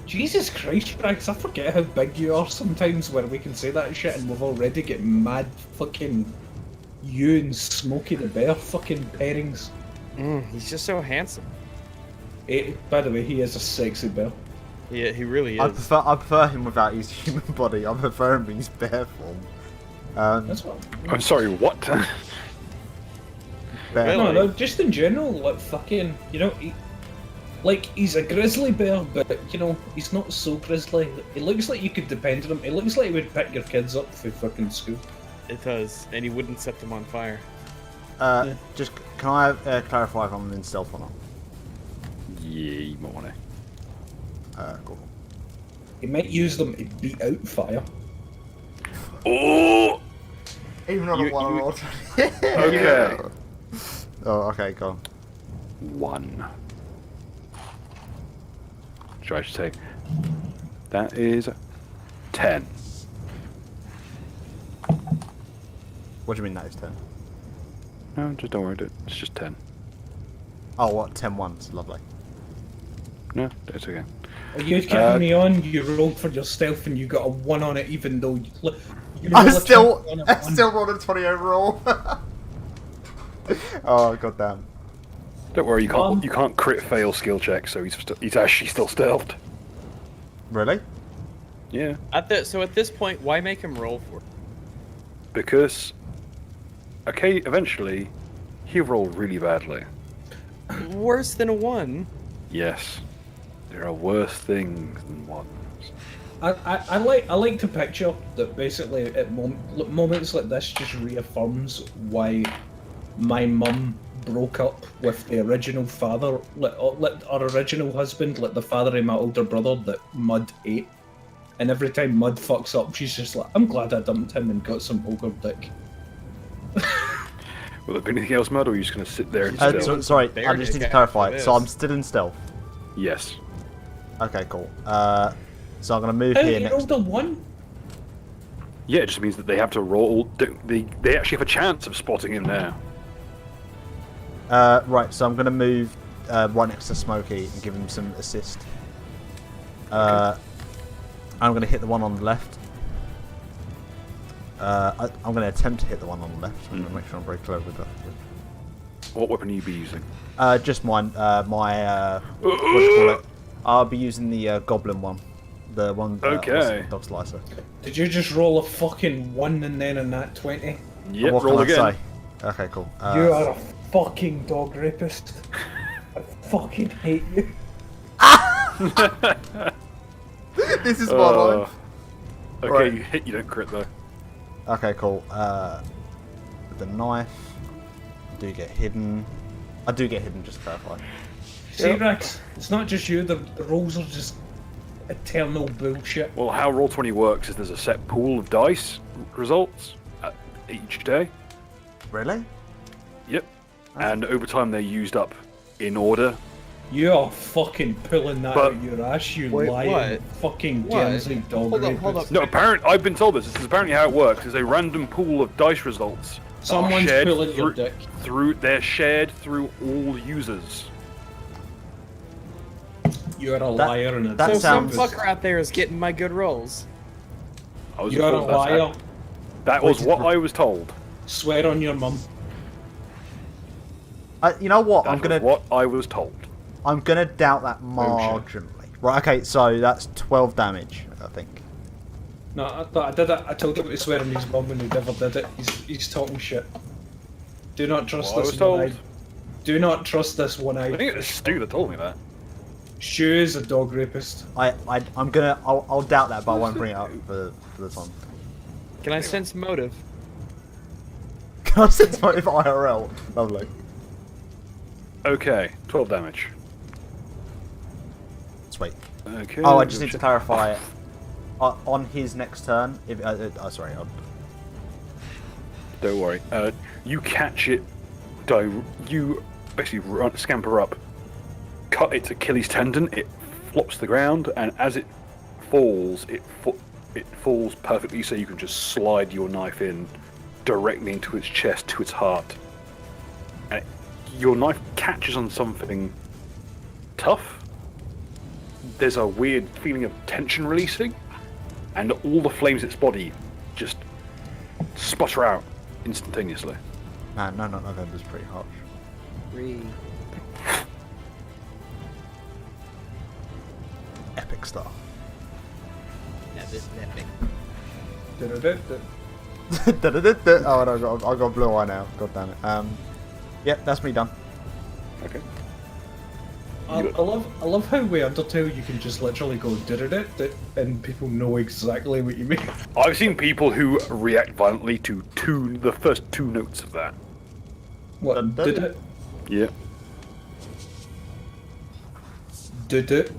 Jesus Christ, Rags, I forget how big you are sometimes where we can say that shit and we've already got mad fucking you and Smokey the Bear fucking pairings. He's just so handsome. By the way, he is a sexy bear. Yeah, he really is. I prefer him without his human body. I prefer him in his bear form. That's what. I'm sorry, what? Bear. No, just in general, like fucking, you know, he's a grizzly bear, but you know, he's not so grizzly. He looks like you could depend on him. He looks like he would pick your kids up for fucking school. It does, and he wouldn't set them on fire. Just can I clarify if I'm in stealth or not? Yeah, you might want to. Cool. He might use them to beat out fire. Oh! Even on a one roll. Okay. Oh, okay, go on. 1. Should I say? That is 10. What do you mean that is 10? No, just don't worry. It's just 10. Oh, what? 10 ones. Lovely. No, it's okay. Are you kidding me on? You rolled for your stealth and you got a 1 on it, even though you I still rolled a 20 overall. Oh, goddamn. Don't worry, you can't crit fail skill check, so he's actually still stealthed. Really? Yeah. So at this point, why make him roll for it? Because, okay, eventually, he'll roll really badly. Worse than a 1. Yes. There are worse things than ones. I like to picture that basically at moments like this just reaffirms why my mum broke up with the original father, our original husband, like the father of my older brother that Mud ate. And every time Mud fucks up, she's just like, I'm glad I dumped him and got some ogre dick. Will there be anything else, Mud, or are you just going to sit there and stealth? Sorry, I just need to clarify. So I'm still in stealth. Yes. Okay, cool. So I'm going to move Hey, here you next. rolled a 1? Yeah, it just means that they have to roll. They actually have a chance of spotting him now. Right, so I'm going to move right next to Smokey and give him some assist. I'm going to hit the one on the left. I'm going to attempt to hit the one on the left. I'm going to make sure I'm very clever with that. What weapon will you be using? Just mine. What do you call it? I'll be using the goblin one. The one. Okay. Dog slicer. Did you just roll a fucking 1 and then a nat 20? Yep, What roll can again. I say? Okay, cool. You are a fucking dog rapist. I fucking hate you. This is my line. Okay, Right. you hit, you don't crit though. Okay, cool. With the knife, I do get hidden. I do get hidden, just to clarify. See, Rex, it's not just you, the rolls are just eternal bullshit. Well, how Roll20 works is there's a set pool of dice results each day. Really? Yep. And over time they're used up in order. You are fucking pulling that But- out your ass, you Wait, lying what? fucking What? Guernsey dog rapist. Hold up. No, I've been told this. This is apparently how it works. There's a random pool of dice results. that are Someone's shared pulling your dick. They're shared through all users. You're a liar and a that So some sounds- fucker out there is getting my good rolls. I was You're a told that's how- liar. That was what I was told. Swear on your mum. You know what? That was what I was told. I'm gonna doubt that marginally. Right. Okay. So that's 12 damage, I think. No, I did it. I told him to swear on his mum and he never did it. He's talking shit. Do not trust Well, I this was told. one-eyed. Do not trust this I one-eyed. think it was Stu that told me that. Shu is a dog rapist. I'll doubt that, but I won't bring it up for the time. Can I sense motive? Can I sense motive IRL? Lovely. Okay, 12 damage. Sweet. Okay. Oh, I just need to clarify it. On his next turn, if sorry, Don't worry. You catch it. You basically scamper up, cut its Achilles tendon. It flops to the ground, and as it falls, it falls perfectly, so you can just slide your knife in directly into its chest to its heart. And your knife catches on something tough. There's a weird feeling of tension releasing, and all the flames in its body just sputter out instantaneously. man, no, November's pretty harsh. 3. Epic stuff. Yeah, this is epic. Oh no, I got blue eye now. God damn it. Yep, that's me done. Okay. I love how with Undertale you can just literally go did and people know exactly what you mean. I've seen people who react violently to the first 2 notes of that. What did it? Yeah. Did it?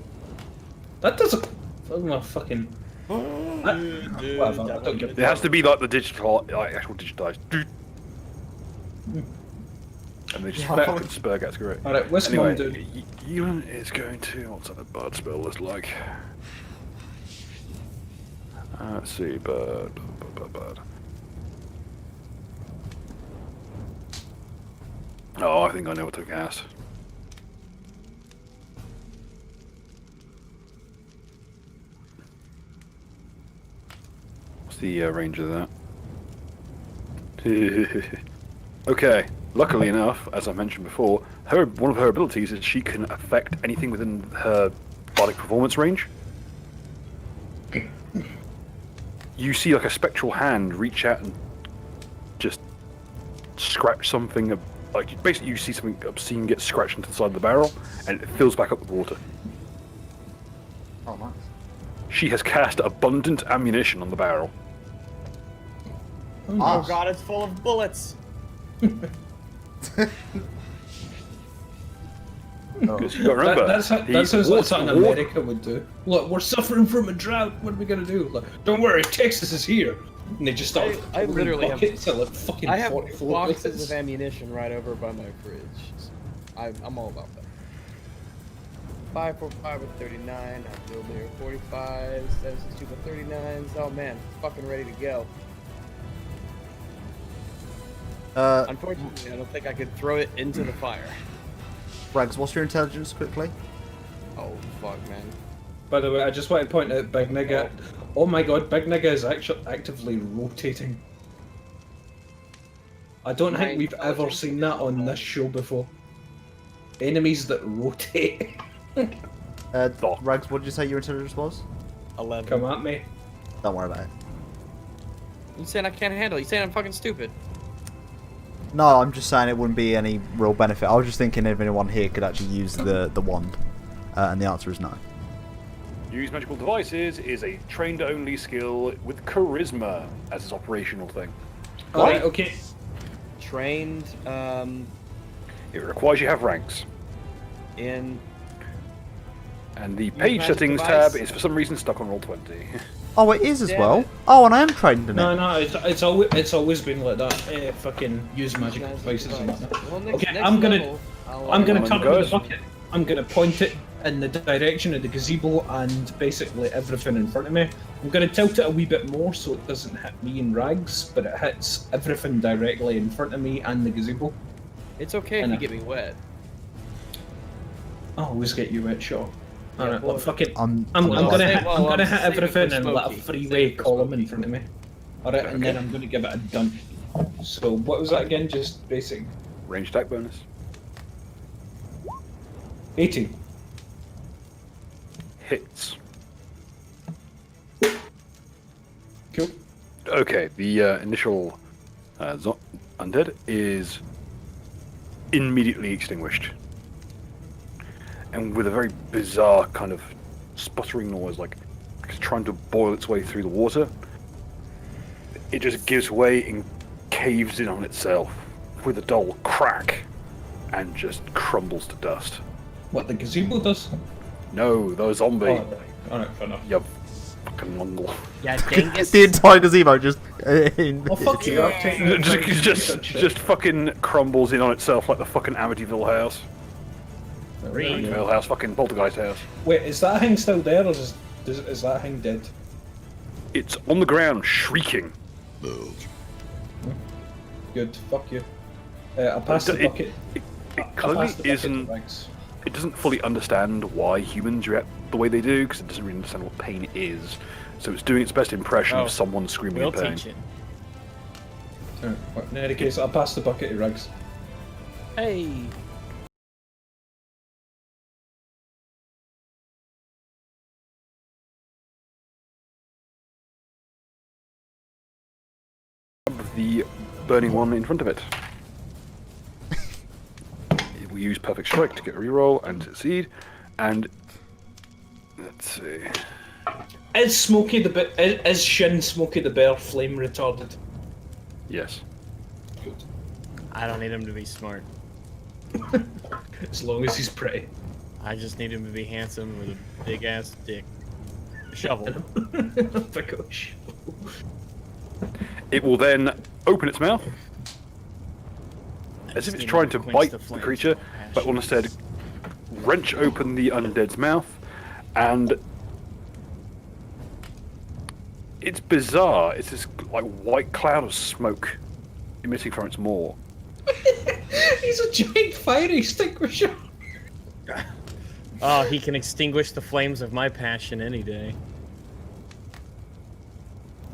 That doesn't. Oh my fucking. Whatever. I don't give a It has to be like the digital, like actual digitized. And they just Yeah. fucking Spurgat's great. Alright, what's Anyway, mum do? Ewan is going to. What's that bird spell list like? Let's see, bird. Oh, I think I know what to cast. What's the range of that? Okay, Luckily enough, as I mentioned before, one of her abilities is she can affect anything within her bardic performance range. You see like a spectral hand reach out and just scratch something. Like basically, you see something obscene get scratched into the side of the barrel, and it fills back up with water. Oh, nice. She has cast abundant ammunition on the barrel. Oh god, it's full of bullets. Because you got to remember, That sounds like something America would do. Look, we're suffering from a drought. What are we gonna do? Like, don't worry, Texas is here. And they just start. I literally have. Like fucking I have 44 boxes bullets. of ammunition right over by my fridge. I'm all about that. 545 with 39. I feel near 45. 762 with 39s. Oh man, fucking ready to go. Unfortunately, I don't think I could throw it into the fire. Rags, what's your intelligence quickly? Oh fuck, man. By the way, I just want to point out Big Nigga. Oh my god, Big Nigga is actually actively rotating. I don't think we've ever seen that on this show before. Enemies that rotate. Rags, what did you say your intelligence was? 11. Come at me. Don't worry about it. You saying I can't handle it? You saying I'm fucking stupid? No, I'm just saying it wouldn't be any real benefit. I was just thinking if anyone here could actually use the wand, and the answer is no. Use magical devices is a trained-only skill with charisma as its operational thing. Alright, okay. Trained, It requires you have ranks. in... And the page magic settings device. tab is for some reason stuck on Roll20. Oh, it is as Damn well. it. Oh, and I am trained in No, it. no, it's always been like that. Fucking use magic devices and whatnot. Well, next, Okay, next I'm gonna level, I'm gonna Come turn on, to the guys. bucket. I'm gonna point it in the direction of the gazebo and basically everything in front of me. I'm gonna tilt it a wee bit more so it doesn't hit me in rags, but it hits everything directly in front of me and the gazebo. It's okay if And you get me wet. I'll always get you wet, sure. Yeah, Alright, well, well, fuck it. I'm I'm well, gonna save- hit, well, I'm gonna I'm hit saving for everything and let a Smokey. freeway Saving for column Smokey. in front of me. Alright, and then I'm gonna give it a dunk. So what was that again? Just basic. Range attack bonus. 18. Hits. Cool. Okay, the initial undead is immediately extinguished. And with a very bizarre kind of sputtering noise, like it's trying to boil its way through the water, it just gives way and caves in on itself with a dull crack and just crumbles to dust. What the gazebo does? No, the zombie. Oh, alright, fair enough. You fucking mongol. Yeah, dingus. The entire gazebo just. Oh fuck you! I've taken the time to do that shit. Just fucking crumbles in on itself like the fucking Amityville house. Amityville house, fucking Poltergeist house. Wait, is that thing still there, or is that thing dead? It's on the ground, shrieking. Good, fuck you. I passed the It- bucket. It I clearly passed the bucket to isn't. Rex. It doesn't fully understand why humans react the way they do, because it doesn't really understand what pain is. So it's doing its best impression Oh, of someone screaming We'll in pain. teach it. Alright, well, in any case, I'll pass the bucket to Rex. Hey. The burning one in front of it. We use perfect strike to get a reroll and succeed, and let's see. Is Smokey the is Shin Smokey the Bear flame retarded? Yes. I don't need him to be smart. As long as he's pretty. I just need him to be handsome with a big ass dick. Shovel. Gosh. It will then open its mouth as if it's need trying to to quench bite the the flames creature, of passion. but will instead wrench open the undead's mouth, and it's bizarre. It's this like white cloud of smoke emitting from its maw. He's a giant fire extinguisher. Oh, he can extinguish the flames of my passion any day.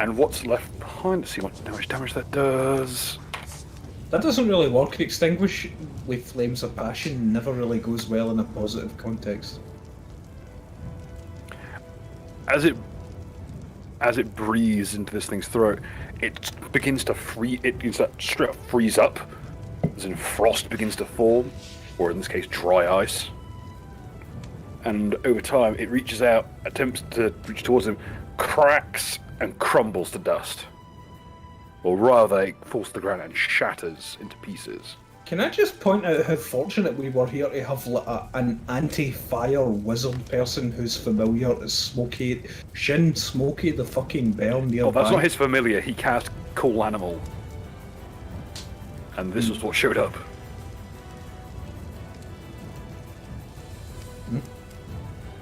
And what's left behind? Let's see how much damage that does. That doesn't really work. Extinguish with flames of passion never really goes well in a positive context. As it breathes into this thing's throat, it begins to straight up freeze up, as in frost begins to form, or in this case, dry ice. And over time, it reaches out, attempts to reach towards him, cracks and crumbles to dust. Or rather, it falls to the ground and shatters into pieces. Can I just point out how fortunate we were here to have an anti-fire wizard person who's familiar to Smokey the fucking bear nearby? Oh, that's not his familiar. He cast Cool Animal. And this was what showed up.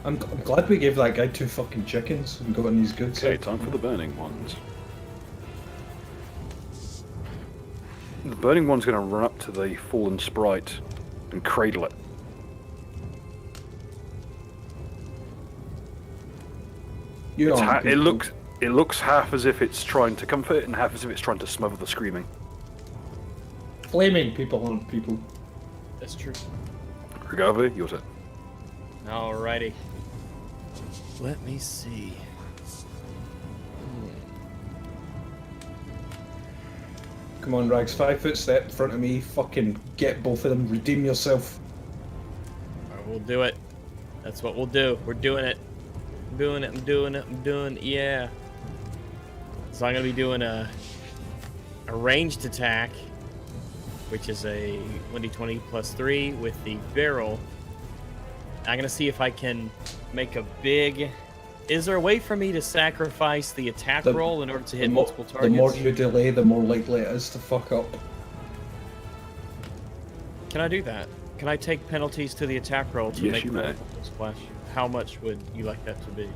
I'm glad we gave that guy 2 fucking chickens and got in his good Okay, side. time for the burning ones. The burning one's going to run up to the fallen sprite and cradle it. It looks half as if it's trying to comfort it and half as if it's trying to smother the screaming. Flaming people aren't people. That's true. Regardless, yours it. Alrighty. Let me see. Come on, Rags, 5-foot step in front of me. Fucking get both of them. Redeem yourself. Alright, we'll do it. That's what we'll do. We're doing it. I'm doing it. Yeah. So I'm gonna be doing a ranged attack, which is a 1d20 plus 3 with the barrel. I'm gonna see if I can make a big. Is there a way for me to sacrifice the attack roll in order to hit multiple targets? The more you delay, the more likely it is to fuck up. Can I do that? Can I take penalties to the attack roll to Yes, make you may. splash? How much would you like that to be?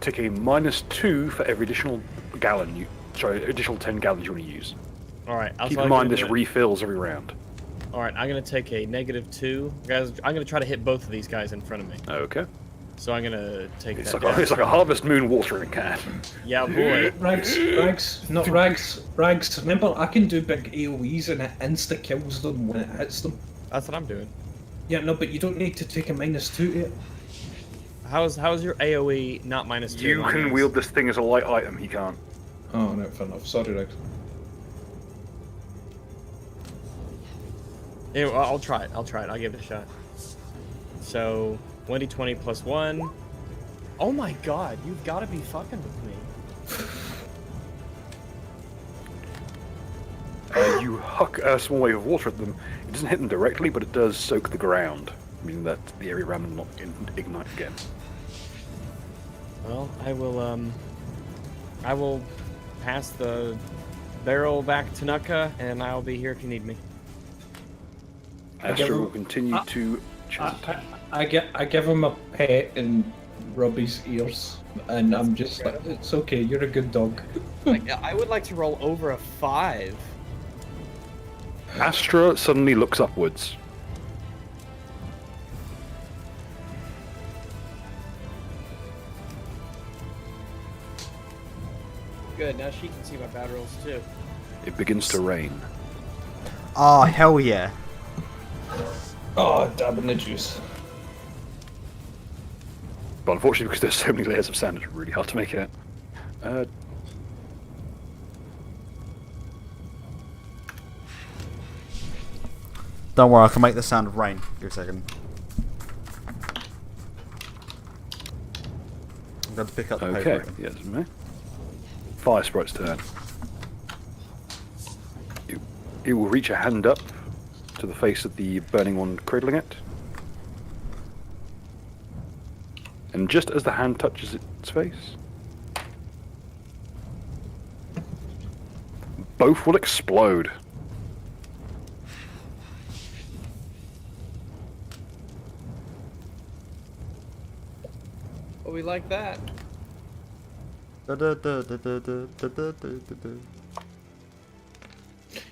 Take a -2 for every additional gallon additional 10 gallons you want to use. Alright, Keep in mind this refills every round. Alright, I'm gonna take a -2. Guys, I'm gonna try to hit both of these guys in front of me. Okay. So I'm gonna take It's that. like a Harvest Moon watering can. Yeah, boy. Rags. Remember, I can do big AoEs and it insta kills them when it hits them. That's what I'm doing. Yeah, no, but you don't need to take a -2 to it. How's your AoE not -2? You can wield this thing as a light item. He can't. Oh, no, fair enough. Sorry, Rags. Yeah, I'll try it. I'll give it a shot. So 1d20 plus 1. Oh my god, you've got to be fucking with me. You huck a small wave of water at them. It doesn't hit them directly, but it does soak the ground, meaning that the area around them will not ignite again. Well, I will pass the barrel back to Nuka, and I'll be here if you need me. Astra will continue to chant. I give him a pet and rub his ears, and I'm just like, it's okay, you're a good dog. I would like to roll over a 5. Astra suddenly looks upwards. Good, now she can see my bad rolls too. It begins to rain. Oh, hell yeah. Oh, dabbing the juice. But unfortunately, because there's so many layers of sand, it's really hard to make it out. Don't worry, I can make the sound of rain. Give a second. I'm going to pick up the Okay, paper. yes, me. Fire Sprite's turn. It will reach a hand up to the face of the burning one cradling it. And just as the hand touches its face, both will explode. Oh, we like that.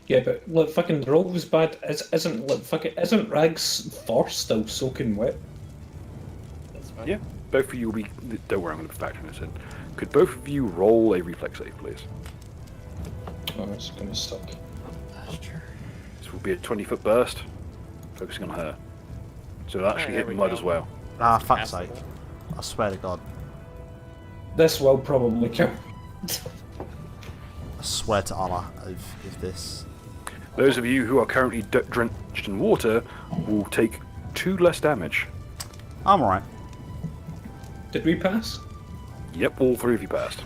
Yeah, but look, fucking the roll was bad. Isn't Rags' fur still soaking wet? That's fine. Yeah, both of you will be. Don't worry, I'm going to factor this in. Could both of you roll a reflex save, please? Oh, it's gonna suck. Sure. This will be a 20-foot burst, focusing on her. So it'll actually there hit we Mud go. as well. Ah, fuck's sake. Passable. I swear to God. This will probably count. I swear to Allah, if this... Those of you who are currently drenched in water will take 2 less damage. I'm alright. Did we pass? Yep, all 3 of you passed.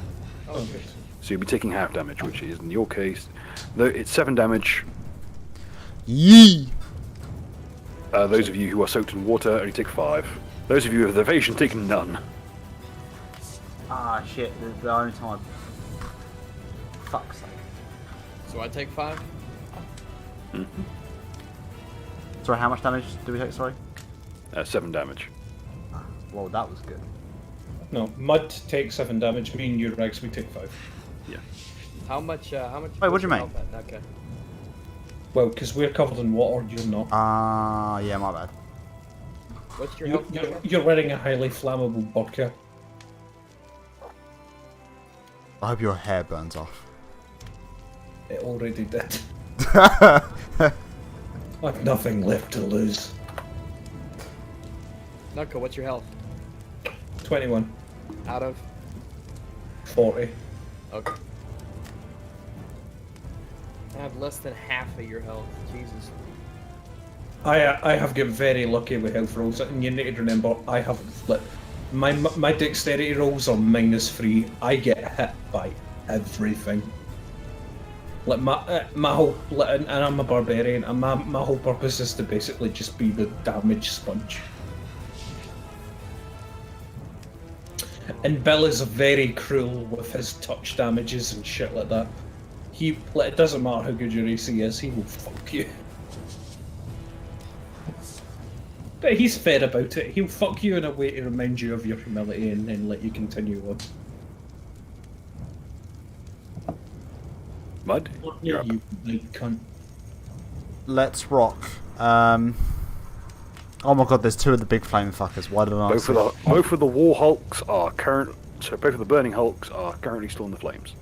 Oh, good. So you'll be taking half damage, which is, in your case, though it's 7 damage. Yee! Those of you who are soaked in water only take 5. Those of you with evasion take none. Ah, shit. The only time... Fuck's sake. So I take 5? Sorry, how much damage do we take, sorry? 7 damage. Well, that was good. No, Mud takes 7 damage. Me and you, Rex, we take 5. Yeah. How much? Wait, what do you mean? Okay. Well, because we're covered in water, you're not. Ah, yeah, my bad. What's your health? You're wearing a highly flammable burqa. I hope your hair burns off. It already did. I've nothing left to lose. Nuka, what's your health? 21, Out of? 40. Okay. I have less than half of your health. Jesus. I have got very lucky with health rolls, and you need to remember I have my dexterity rolls are -3. I get hit by everything. Like my whole and I'm a barbarian, and my whole purpose is to basically just be the damage sponge. And Bill is very cruel with his touch damages and shit like that. It doesn't matter how good your AC is, he will fuck you. But he's fair about it. He'll fuck you in a way to remind you of your humility and then let you continue on. Mud, you're up. You big cunt. Let's rock. Oh my god, there's 2 of the big flame fuckers. Why did I not see? Both of the war hulks are both of the burning hulks are currently still in the flames.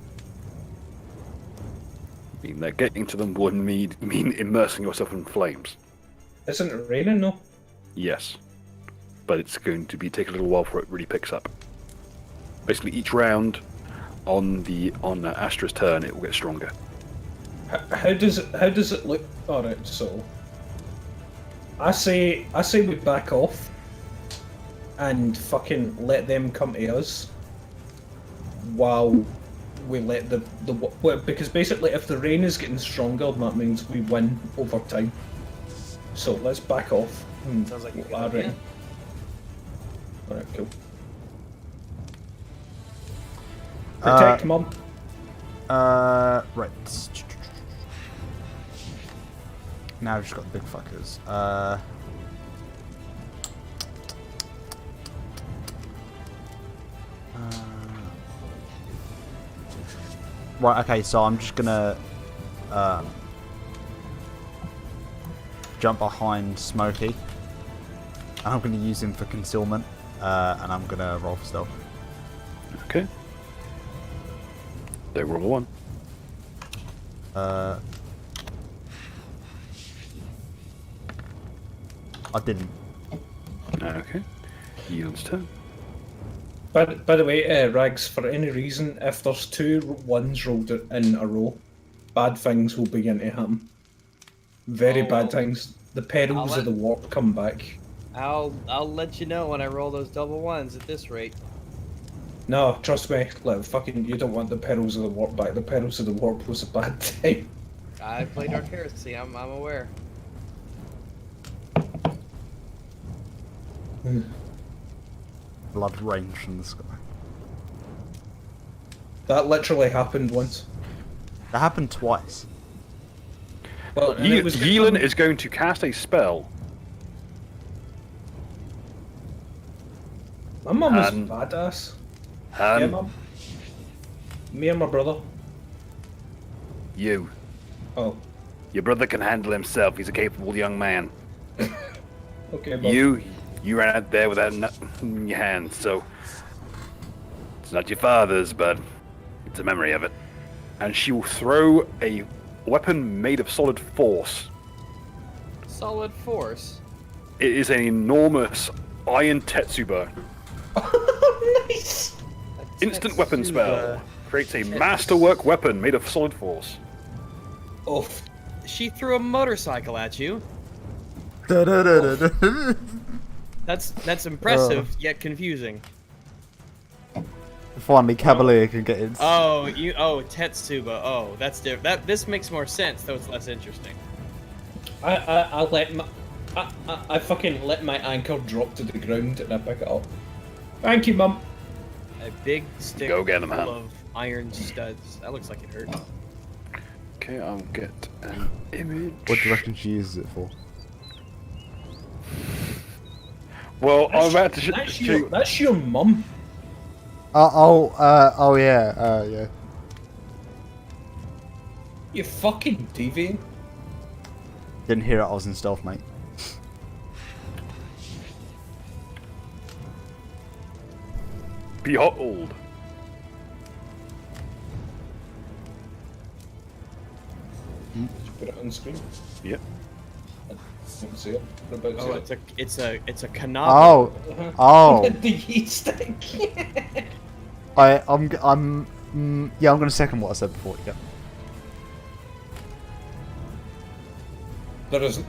I mean, that getting to them would mean immersing yourself in flames. Isn't it raining though? Yes, but it's going to take a little while before it really picks up. Basically, each round on Astra's turn, it will get stronger. How does it look? Alright, so I say we back off and fucking let them come to us while we let because basically if the rain is getting stronger, that means we win over time. So let's back off. Sounds like a good Alright. idea. Alright, cool. Protect Mum. Right. Now we've just got the big fuckers. Right, okay, so I'm just gonna jump behind Smokey. And I'm gonna use him for concealment. And I'm gonna roll for stealth. Okay. They roll a 1. I didn't. Okay. Yield's turn. By the way, Rags, for any reason, if there's 2 1s rolled in a row, bad things will begin to happen. Very bad things. The perils of the warp come back. I'll let you know when I roll those double 1s at this rate. No, trust me, like fucking, you don't want the perils of the warp back. The perils of the warp was a bad time. I play Dark Heresy. I'm aware. Blood rain from the sky. That literally happened once. That happened twice. Well, and it was Yeelan is going to cast a spell. My mum was Han. badass. Yeah, mum. Me and my brother. You. Oh, Your brother can handle himself. He's a capable young man. okay, mum. You ran out there with that nut in your hand, so it's not your father's, but it's a memory of it. And she will throw a weapon made of solid force solid force. It is an enormous iron Tetsuba. Nice. Instant weapon spell. Creates a masterwork weapon made of solid force. Oh, She threw a motorcycle at you. That's impressive, yet confusing. Finally, Cavalier can get in. Oh, Tetsuba. Oh, that's different. This makes more sense, though it's less interesting. I fucking let my anchor drop to the ground and I pick it up. Thank you, Mum. A big stick Go get him, full man. of iron studs. That looks like it hurt. Okay, I'll get an image. What do you reckon she uses it for? Well, I'm about to That's your mum. Oh yeah, yeah. You fucking deviant. Didn't hear it, I was in stealth, mate. Behold. Put it on screen. Yep. Don't see it. We're about to see it. it's a kanabo. Oh. The yeet stick. I'm gonna second what I said before. Yeah. There isn't.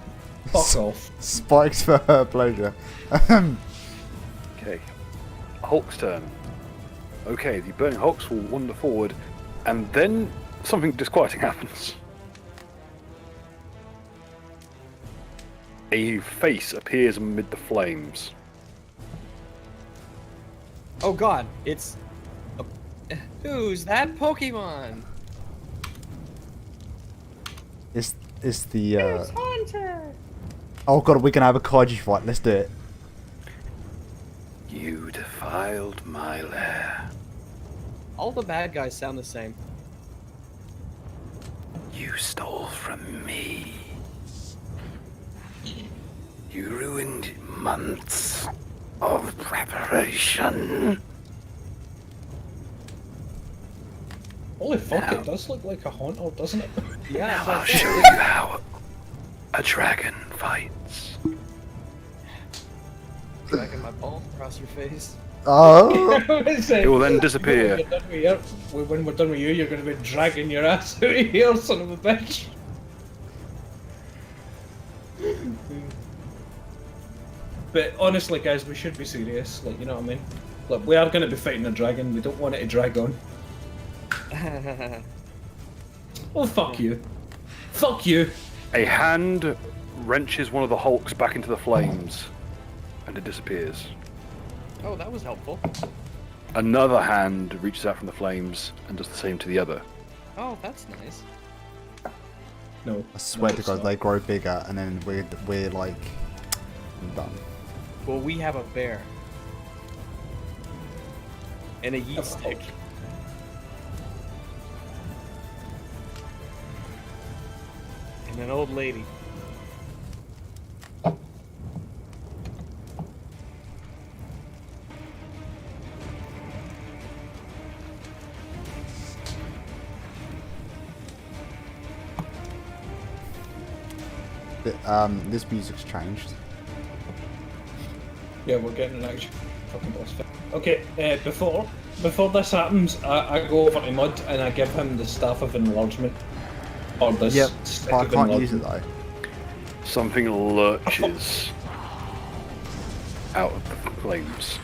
Fuck off. Spikes for her pleasure. Okay. Hulk's turn. Okay, the burning Hulks will wander forward, and then something disquieting happens. A face appears amid the flames. Oh god, it's... Who's that Pokemon? It's the Hunter! Oh god, we can have a kaiju fight. Let's do it. You defiled my lair. All the bad guys sound the same. You stole from me. You ruined months of preparation. Holy fuck, it does look like a haunter, doesn't it? Yeah, Now that's what I I'll said. show you how a dragon fights. Dragging my ball across your face. Oh. It will then disappear. When we're done with you, you're going to be dragging your ass out of here, son of a bitch. But honestly, guys, we should be serious. Like, you know what I mean? Look, we are going to be fighting a dragon. We don't want it to drag on. Oh, fuck you. Fuck you. A hand wrenches one of the Hulks back into the flames, and it disappears. Oh, that was helpful. Another hand reaches out from the flames and does the same to the other. Oh, that's nice. No. I swear no, to it's God, not. they grow bigger, and then we're like done. Well, we have a bear. And a yeet stick. And an old lady. This music's changed. Yeah, we're getting an actual fucking boss fight. Okay, before this happens, I go over to Mud and I give him the Staff of Enlargement. Or this Yep, stick but I of can't use it enlargement. though. Something lurches out of the flames.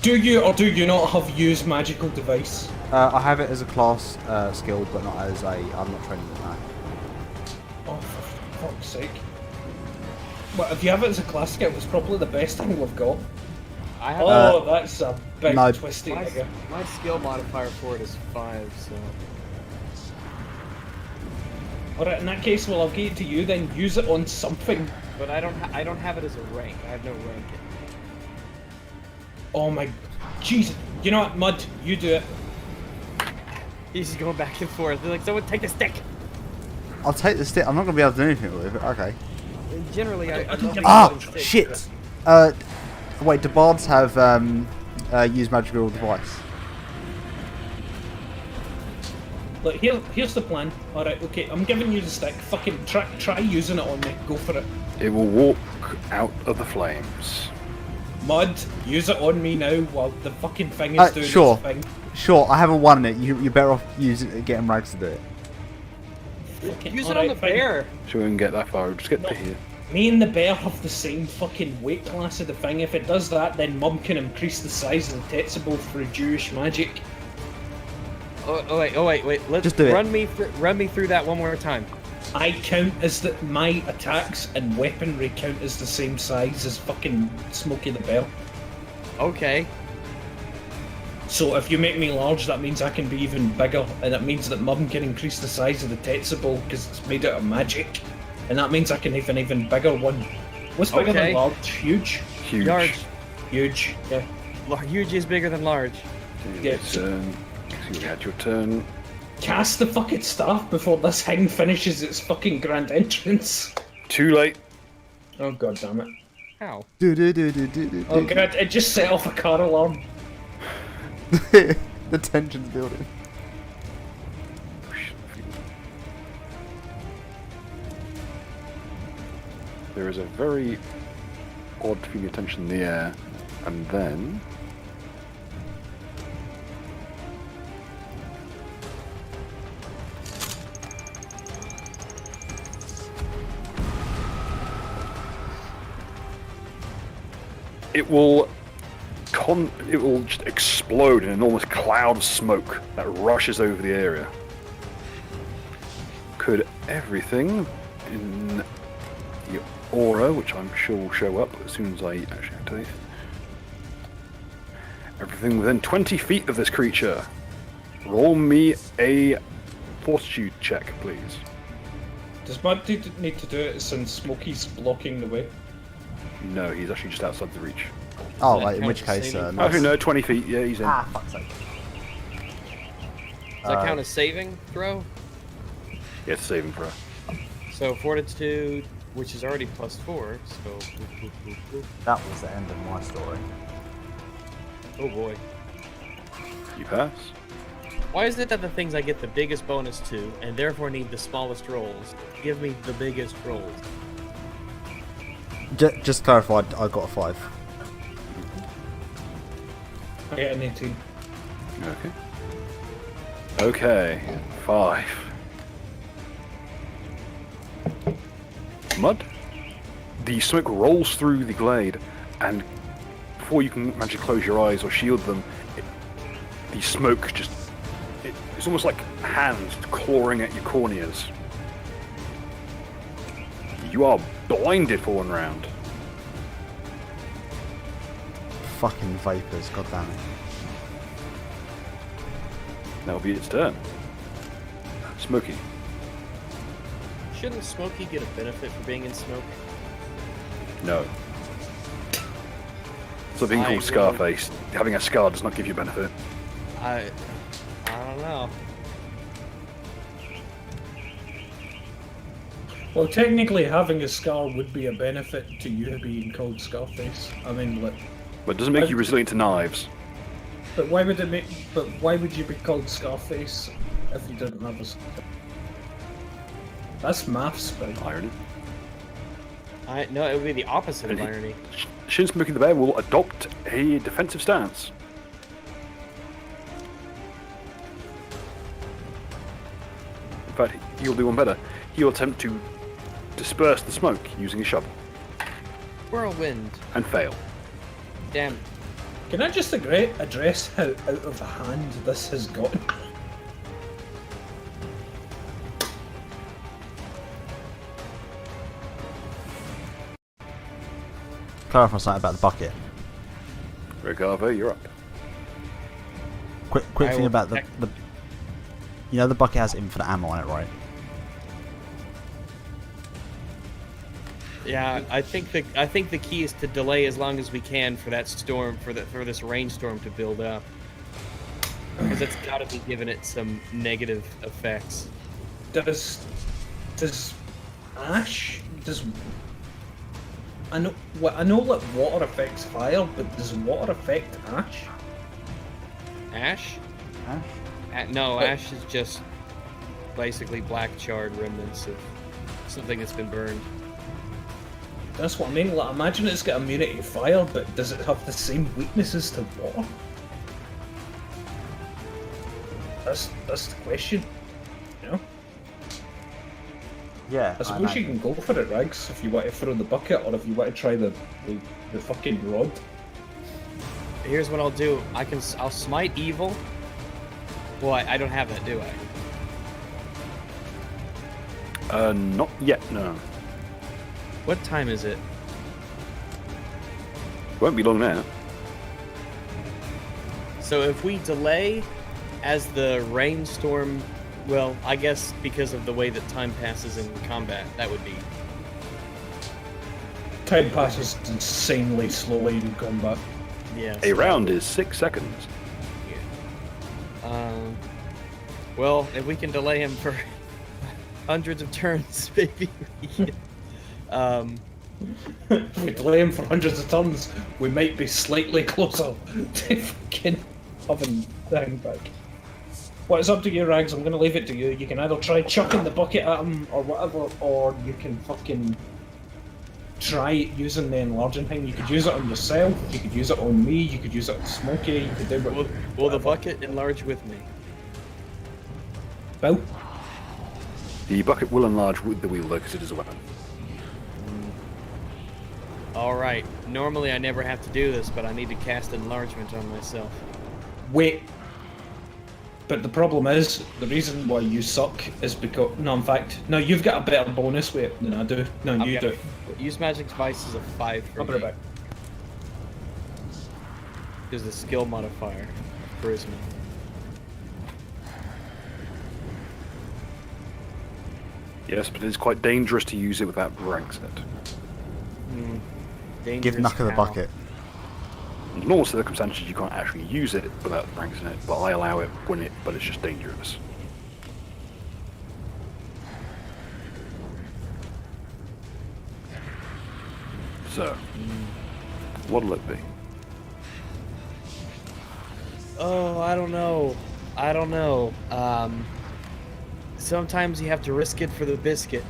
Do you or do you not have use magical device? I have it as a class skill, but not as a. I'm not training it now. Oh, for fuck's sake. Well, if you have it as a class skill, it's probably the best thing we've got. I have Oh, that's a big no. twisty my, nigga. my skill modifier for it is 5, so... Alright, in that case, well, I'll give it to you, then use it on something. But I don't have it as a rank. I have no rank. Oh my... Jesus. You know what, Mud? You do it. He's just going back and forth. They're like, someone take the stick! I'll take the stick. I'm not gonna be able to do anything with it. Okay. And generally, I love Ah, using sticks, shit. Wait, do bards have use magical device? Look, here's the plan. Alright, okay, I'm giving you the stick. Fucking try using it on me. Go for it. It will walk out of the flames. Mud, use it on me now while the fucking thing is doing sure. its thing. Sure, I haven't won it. You're better off getting Rags to do it. Fucking Use it on the alright, fine. bear. Sure, we can get that far. Just get to here. Me and the bear have the same fucking weight class of the thing. If it does that, then Mum can increase the size of the Tetsubo through Jewish magic. Oh wait. Let's Just do it. run me through that one more time. I count as that my attacks and weaponry count as the same size as fucking Smokey the Bear. Okay. So if you make me large, that means I can be even bigger, and it means that Mum can increase the size of the Tetsubo because it's made out of magic, and that means I can have an even bigger one. What's bigger Okay. than large? Huge. Huge. Large. Huge. Yeah. Huge is bigger than large. Yeah. Turn. So you had your turn. Cast the fucking staff before this thing finishes its fucking grand entrance. Too late. Oh god damn it. How? Oh god, it just set off a car alarm. The tension's building. There is a very odd feeling of tension in the air, and then it will just explode in an enormous cloud of smoke that rushes over the area. Could everything in the aura, which I'm sure will show up as soon as I actually activate, everything within 20 feet of this creature, roll me a fortitude check, please. Does Mud need to do it since Smokey's blocking the way? No, he's actually just outside the reach. Oh, Does that in count which as case, saving? nice. Actually, no, 20 feet. Yeah, he's in. Ah, fuck's sake. Does that count as saving throw? Yeah, it's a saving throw. So fortitude, which is already +4, so. That was the end of my story. Oh boy. You pass. Why is it that the things I get the biggest bonus to, and therefore need the smallest rolls, give me the biggest rolls? Just clarified, I got a 5. I get an 18. Okay. Okay, 5. Mud. The smoke rolls through the glade, and before you can manage to close your eyes or shield them, the smoke just... It's almost like hands clawing at your corneas. You are blinded for one round. Fucking vapors, goddammit. That'll be its turn. Smokey. Shouldn't Smokey get a benefit for being in smoke? No. Something I called really- Scarface. Having a scar does not give you benefit. I don't know. Well, technically, having a scar would be a benefit to you being called Scarface. I mean, like, But it doesn't make you resilient to knives. but why would it make? But why would you be called Scarface if you didn't have a scar? That's maths, but Irony. No, it would be the opposite of And he- irony. Shin Smokey the Bear will adopt a defensive stance. In fact, he'll do one better. He'll attempt to disperse the smoke using a shovel, Whirlwind. and fail. Damn. can I just address how out of hand this has gotten? Clarify something about the bucket. Regavo, you're up. Quick I thing will about the... You know the bucket has infinite ammo on it, right? Yeah, I think the key is to delay as long as we can for that storm, for this rainstorm to build up, because it's got to be giving it some negative effects. Does ash I know that water affects fire, but does water affect ash? Ash? Ash? No, ash is just basically black charred remnants of something that's been burned. That's what I mean. Like, imagine it's got immunity to fire, but does it have the same weaknesses to water? That's the question. You know? Yeah. I suppose you can go for it, Rags, if you want to throw the bucket, or if you want to try the fucking rod. Here's what I'll do. I'll smite evil. Well, I don't have that, do I? Not yet, no. What time is it? Won't be long now. So if we delay as the rainstorm, well, I guess because of the way that time passes in combat, that would be. Time passes insanely slowly in combat. Yeah. A round is 6 seconds. Well, if we can delay him for hundreds of turns, maybe we can. If we delay him for hundreds of turns, we might be slightly closer to fucking having the thing back. Well, it's up to you, Rags. I'm going to leave it to you. You can either try chucking the bucket at him or whatever, or you can fucking try using the enlarging thing. You could use it on yourself, you could use it on me, you could use it on Smokey, you could do what. Will the bucket enlarge with me? Bill? The bucket will enlarge with the wheel, though, because it is a weapon. Alright, normally I never have to do this, but I need to cast enlargement on myself. Wait. But the problem is, the reason why you suck is because... No, in fact, no, you've got a better bonus weight than I do. No, you do. Use magic device is a 5 for I'll put it back. There's the skill modifier, charisma. Yes, but it is quite dangerous to use it without ranks in it. Give Knucker the bucket. In normal circumstances, you can't actually use it without ranks in it, but I allow it when but it's just dangerous. So, what'll it be? Oh, I don't know. Sometimes you have to risk it for the biscuit.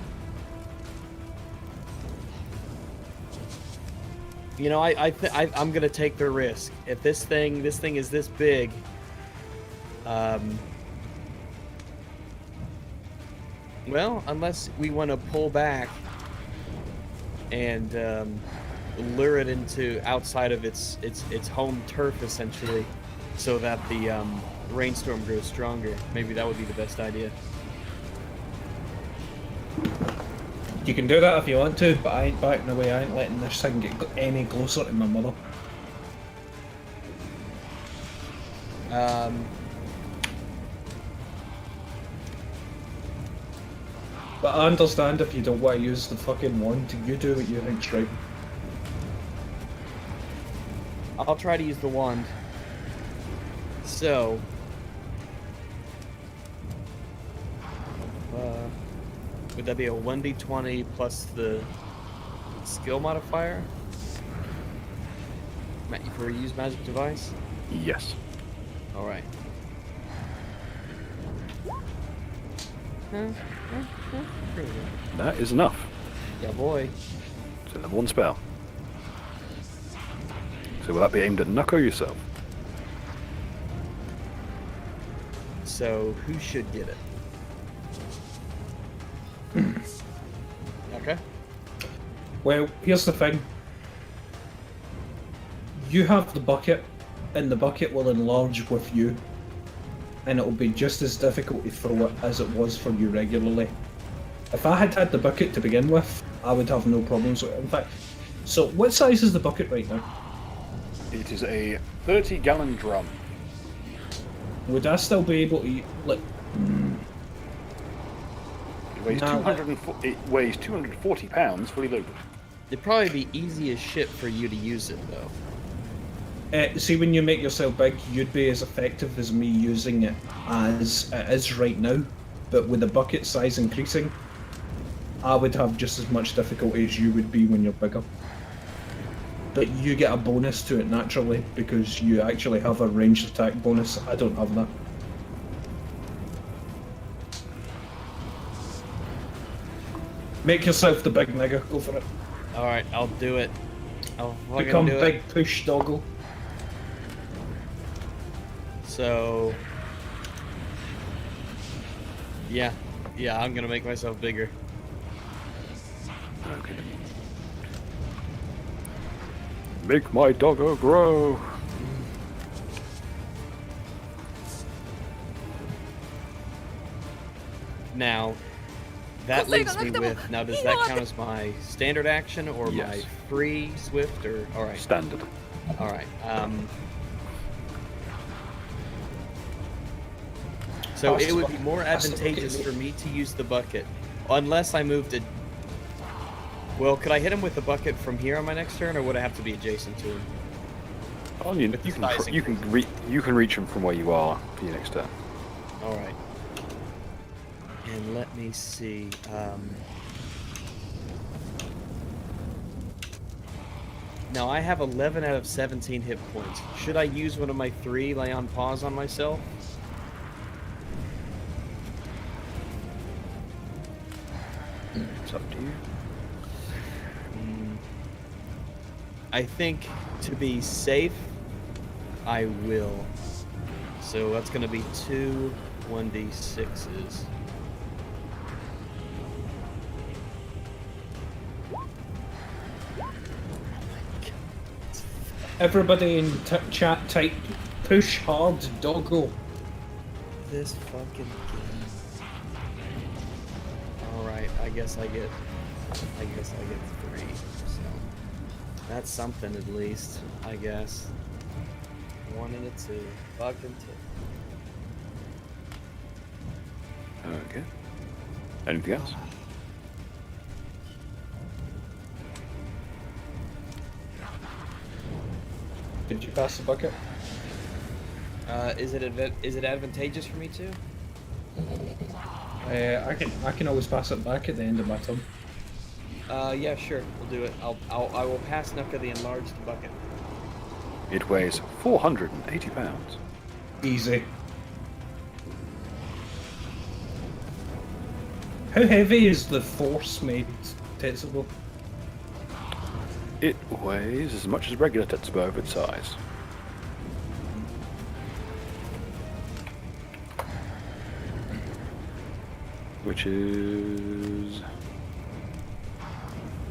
You know, I'm gonna take the risk. If this thing is this big, well, unless we want to pull back and lure it into outside of its home turf, essentially, so that the rainstorm grows stronger. Maybe that would be the best idea. You can do that if you want to, but I ain't backing away. I ain't letting this thing get any closer to my mother. But I understand if you don't want to use the fucking wand. You do what you think's right. I'll try to use the wand. So, would that be a 1d20 plus the skill modifier? For use magic device? Yes. Alright. That is enough. Yeah, boy. It's another one spell. So will that be aimed at Knuck or yourself? So, who should get it? Okay. Well, here's the thing. You have the bucket, and the bucket will enlarge with you. And it'll be just as difficult to throw it as it was for you regularly. If I had had the bucket to begin with, I would have no problems with it. In fact, so what size is the bucket right now? It is a 30-gallon drum. Would I still be able to, like... It weighs 240 pounds, fully loaded. It'd probably be easy as shit for you to use it, though. See, when you make yourself big, you'd be as effective as me using it as it is right now. But with the bucket size increasing, I would have just as much difficulty as you would be when you're bigger. But you get a bonus to it naturally, because you actually have a ranged attack bonus. I don't have that. Make yourself the big nigger, go for it. All right, I'll do it. I'll fucking Become do it. big push doggo. So, yeah, I'm gonna make myself bigger. Okay. Make my doggo grow. Now, that leaves me with. Now, does that count as my standard action or Yes. my free swift? Or all right, Standard. all right. So it would be more advantageous for me to use the bucket, unless I moved it. Well, could I hit him with the bucket from here on my next turn, or would I have to be adjacent to him? Oh, you can reach him from where you are for your next turn. All right. And let me see. Now I have 11 out of 17 hit points. Should I use one of my 3 lay on pause on myself? It's up to you. I think to be safe, I will. So that's going to be 2 1d6s. Everybody in chat type push hard doggo. This fucking game. Alright, I guess I get 3. So that's something at least, I guess. 1 and a 2. Fucking 2. Okay. Anything else? Did you pass the bucket? Is it advantageous for me to? I can always pass it back at the end of my turn. Yeah, sure. We'll do it. I will pass Nuka the enlarged bucket. It weighs 480 pounds. Easy. How heavy is the force made Tetsubo? It weighs as much as regular Tetsubo of its size. Which is...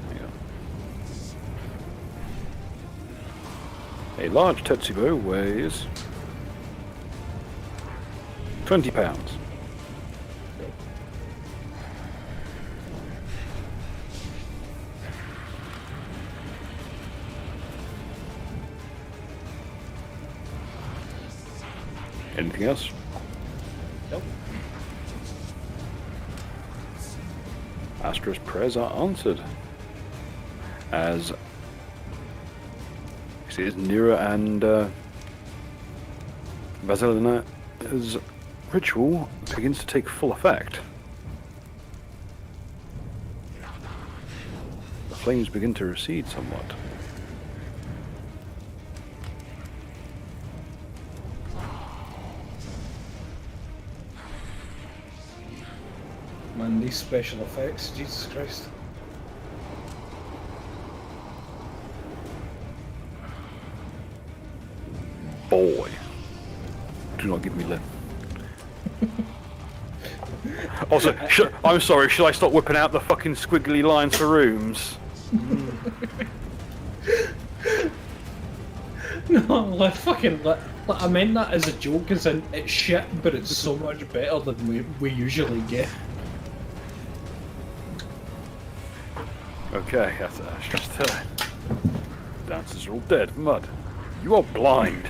hang on. A large Tetsubo weighs 20 pounds. Anything else? Nope. Astra's prayers are answered. As it is Nira and Vasilina's ritual begins to take full effect. The flames begin to recede somewhat. Man, these special effects, Jesus Christ. Boy, do not give me lip. Also, I'm sorry, should I stop whipping out the fucking squiggly lines for rooms? No, I meant that as a joke, as in it's shit, but it's so much better than we usually get. Okay, that's Astra's turn. Dancers are all dead. Mud, you are blind.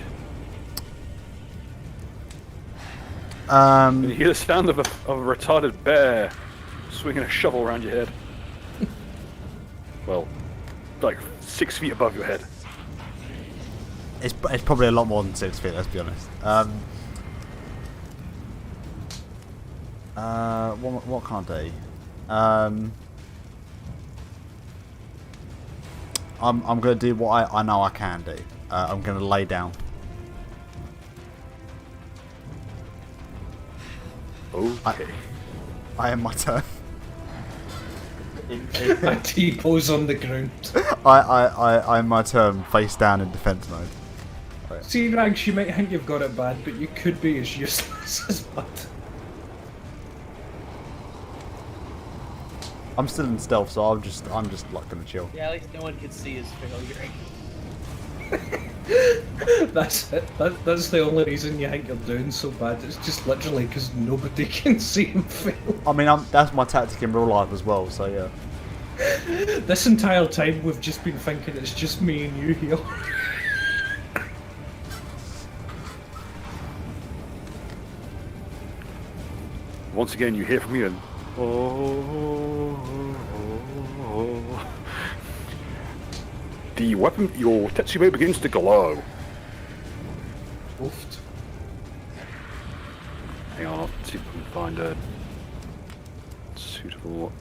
You hear the sound of a retarded bear swinging a shovel around your head. Well, like 6 feet above your head. It's probably a lot more than 6 feet, let's be honest. What can I do? I'm going to do what I know I can do. I'm going to lay down. Okay. I am my turn. I T-pose on the ground. I in my turn face down in defense mode. See, Rags, you might think you've got it bad, but you could be as useless as mud. I'm still in stealth, so I'm just like gonna chill. Yeah, at least no one can see his failure. That's it. That's the only reason you think you're doing so bad. It's just literally because nobody can see him fail. I mean, that's my tactic in real life as well. So yeah. This entire time we've just been thinking it's just me and you here. Once again, you hear from Ian. The weapon, your Tetsubo begins to glow. Oofed. Hang on, I'll see if I can find a suitable.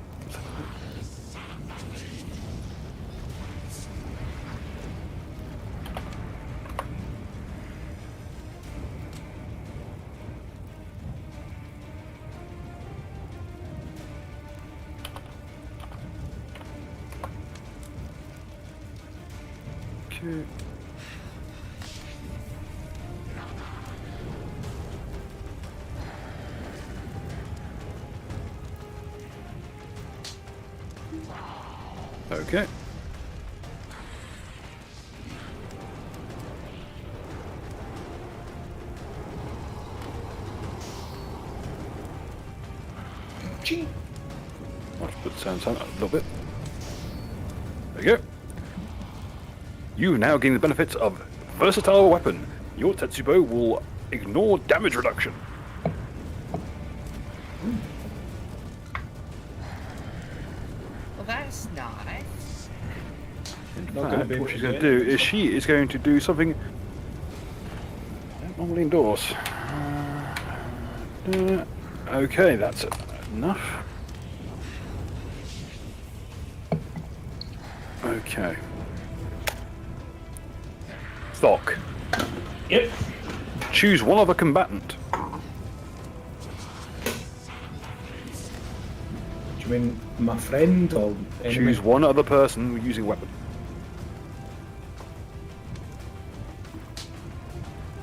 Okay. Okay. Gee. I'll just put the sound down a little bit. There you go. You now gain the benefits of versatile weapon. Your Tetsubo will ignore damage reduction. Well, that's nice. In Not gonna fact, be what she's able going to to do is she is going to do something I don't normally endorse. Okay, that's enough. Okay. Thok. Yep. Choose one other combatant. Do you mean my friend or enemy? Choose one other person using a weapon.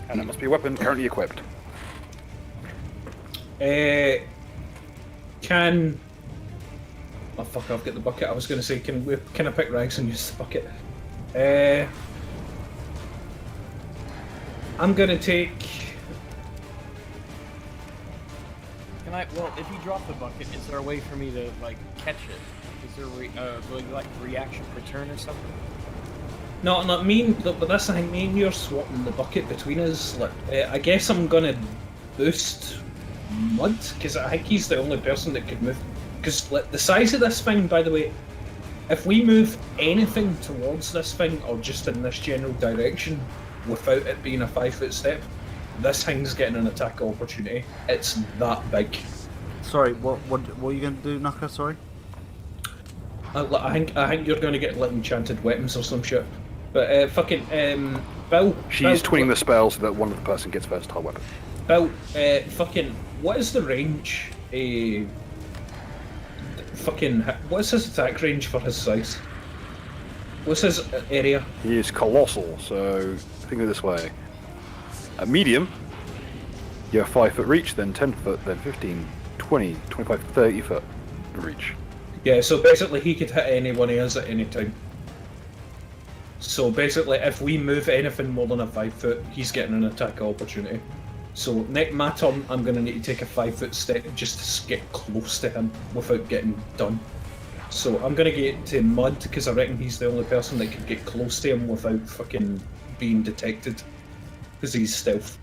And it must be a weapon currently equipped. Can... Oh fuck, I've got the bucket. I was going to say, can I pick Rags and use the bucket? I'm going to take... Can I? Well, if you drop the bucket, is there a way for me to like catch it? Is there like reaction return or something? No, not me, but that's the thing, me and you're swapping the bucket between us. Like, I guess I'm going to boost Mud, because I think he's the only person that could move. Because like, the size of this thing, by the way, if we move anything towards this thing, or just in this general direction, without it being a 5-foot step, this thing's getting an attack opportunity. It's that big. Sorry, what are you going to do, Naka? Sorry. I think you're going to get like enchanted weapons or some shit. But fucking Bill. She's twinning the spell so that one of the person gets versatile weapon. Bill, fucking, what is the range? Fucking, what's his attack range for his size? What's his area? He is colossal, so think of it this way. At medium, you have 5-foot reach, then 10 foot, then 15, 20, 25, 30 foot reach. Yeah, so basically he could hit anyone he is at any time. So basically, if we move anything more than a 5-foot, he's getting an attack opportunity. So my turn, I'm going to need to take a 5-foot step just to get close to him without getting done. So I'm going to get to Mud, because I reckon he's the only person that could get close to him without fucking being detected. Because he's stealth.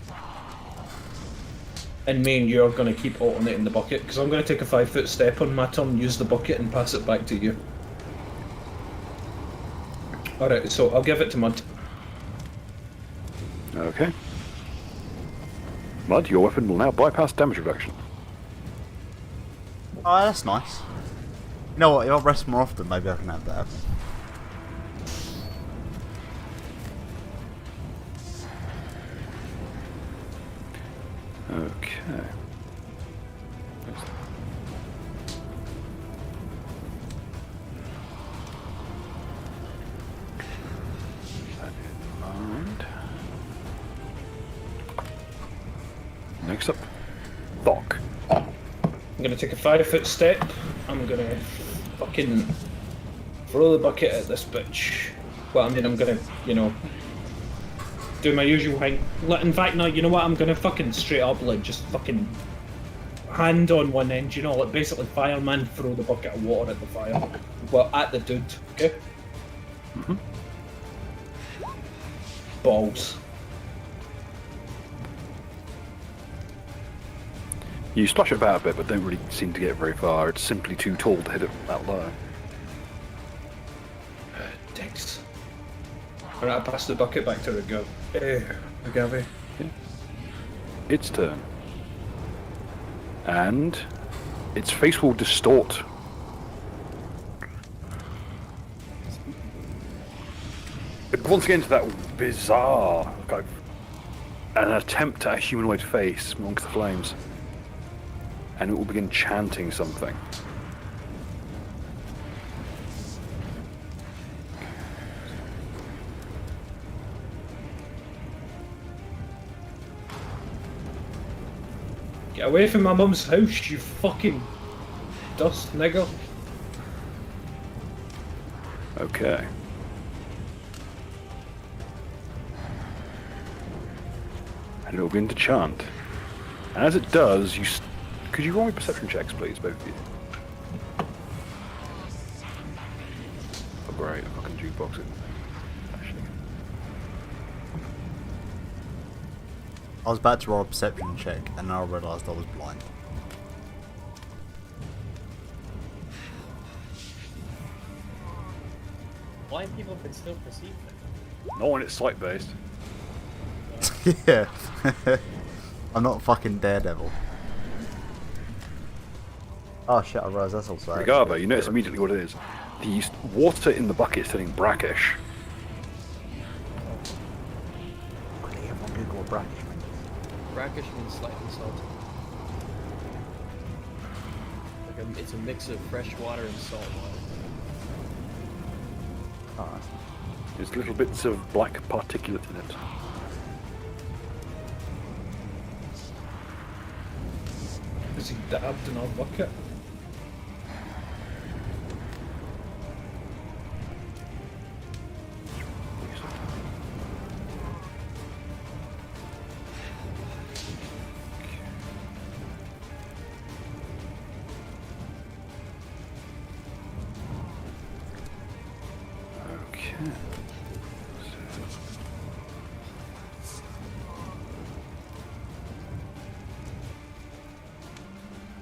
And me and you are going to keep alternating the bucket, because I'm going to take a 5-foot step on my turn, use the bucket and pass it back to you. Alright, so I'll give it to Mud. Okay. Mud, your weapon will now bypass damage reduction. Oh, that's nice. You know what? If I rest more often, maybe I can have that happen. Okay. Next up, Thok. I'm gonna take a 5-foot step. I'm gonna fucking throw the bucket at this bitch. Well, I mean, I'm gonna, do my usual thing. In fact, no, you know what? I'm gonna fucking straight up, like, just fucking hand on one end, like basically fireman, throw the bucket of water at the fire. Well, at the dude, okay? Mm-hmm. Balls. You splash it about a bit, but don't really seem to get very far. It's simply too tall to hit it that low. Dicks. Alright, I pass the bucket back to the girl. Hey, Agave. Its turn. And its face will distort. Once again to that bizarre kind of an attempt at a humanoid face amongst the flames. And it will begin chanting something. Get away from my mum's house, you fucking dust nigger. Okay. And it will begin to chant. And as it does, could you roll me perception checks, please, both of you? Oh, great, fucking jukebox it. I was about to roll a perception check, and then I realised I was blind. Blind people can still perceive them. Not when it's sight-based. Yeah. I'm not fucking Daredevil. Oh shit, I realised that's also... Regardless, you notice immediately what it is. The water in the bucket is turning brackish. Quickly, everyone Google what brackish means. Brackish means slightly salty. It's a mix of fresh water and salt water. Oh. There's little bits of black particulate in it. Is he dabbed in our bucket?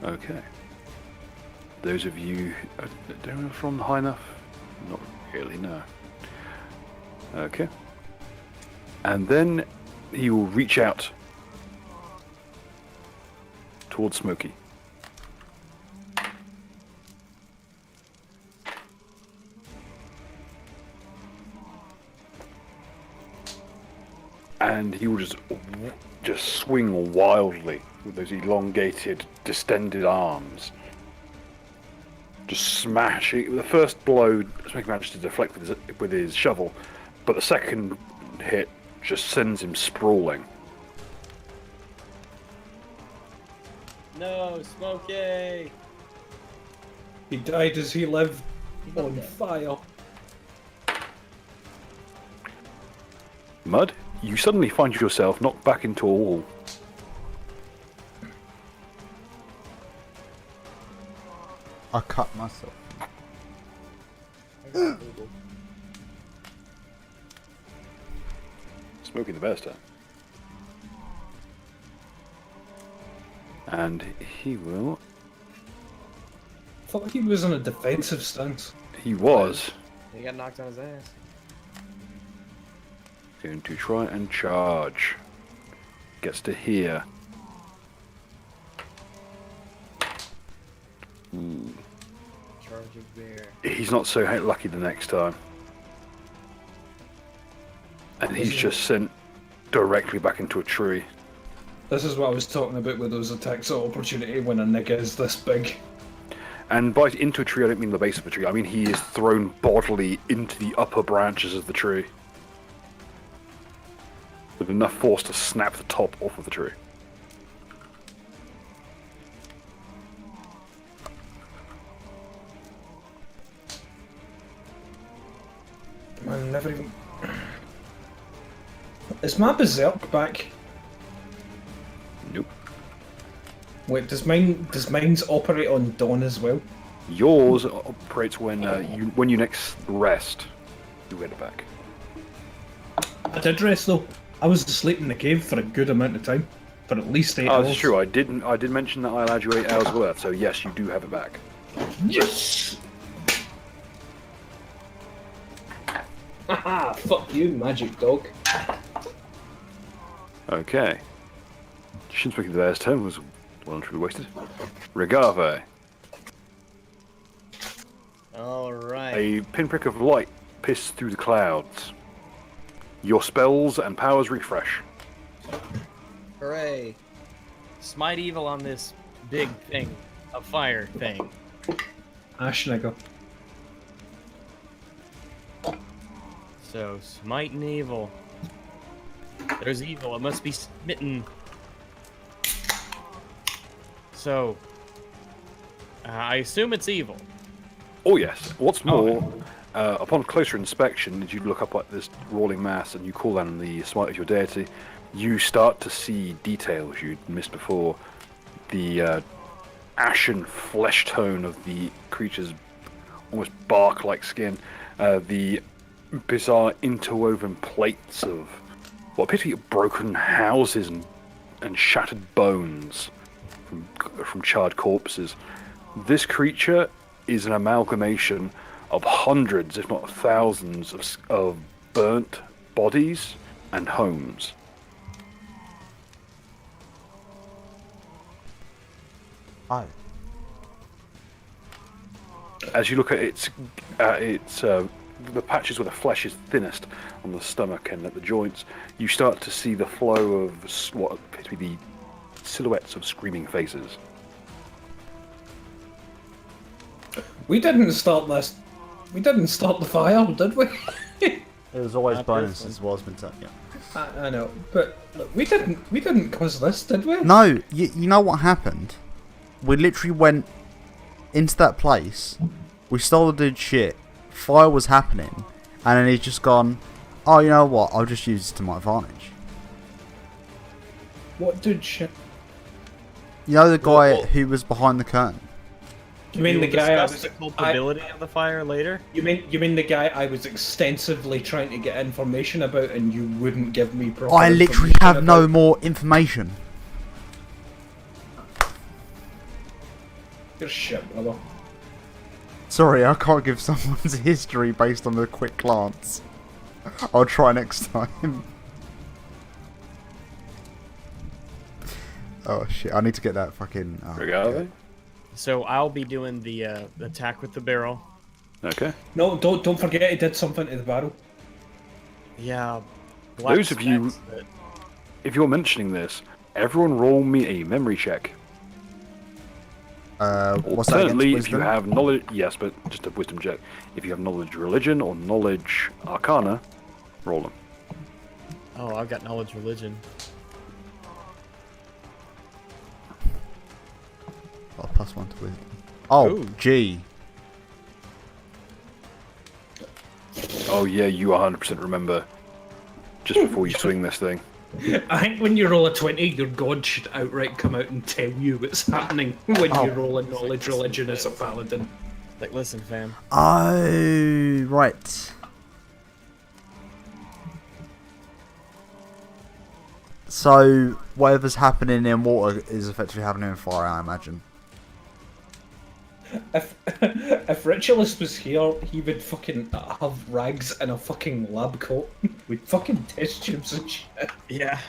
Okay. Those of you down from high enough? Not really, no. Okay. And then he will reach out towards Smokey. And he will just swing wildly with those elongated, distended arms. Just smashing. The first blow, Smokey managed to deflect with his shovel, but the second hit just sends him sprawling. No, Smokey! He died as he lived on fire. Mud, you suddenly find yourself knocked back into a wall. I cut myself. Smokey the best, huh? And he will... I thought he was in a defensive stance. He was He got knocked on his ass. going to try and charge. Gets to here. Ooh. Charging bear. He's not so lucky the next time. And he's just sent directly back into a tree. This is what I was talking about with those attacks of opportunity when a nigga is this big. And by into a tree, I don't mean the base of the tree. I mean he is thrown bodily into the upper branches of the tree. With enough force to snap the top off of the tree. I'm never even. Is my berserk back? Nope. Wait, does mine's operate on dawn as well? Yours operates when you next rest. You get it back. I did rest though. I was asleep in the cave for a good amount of time, for at least 8 Oh, hours. that's true. I did mention that I allowed you 8 hours worth. So yes, you do have it back. Yes. Haha! Fuck you, magic dog. Okay. Shinsuke Bear's turn was well and truly wasted. Regave. All right. A pinprick of light pierces through the clouds. Your spells and powers refresh. Hooray! Smite evil on this big thing, a fire thing. Ashnigger. So smite and evil. There's evil. It must be smitten. So I assume it's evil. Oh yes. What's more, upon closer inspection, as you look up at this rolling mass and you call down the smite of your deity, you start to see details you'd missed before. The ashen flesh tone of the creature's almost bark-like skin, the bizarre interwoven plates of what appear to be broken houses and shattered bones from charred corpses. This creature is an amalgamation of hundreds, if not thousands, of burnt bodies and homes. Oh. As you look at its the patches where the flesh is thinnest on the stomach and at the joints, you start to see the flow of what appear to be the silhouettes of screaming faces. We didn't start this. We didn't start the fire, did we? It was always Not burning this one. since the war's been turned. Yeah. I know, but look, we didn't cause this, did we? No, you know what happened? We literally went into that place. We stole the dude's shit. Fire was happening, and then he's just gone. Oh, you know what? I'll just use this to my advantage. What dude shit? You know the guy Well- who was behind the curtain. You mean the We'll guy I discuss was? the culpability of the fire later? You mean the guy I was extensively trying to get information about, and you wouldn't give me proper. I literally information have no about? more information. You're shit, brother. Sorry, I can't give someone's history based on a quick glance. I'll try next time. Oh shit, I need to get that fucking... Oh, Regave? So I'll be doing the attack with the barrel. Okay. No, don't forget he did something to the barrel. Yeah. Those of you- specks that- If you're mentioning this, everyone roll me a memory check. What's that against Alternately, if you wisdom? have knowledge, yes, but just a wisdom check. If you have knowledge religion or knowledge arcana, roll them. Oh, I've got knowledge religion. Oh, +1 to wisdom. Oh, Ooh. G. Oh yeah, you 100% remember just before you swing this thing. I think when you roll a 20, your god should outright come out and tell you what's happening when Oh. you roll a knowledge religion as a paladin. Like, listen, fam. Oh, right. So, whatever's happening in water is effectively happening in fire, I imagine. If Ritualist was here, he would fucking have rags and a fucking lab coat with fucking test tubes and shit. Yeah.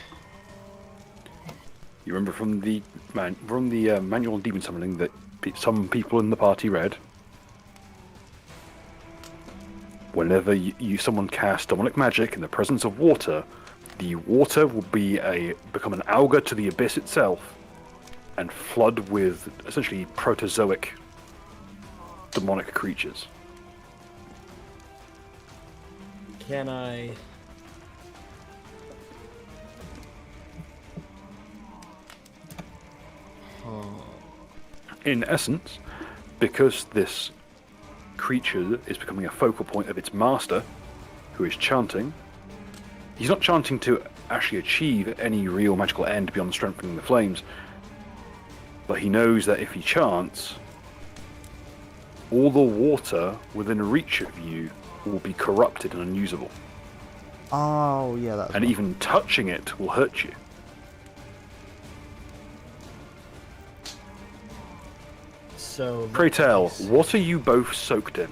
You remember from the manual on demon summoning that some people in the party read. Whenever someone casts demonic magic in the presence of water, the water will become an alga to the abyss itself, and flood with essentially protozoic demonic creatures. Can I... In essence, because this creature is becoming a focal point of its master, who who is chanting. He's not chanting to actually achieve any real magical end beyond strengthening the flames, but he knows that if he chants, all the water within reach of you will be corrupted and unusable. Oh, yeah, that's And even touching it will hurt you. So Pray tell, what are you both soaked in?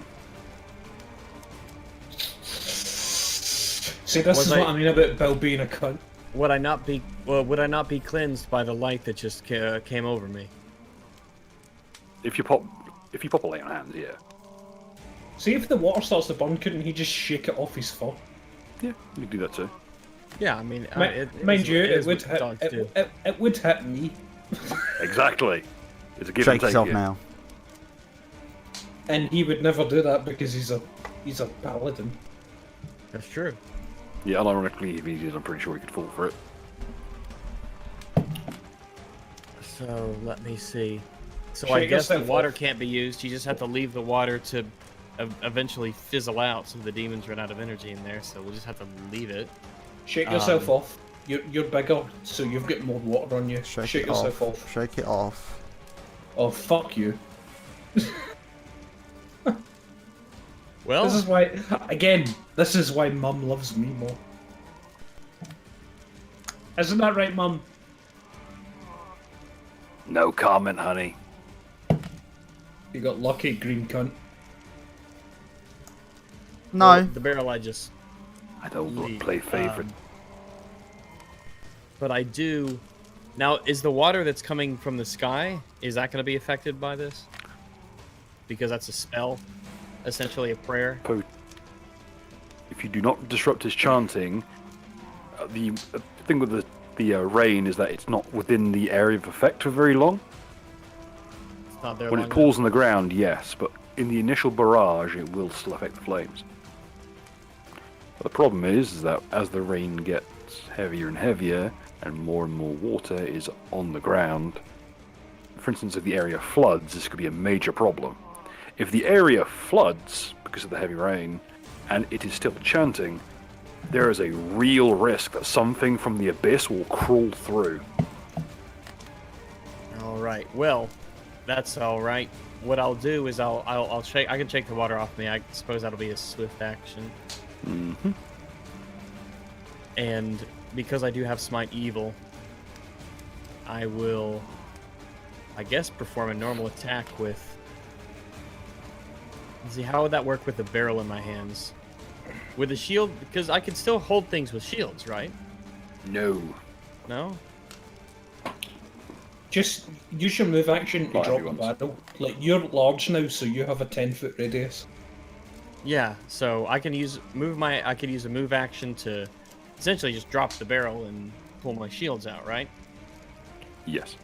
See, this Was is I- what I mean about Bill being a cunt. would I not be cleansed by the light that just came over me? If you pop a lay on hands, yeah. See, if the water starts to burn, couldn't he just shake it off his foot? Yeah, you can do that too. Yeah, I mean, Mind you, is it would what hit. dogs do. It would hit me, Exactly. It's a give Shake and take yourself here. now. and he would never do that because he's a paladin. That's true. Yeah, unironically, if he did, I'm pretty sure he could fall for it. So let me see. So Shake I guess the yourself water off. can't be used. You just have to leave the water to eventually fizzle out, so the demons run out of energy in there. So we'll just have to leave it. Shake yourself off. You're bigger, so you've got more water on you. Shake it yourself off. off. Shake it off. Oh, fuck you. Well, This is why, again, this is why Mum loves me more. Isn't that right, Mum? No comment, honey. You got lucky, green cunt. No. the barrel I just. I don't Leave, play favorite. But I do. Now, is the water that's coming from the sky, is that going to be affected by this? Because that's a spell, essentially a prayer. If you do not disrupt his chanting, the thing with the rain is that it's not within the area of effect for very long. It's not there When long it pools on the ground, yes, but in the initial barrage, it will still affect the flames. But the problem is that as the rain gets heavier and heavier, and more water is on the ground, for instance, if the area floods, this could be a major problem. If the area floods because of the heavy rain, and it is still chanting, there is a real risk that something from the abyss will crawl through. All right. Well, that's all right. What I'll do is I'll shake. I can shake the water off me. I suppose that'll be a swift action. Mm-hmm. And because I do have Smite Evil, I will, I guess, perform a normal attack with. Let's see, how would that work with the barrel in my hands? With a shield, because I can still hold things with shields, right? No. No? Just use your move action to Not drop the everyone's. barrel. Like, you're large now, so you have a 10-foot radius. Yeah. So I can use I could use a move action to essentially just drop the barrel and pull my shields out, right? Yes.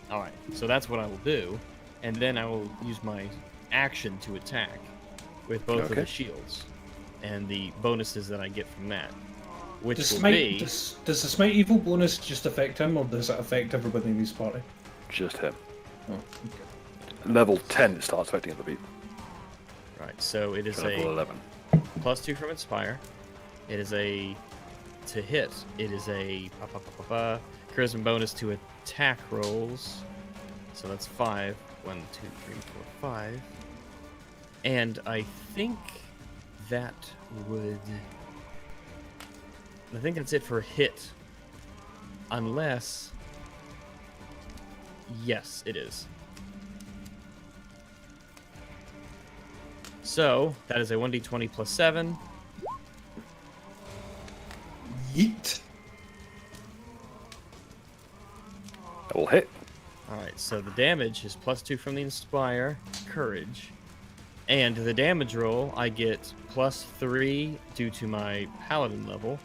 All right. So that's what I will do, and then I will use my action to attack with both of Okay. the shields and the bonuses that I get from that, which Does, will smite, be does the Smite Evil bonus just affect him, or does it affect everybody in his party? Just him. Oh, okay. Level 10 it starts affecting other people. right. So it is Level a 11. +2 from Inspire. It is a to hit. It is a charisma bonus to attack rolls. So that's 5. 1, 2, 3, 4, 5. And I think that would. I think that's it for hit. Unless. Yes, it is. So that is a 1d20 plus 7. Yeet. That will hit. Alright, so the damage is +2 from the Inspire, Courage. And the damage roll, I get +3 due to my Paladin level.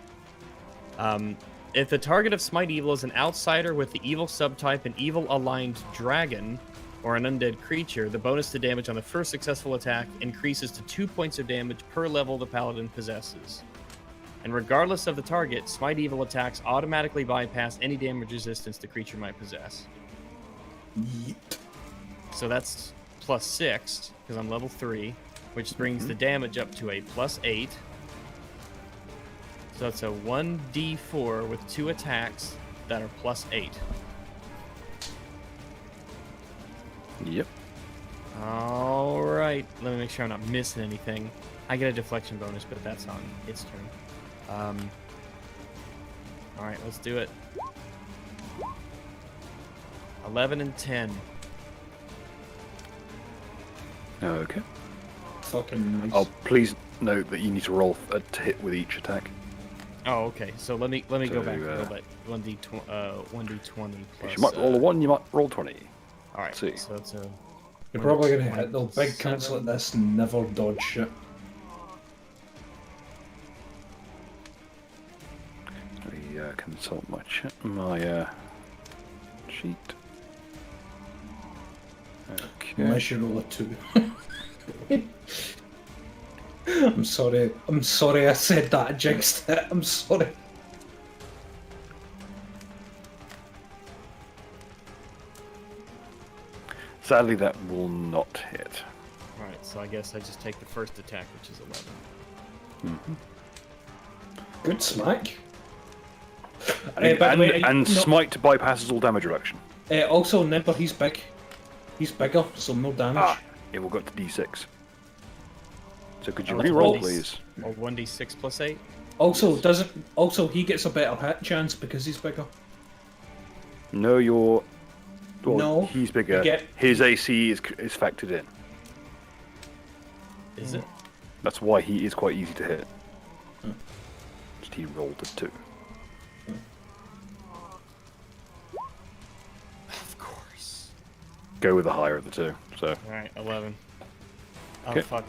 If the target of Smite Evil is an outsider with the evil subtype, an evil-aligned dragon, or an undead creature, the bonus to damage on the first successful attack increases to 2 points of damage per level the Paladin possesses. And regardless of the target, Smite Evil attacks automatically bypass any damage resistance the creature might possess. Yeet. So that's +6, because I'm level 3, which brings the damage up to a +8. So it's a 1d4 with 2 attacks that are +8. Yep. All right. Let me make sure I'm not missing anything. I get a deflection bonus, but that's on its turn. All right, let's do it. 11 and 10. Okay. Fucking nice. Oh, please note that you need to roll to hit with each attack. Oh, okay. So let me go So, back a little bit. 1d20 plus. You might roll a 1, you might roll 20. All right. see. So it's a. You're probably gonna 1d20 hit. They'll plus big cancel 7. at this and never dodge shit. Let me consult my sheet. Okay. Unless you roll a 2. I'm sorry. I'm sorry I said that. I jinxed it. I'm sorry. Sadly, that will not hit. All right. So I guess I just take the first attack, which is 11. Good smack. And, by the way, no- smite bypasses all damage reduction. Also, remember he's big. He's bigger, so no damage. Ah, it will go up to d6. So could you Oh, it's re-roll, 1d6. please? Or 1d6 plus 8. Also, doesn't. Also, he gets a better hit chance because he's bigger. No, you're. Well, No, he's bigger. you get- His AC is factored in. Is it? That's why he is quite easy to hit. Just he rolled a 2. Of course. Go with the higher of the 2. So All right. 11. Oh Okay. fuck.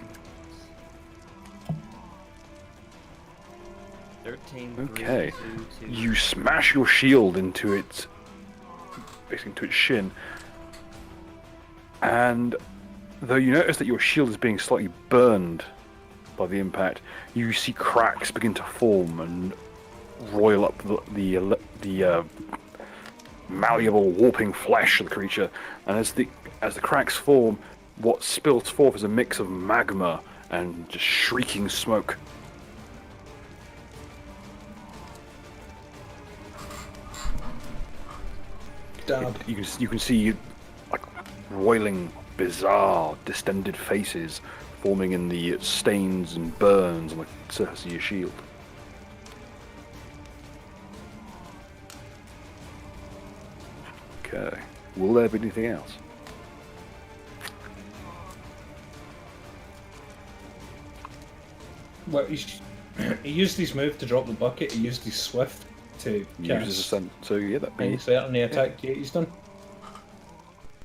13. Okay. 3, 2, 2. you smash your shield into its, basically into its shin, and though you notice that your shield is being slightly burned by the impact, you see cracks begin to form and roil up the malleable, warping flesh of the creature. And as the cracks form, what spills forth is a mix of magma and just shrieking smoke. Dab. You can see like roiling, bizarre, distended faces forming in the stains and burns on the surface of your shield. Okay. Will there be anything else? Well, he used his move to drop the bucket. He used his swift to Uses a cast. scent. So yeah, that And means certainly attack he's done.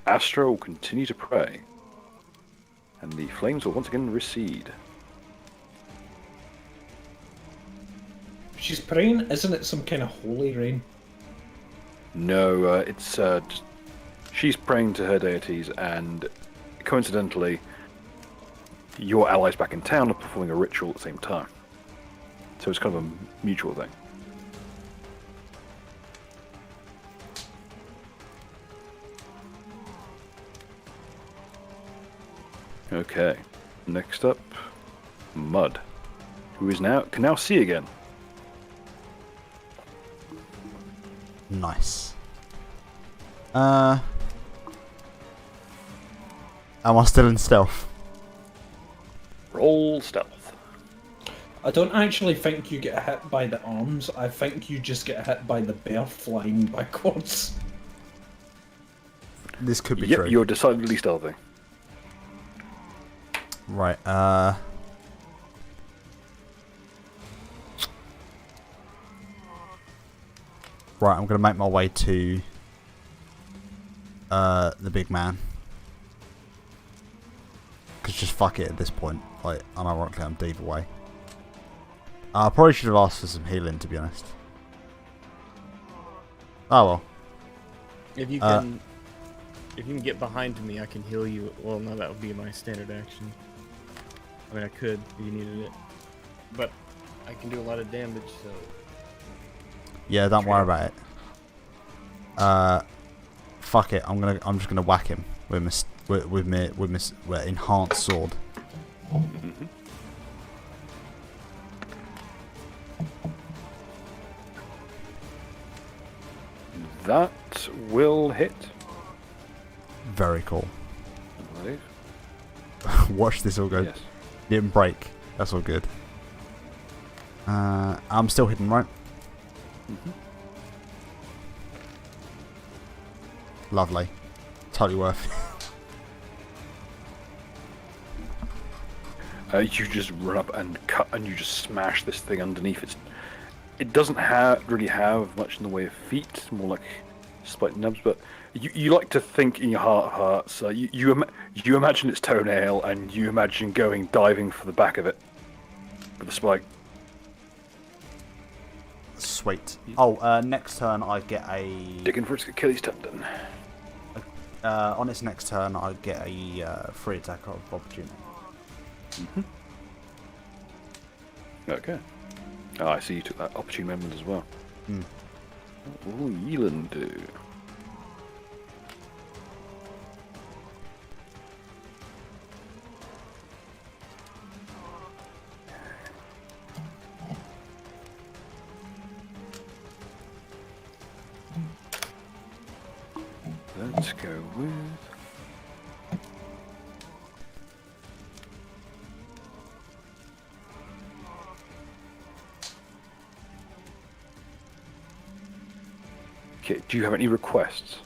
Astra will continue to pray, and the flames will once again recede. She's praying, isn't it? Some kind of holy rain. No, it's just she's praying to her deities, and coincidentally, your allies back in town are performing a ritual at the same time. So it's kind of a mutual thing. Okay, next up, Mud, who can now see again. Nice. Am I still in stealth? Roll stealth. I don't actually think you get hit by the arms. I think you just get hit by the bear flying backwards. This could be Yep, true. you're decidedly stealthy. Right, Right, I'm gonna make my way to the big man. Cause just fuck it at this point. Like, unironically I'm deep away. I probably should have asked for some healing, to be honest. Oh well. If you can, get behind me, I can heal you. Well, no, that would be my standard action. I mean, I could if you needed it, but I can do a lot of damage. So Yeah, don't worry about it. Fuck it. I'm just gonna whack him with my enhanced sword. That will hit, Very cool. I believe. Watch this all go. Yes. Didn't break. That's all good. I'm still hidden, right? Lovely. Totally worth it. You just run up and cut, and you just smash this thing underneath. It doesn't really have much in the way of feet, more like spiked nubs. But you like to think in your heart of hearts. You imagine its toenail, and you imagine diving for the back of it with the spike. Sweet. Oh, next turn I get a... Digging for its Achilles tendon. on its next turn I get a free attack of opportunity. Okay. Oh, I see you took that opportune moment as well. What will Yelan do? Let's go with... Okay, do you have any requests?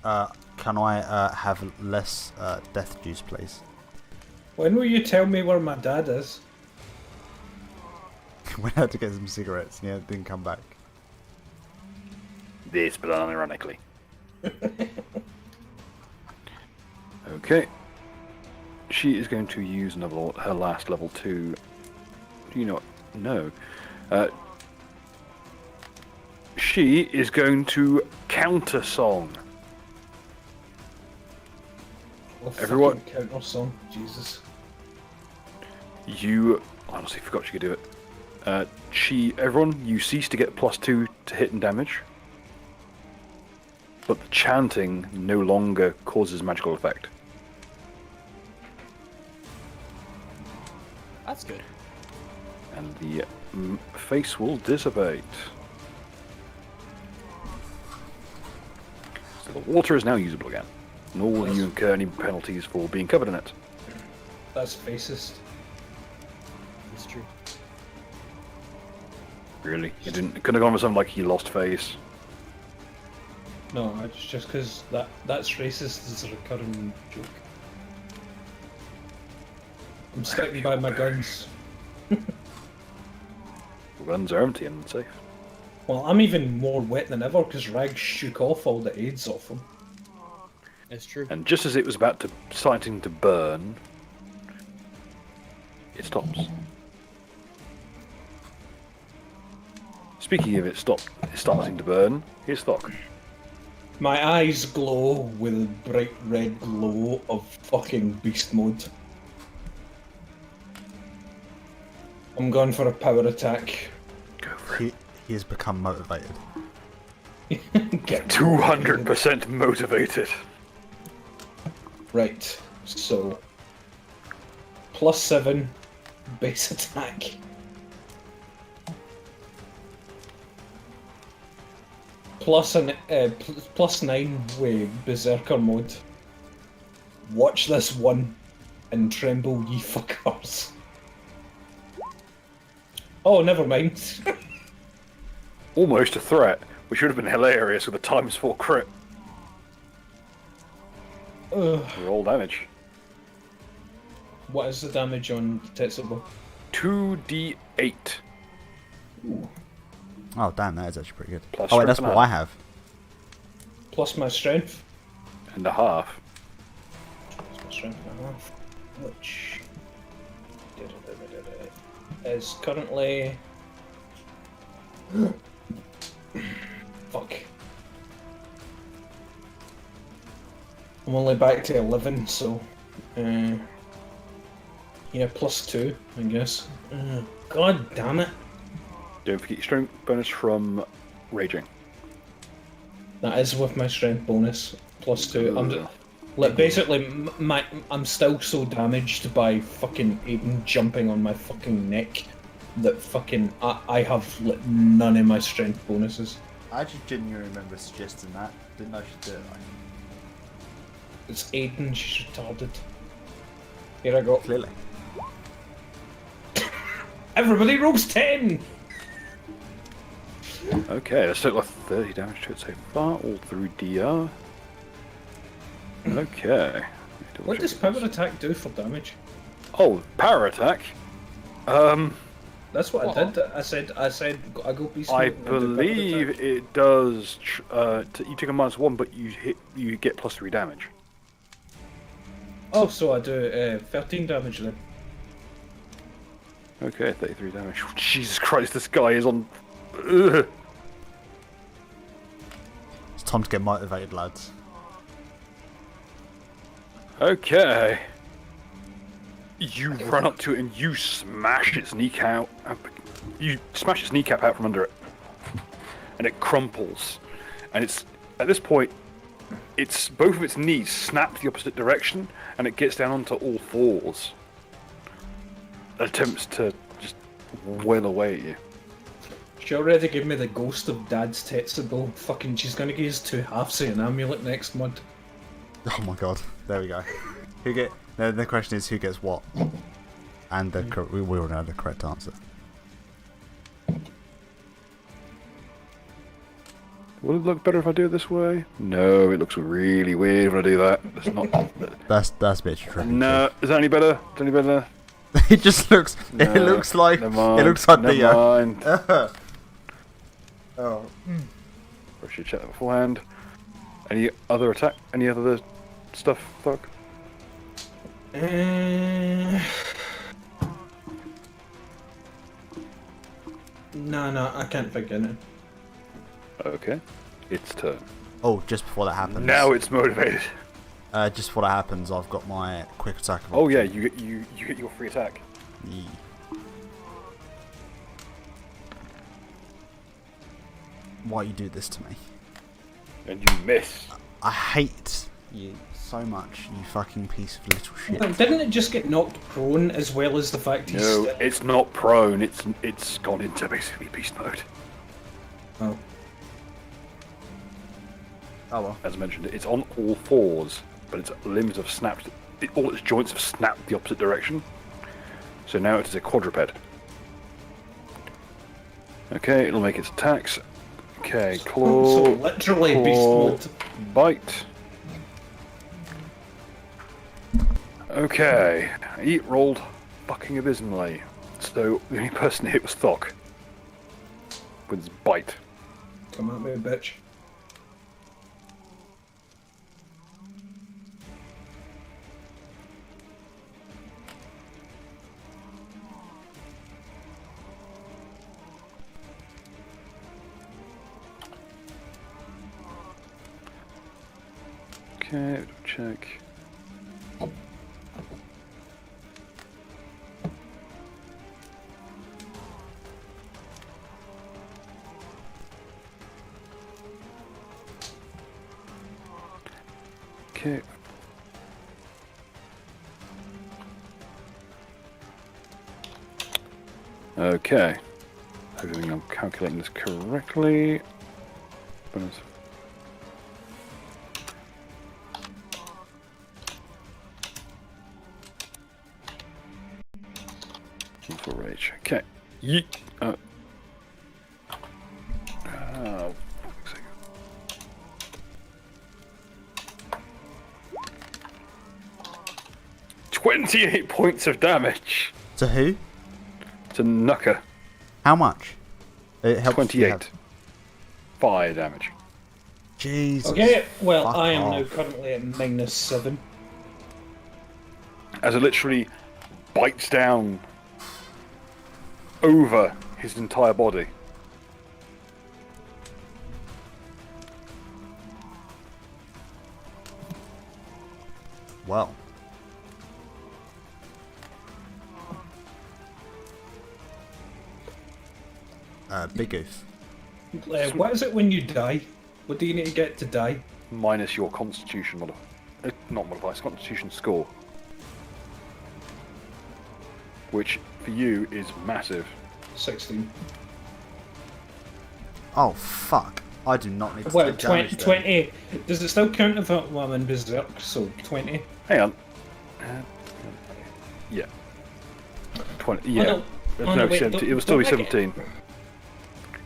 Can I have less death juice, please? When will you tell me where my dad is? Went out to get some cigarettes and yeah, didn't come back. This, but unironically. Okay. She is going to use her last level 2. Do you know what? No. She is going to counter song. Everyone- Counter song, Jesus. You honestly forgot she could do it. Everyone, you cease to get +2 to hit and damage. But the chanting no longer causes magical effect. That's good. And the face will dissipate. So the water is now usable again. Nor will you incur any penalties for being covered in it. That's fascist. That's true. Really? It couldn't have gone with something like he lost face. No, it's just because that's racist is a recurring joke. I'm sticking by my guns. The guns are empty and safe. Well, I'm even more wet than ever because Rag shook off all the AIDS off him. That's true. And just as it was starting to burn, it stops. Speaking of it starting to burn, here's Thok. My eyes glow with a bright red glow of fucking beast mode. I'm going for a power attack. Go for it. He has become motivated. Get 200% motivated. Right, so +7 base attack. +9 with Berserker mode. Watch this one and tremble, ye fuckers. Oh, never mind. Almost a threat, which would have been hilarious with a ×4 crit. Roll damage. What is the damage on Tetsubo? 2d8. Oh damn, that is actually pretty good. Plus Oh wait, that's strength what and I have. Plus my strength. And a half. Plus my strength and a half. Which is currently... Fuck. I'm only back to 11, so... yeah, +2, I guess. God damn it. Don't forget your strength bonus from raging. That is with my strength bonus, +2. Ugh. Like, basically, I'm still so damaged by fucking Aiden jumping on my fucking neck that fucking I have like, none of my strength bonuses. I actually genuinely remember suggesting that. Didn't know she'd do it. It's Aiden, she's retarded. Here I go. Clearly. Everybody rolls 10! Okay, let's take like 30 damage to it so far, all through DR. Okay. What does power attack do for damage? Oh, power attack? That's what I did. I said, I go beast I mode and do power believe attack. it does. You take a -1, but you get +3 damage. Oh, so I do 13 damage then. Okay, 33 damage. Jesus Christ, this guy is on. Ugh. It's time to get motivated, lads. Okay. You run up to it and you smash its kneecap. You smash its kneecap out from under it, and it crumples. And it's at this point, it's both of its knees snap the opposite direction, and it gets down onto all fours. Attempts to just wail away at you. She already gave me the ghost of Dad's Tetsubo. Fucking, she's gonna give us 2 halves of an amulet next month. Oh my god. There we go. Who get? The question is who gets what, and we all know the correct answer. Will it look better if I do it this way? No, it looks really weird if I do that. That's not. That's a bit tricky. No, is that any better? Is that any better? It just looks. No, it looks like. never mind, It looks like never the. mind. Oh. I should check that beforehand. Any other attack? Any other stuff, Thug? No, I can't think of it. Okay, its turn. Oh, just before that happens. Now it's motivated. Just before that happens, I've got my quick attack. Oh yeah, you get your free attack. Yeah. Why you do this to me? And you miss. I hate you so much, you fucking piece of little shit. Like, didn't it just get knocked prone as well as the fact he's No, still... it's not prone. It's gone into basically beast mode. Oh. Oh well. As mentioned, it's on all fours, but its limbs have snapped. All its joints have snapped the opposite direction. So now it is a quadruped. Okay, it'll make its attacks. Okay, claw. So literally beast claw, mode. Bite. Okay, he rolled fucking abysmally. So the only person hit was Thok with his bite. Come at me, bitch. Okay, check. Okay. Okay. Hoping I'm calculating this correctly. Bonus. For rage. Okay. Yeet. Oh, fuck's sake. "28 points of damage To who? to Nuka. How much? It helps. 28 fire damage. Jesus. Okay, well, Fuck I am now off. currently at -7. As it literally bites down over his entire body. Well. Big Oof. What is it when you die? What do you need to get to die? Minus your constitution not modifier, it's constitution score. Which for you is massive. 16. Oh fuck. I do not need to Well, take damage 20. Does it still count if I'm in Berserk? So 20. Hang on. Yeah. 20. Yeah. no. Oh, no, wait, 17. It don't- will still be don't make it- 17.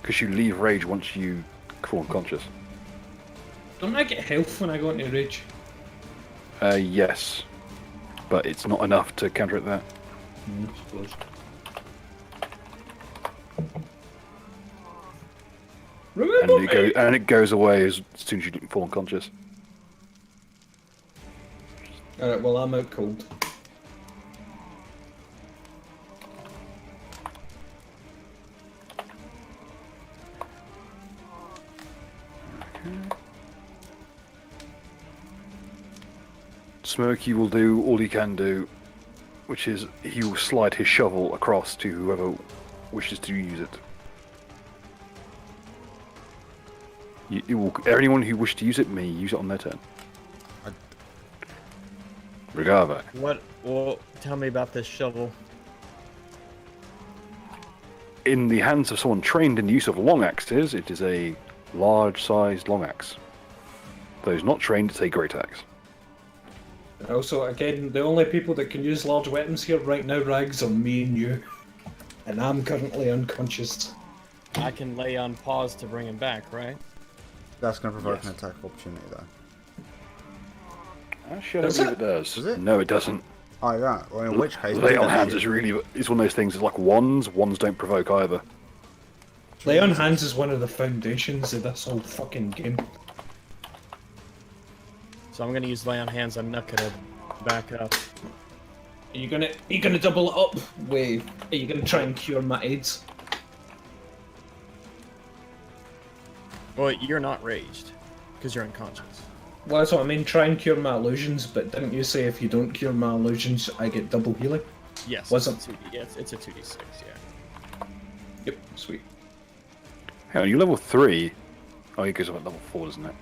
Because you leave rage once you fall unconscious. Don't I get health when I go into rage? Yes. But it's not enough to counteract that. Suppose. And it goes away as soon as you fall unconscious. Alright, well, I'm out cold. Smokey will do all he can do, which is he will slide his shovel across to whoever wishes to use it. Anyone who wishes to use it may use it on their turn. Regava. What? Well, tell me about this shovel. In the hands of someone trained in the use of long axes, it is a large-sized long axe. Those not trained, it's a great axe. Also, again, the only people that can use large weapons here right now, Rags, are me and you. And I'm currently unconscious. I can lay on pause to bring him back, right? That's going to provoke Yes. an attack of opportunity, though. Actually, I don't believe it does. Does it? No, it doesn't. Oh, right. Well, in which case... Lay on hands is really... It's one of those things, it's like wands. Wands don't provoke either. Lay on hands is one of the foundations of this whole fucking game. So I'm gonna use lay on hands. I'm not gonna back up. Are you gonna double it up? Wait, are you gonna try and cure my AIDS? Well, you're not raged because you're unconscious. Well, that's what I mean. Try and cure my illusions, but didn't you say if you don't cure my illusions, I get double healing? Yes. Wasn't- It's a 2D, yeah, it's a 2d6. Yeah. Yep, sweet. Hang on, you level 3. Oh, it goes up at level 4, doesn't it?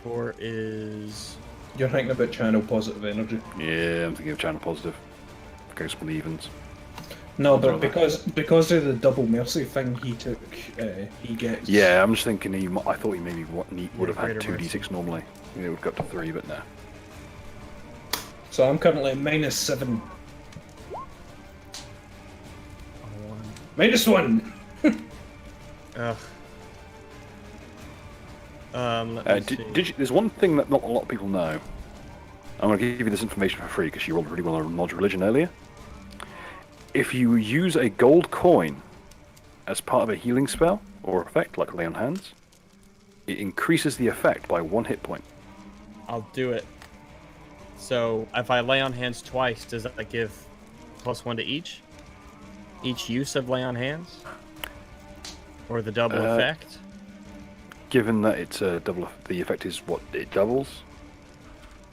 4 is. You're thinking about channel positive energy. Yeah, I'm thinking of channel positive. Goes with the evens. No, Something but like because of the double mercy thing he took, he gets. Yeah, I'm just thinking I thought he maybe would have had greater 2d6 normally. Yeah, it would go up to 3, but no. So I'm currently at -7. -1. Ugh. Let me see. There's one thing that not a lot of people know. I'm going to give you this information for free because you rolled really well on Knowledge Religion earlier. If you use a gold coin as part of a healing spell or effect, like Lay on Hands, it increases the effect by 1 hit point. I'll do it. So if I lay on hands twice, does that give +1 to each? Each use of lay on hands? Or the double effect? Given that it's a double, the effect is what it doubles.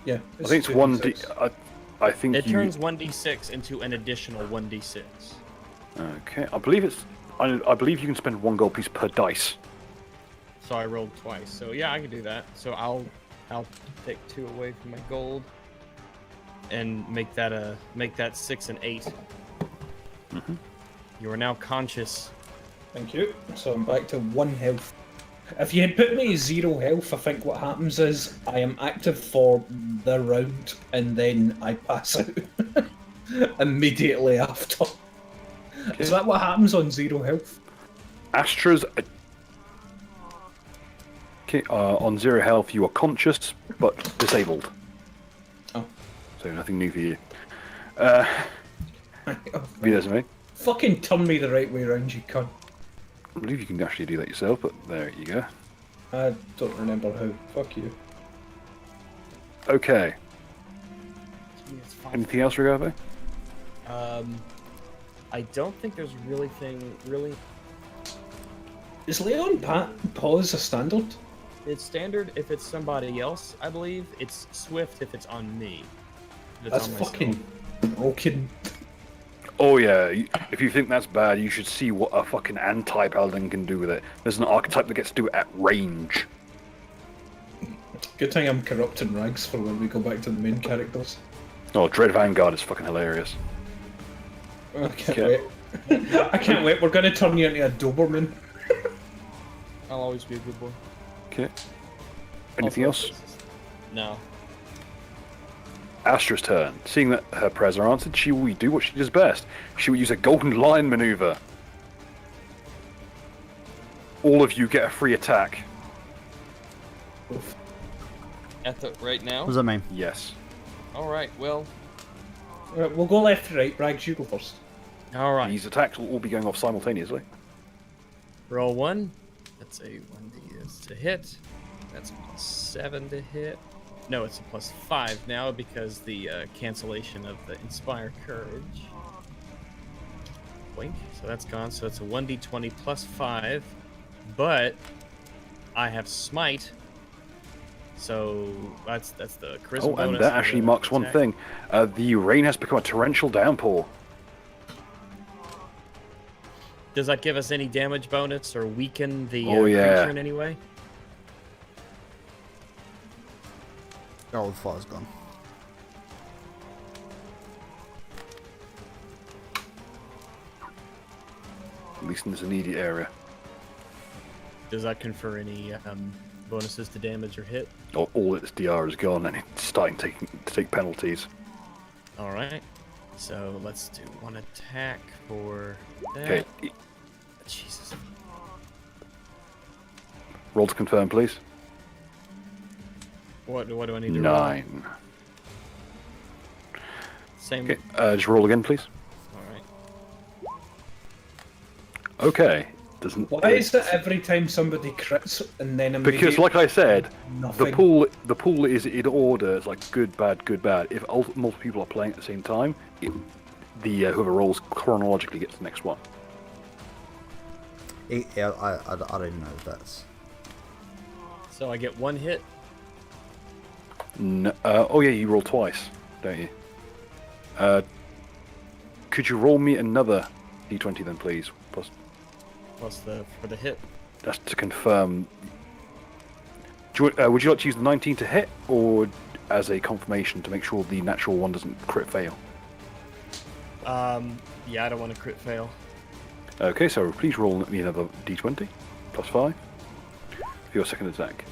Yeah. I think it's 1d. I think It you. turns 1d6 into an additional 1d6. Okay, I believe it's. I believe you can spend 1 gold piece per dice. So I rolled twice. So yeah, I can do that. So I'll take 2 away from my gold and make that 6 and 8. Mm-hmm. You are now conscious. Thank you. So I'm back to 1 health. If you had put me 0 health, I think what happens is I am active for the round and then I pass out immediately after. Okay. Is that what happens on 0 health? Astra's. Okay, on 0 health, you are conscious but disabled. Oh. So nothing new for you. Oh, Be that as it may. fucking turn me the right way around, you cunt. I believe you can actually do that yourself, but there you go. I don't remember how. Fuck you. Okay. It's fine. Anything else, Regavo? I don't think there's really. Is Leon pause a standard? It's standard if it's somebody else, I believe. It's swift if it's on me. If it's That's on myself. fucking broken. Oh yeah, if you think that's bad, you should see what a fucking anti-paladin can do with it. There's an archetype that gets to do it at range. Good thing I'm corrupting Rags for when we go back to the main characters. Oh, Dread Vanguard is fucking hilarious. I can't Okay. wait. I can't wait. We're going to turn you into a Doberman. I'll always be a good boy. Okay. Anything else? No. Astra's turn. Seeing that her prayers are answered, she will do what she does best. She will use a golden lion maneuver. All of you get a free attack. Right now? What does that mean? Yes. Alright, well. Right, we'll go left to right. Rags, you go first. Alright. These attacks will all be going off simultaneously. Roll 1. That's a 1d is to hit. That's +7 to hit. No, it's a +5 now because the cancellation of the Inspire Courage. Wink. So that's gone. So it's a 1d20 +5. But I have Smite. So that's the charisma Oh, and bonus that for actually the marks one attack. thing. The rain has become a torrential downpour. Does that give us any damage bonus or weaken the Oh, yeah. creature in any way? Oh, the fire's gone. At least in this immediate area. Does that confer any bonuses to damage or hit? All its DR is gone and it's starting to take penalties. All right. So let's do one attack for that. Okay. Jesus. Roll to confirm, please. What do I need to roll? 9. Same. Okay. Just roll again, please. All right. Okay. Doesn't. Why is it every time somebody crits and then Because, like I said, nothing? the pool is in order. It's like good, bad, good, bad. If multiple people are playing at the same time, whoever rolls chronologically gets the next one. Yeah, I don't even know if that's. So I get one hit. No, oh yeah, you roll twice, don't you? Could you roll me another d20 then, please? Plus, For the hit. that's to confirm. Would you like to use the 19 to hit, or as a confirmation to make sure the natural one doesn't crit fail? Yeah, I don't want to crit fail. Okay, so please roll me another d20 plus 5 for your second attack.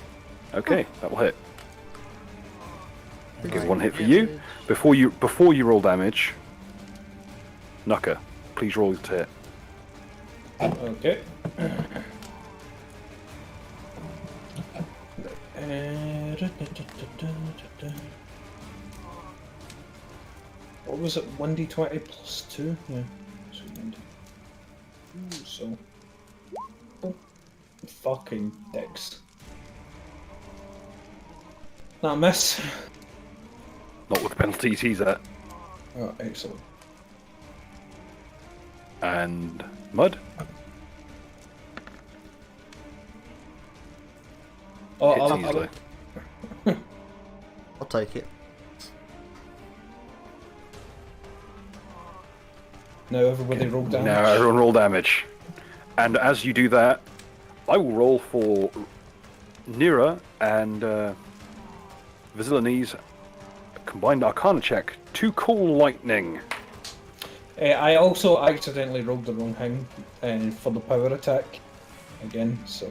Okay, that will hit. Give one hit for you. Before you roll damage, Nucker, please roll to hit. Okay. What was it? 1d20 plus 2? Yeah. So. Oh, fucking dicks. That miss. Not with penalties, he's at. Oh, excellent. And Mud? Oh, Hits easily. I'll take it. Now everybody roll damage. Now everyone roll damage. And as you do that, I will roll for Nira and Vasilinese combined Arcana check to call lightning. I also accidentally rolled the wrong thing for the power attack again, so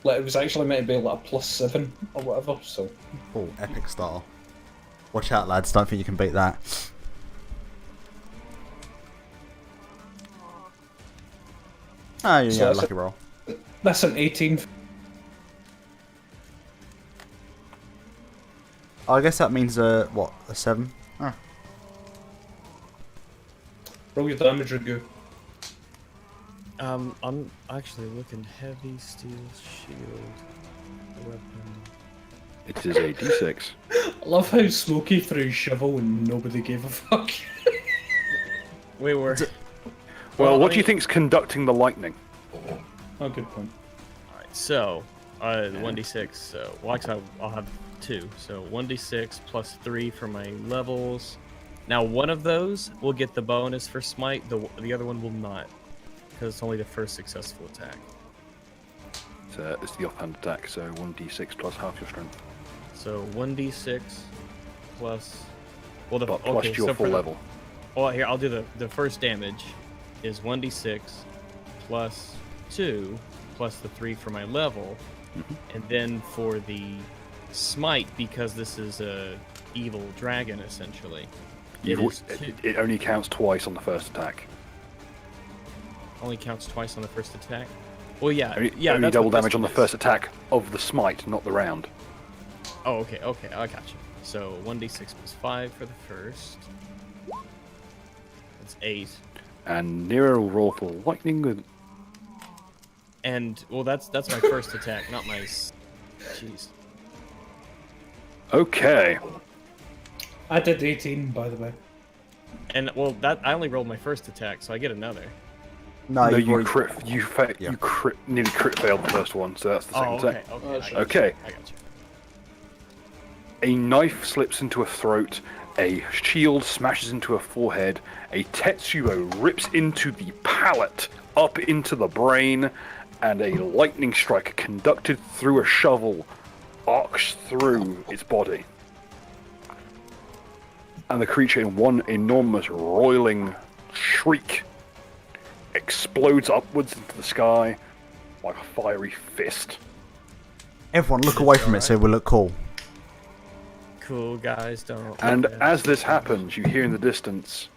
like it was actually meant to be like a +7 or whatever. So Oh, epic style. Watch out, lads. Don't think you can beat that. Ah, you So got a that's lucky roll. that's an 18. I guess that means what, a 7? Ah. Roll your damage, Ragu. I'm actually looking heavy steel shield weapon. It is a d6. I love how Smokey threw shovel and nobody gave a fuck. We were. Well, what I do you mean- think's conducting the lightning? Oh, good point. Alright, so, 1d6, so, well, actually, I'll have 2. So, 1d6 plus 3 for my levels. Now, one of those will get the bonus for Smite, the other one will not, because it's only the first successful attack. It's the offhand attack, so 1d6 plus half your strength. So, 1d6 plus... Well, But plus your so full for level. Well, here I'll do the first damage is 1d6 plus 2 plus the 3 for my level, and then for the smite, because this is a evil dragon essentially. It only counts twice on the first attack. Only counts twice on the first attack. Well, yeah, Only that's double what this damage on the is. first attack of the smite, not the round. Oh, okay, I gotcha. So 1d6 plus 5 for the first. That's 8. And Nero will roll for lightning with. And well, that's my first attack, not my. Jeez. Okay. I did 18, by the way. And well, that I only rolled my first attack, so I get another. No, No, you've you already- crit. You nearly crit failed the first one, so that's the second attack. Okay. I got you. A knife slips into a throat, a shield smashes into a forehead, a Tetsuo rips into the palate, up into the brain, and a lightning strike conducted through a shovel arcs through its body. And the creature, in one enormous roiling shriek, explodes upwards into the sky like a fiery fist. Everyone, look away from it so we'll look cool. Cool guys don't. And as this happens, you hear in the distance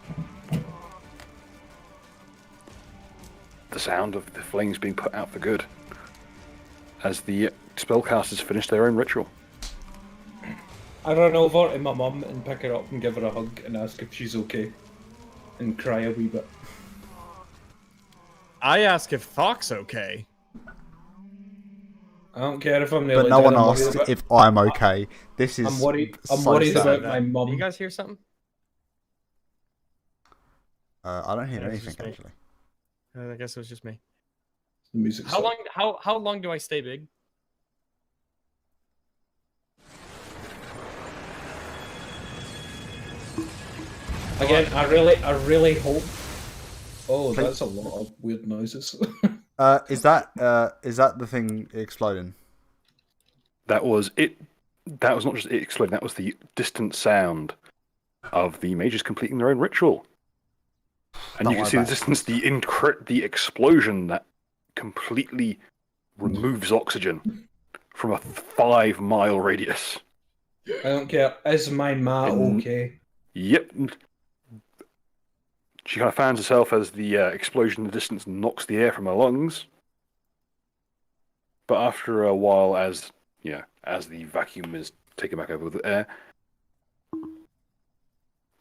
the sound of the flames being put out for good as the spellcasters finish their own ritual. I run over to my mum and pick her up and give her a hug and ask if she's okay. And cry a wee bit. I ask if Thok's okay. I don't care if I'm But nearly no dead, one I'm worried asked about- if I'm okay. This is. I'm worried so about sad. my Do mum. you guys hear something? I don't hear Yeah, it's anything just me. actually. I guess it was just me. The music How stopped. long? How long do I stay big? Again, I really hope. Oh, that's a lot of weird noises. Is that the thing exploding? That was it. That was not just it exploding, that was the distant sound of the mages completing their own ritual. And Don't you can worry see in the about distance the explosion that completely removes oxygen from a 5-mile radius. I don't care. Is my ma okay? Yep. She kind of fans herself as the explosion in the distance knocks the air from her lungs. But after a while, as the vacuum is taken back over with the air,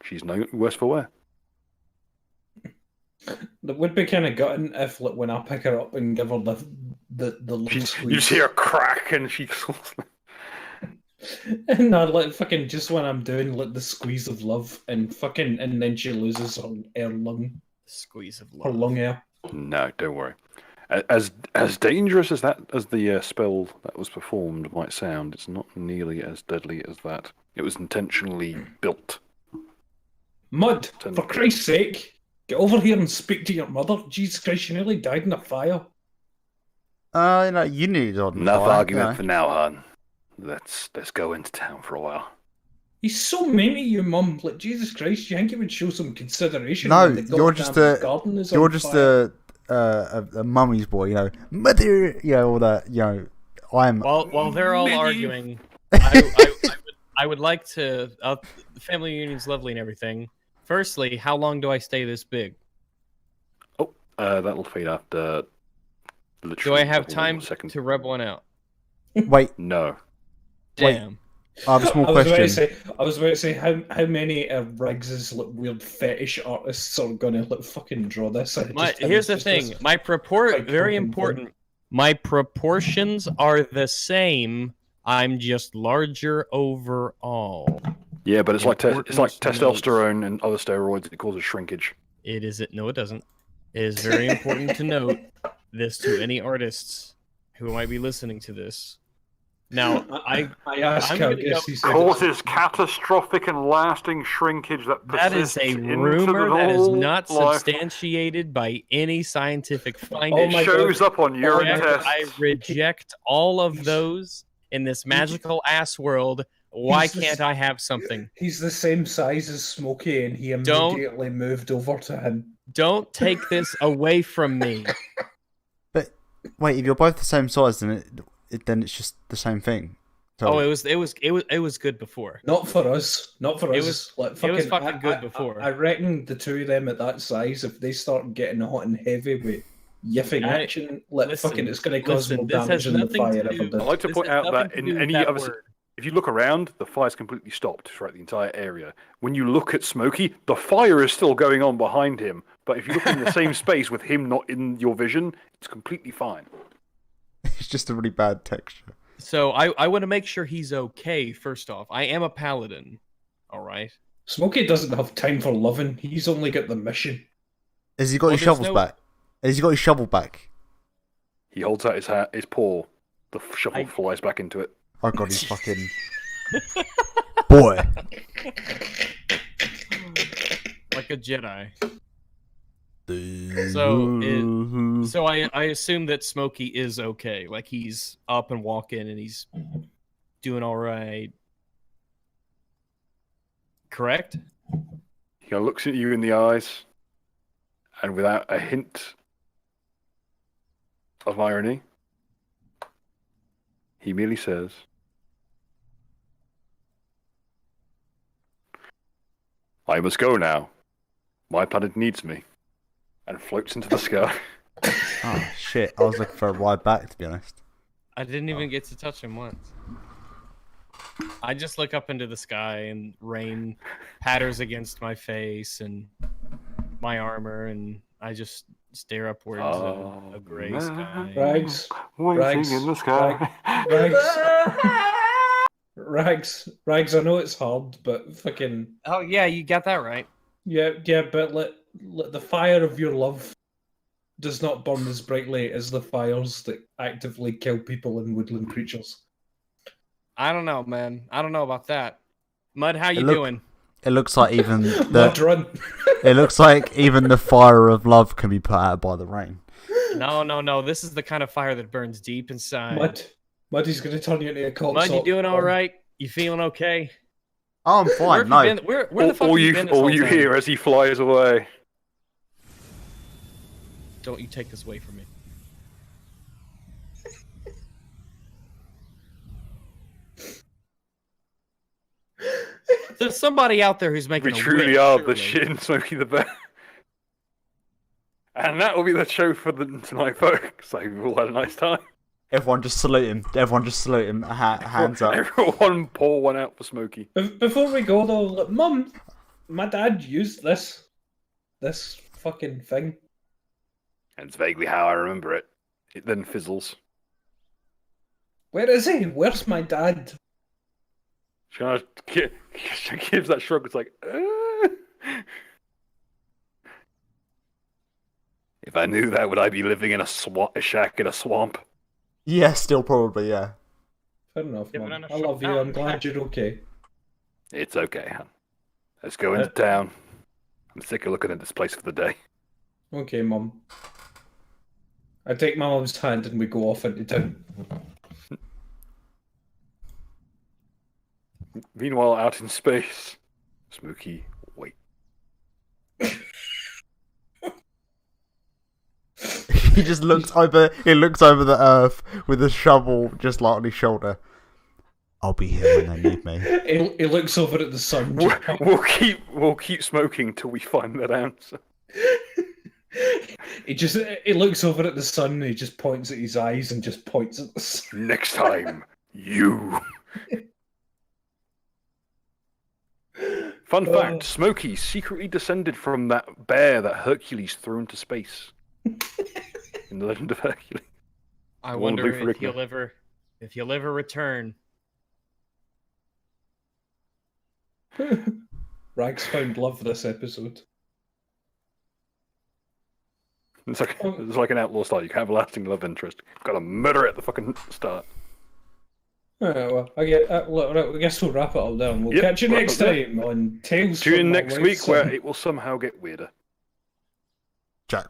she's no worse for wear. That would be kind of gutting if, like, when I pick her up and give her the little You squeeze. see her crack, and she. And I like fucking just when I'm doing like the squeeze of love and fucking and then she loses her air lung, Squeeze of her love. lung air. No, don't worry. As dangerous as the spell that was performed might sound, it's not nearly as deadly as that. It was intentionally built. Mud, for Christ's sake, get over here and speak to your mother. Jesus Christ, she nearly died in a fire. You need on Enough fire, argument you know. for now, hon. Let's go into town for a while. He's so mean to you, Mum. Like, Jesus Christ, you think he would show some consideration? No, when the you're just goddamn garden is you're on just fire? a mummy's boy, you know, mother, you know, all that, you know. I'm. While they're all arguing, I would like to. The family reunion's lovely and everything. Firstly, how long do I stay this big? Oh, that'll fade after. Do Literally I have a time second. to rub one out? Wait, No. Damn. I have a small I was question. about to say how many Riggs's like weird fetish artists are gonna like fucking draw this? Here's the thing. My very important. My proportions are the same. I'm just larger overall. Yeah, but it's like Important notes. testosterone and other steroids. It causes shrinkage. It isn't. No, it doesn't. It is very important to note this to any artists who might be listening to this. Now, I asked I'm how gonna go- he said Causes catastrophic and lasting shrinkage that that is persists a into rumor the that is whole not life. substantiated by any scientific finding. Oh my It shows God. up on urine I tests. reject all of those in this magical ass world Why He's the can't s- I have something? He's the same size as Smokey, and he Don't- immediately moved over to him. Don't take this away from me. But wait, if you're both the same size, then then it's just the same thing. So, Oh, it was good before. Not for us. Not for It us. was- Like, it was fucking, fucking good before. I reckon the two of them at that size, if they start getting hot and heavy with yiffing action, listen, fucking, it's going to cause listen, more this has damage than the nothing to fire do- ever I'd did. like to This point has out nothing that to in do with any that other, word. if you look around, the fire's completely stopped throughout the entire area. When you look at Smokey, the fire is still going on behind him. But if you look in the same space with him not in your vision, it's completely fine. it's just a really bad texture. So I want to make sure he's okay. First off, I am a paladin. All right. Smokey doesn't have time for loving. He's only got the mission. Has he got Well, his there's shovels no- back? Has he got his shovel back? He holds out his paw. The shovel flies back into it. Oh god, he's fucking boy. Like a Jedi. So So I assume that Smokey is okay. Like he's up and walking and he's doing all right. Correct? He kind of looks at you in the eyes, and without a hint of irony, he merely says, "I must go now. My planet needs me," and floats into the sky. Oh shit! I was looking for a ride back, to be honest. I didn't even get to touch him once. I just look up into the sky and rain patters against my face and my armor, and I just stare upwards at a gray sky. Rags. Waiting Rags, in the sky. Rags, I know it's hard, but fucking... Oh yeah, you got that right. Yeah, but let the fire of your love does not burn as brightly as the fires that actively kill people and woodland creatures. I don't know, man. I don't know about that. Mud, how you look- doing? It looks like even Mud the run. it looks like even the fire of love can be put out by the rain. No. This is the kind of fire that burns deep inside. Muddy's going to turn you into a cock Mud, you sock doing all bomb. right? You feeling okay? Oh, I'm Where fine. have No, you been? Where the fuck All have you you, been this all whole you time? hear as he flies away. Don't you take this away from me. There's somebody out there who's making We a truly wish, are the surely. shit in Smokey the Bear. And that will be the show for tonight, folks. So we've all had a nice time. everyone just salute him. Everyone just salute him. Hands up. Everyone pour one out for Smokey. Before we go though, look, Mum, my dad used this fucking thing. And it's vaguely how I remember it. It then fizzles. Where is he? Where's my dad? She kind of gives that shrug. It's like, If I knew that, would I be living in a shack in a swamp? Yeah, still probably, yeah. Fair enough, Living Mum. in a I love you. shop I'm glad you're okay. It's okay, hon. Let's go into town. I'm sick of looking at this place for the day. Okay, Mum. I take my mum's hand and we go off into town. Meanwhile, out in space, Smokey, wait. He just looks over. He looks over the earth with a shovel just like on his shoulder. I'll be here when they need me. He looks over at the sun. We'll keep smoking till we find that answer. He looks over at the sun and he just points at his eyes and just points at the sun. Next time, you. Fun fact, Smokey secretly descended from that bear that Hercules threw into space. In the Legend of Hercules. I One wonder Lou if Ferrigno. he'll ever return. Rags found love this episode. It's like an outlaw style. You can have a lasting love interest. Gotta murder it at the fucking start. Alright, well, I guess we'll wrap it up there and we'll Yep, catch you wrap next it there. time on Tales Tune in from My next Wife's week where Son. it will somehow get weirder. Jack.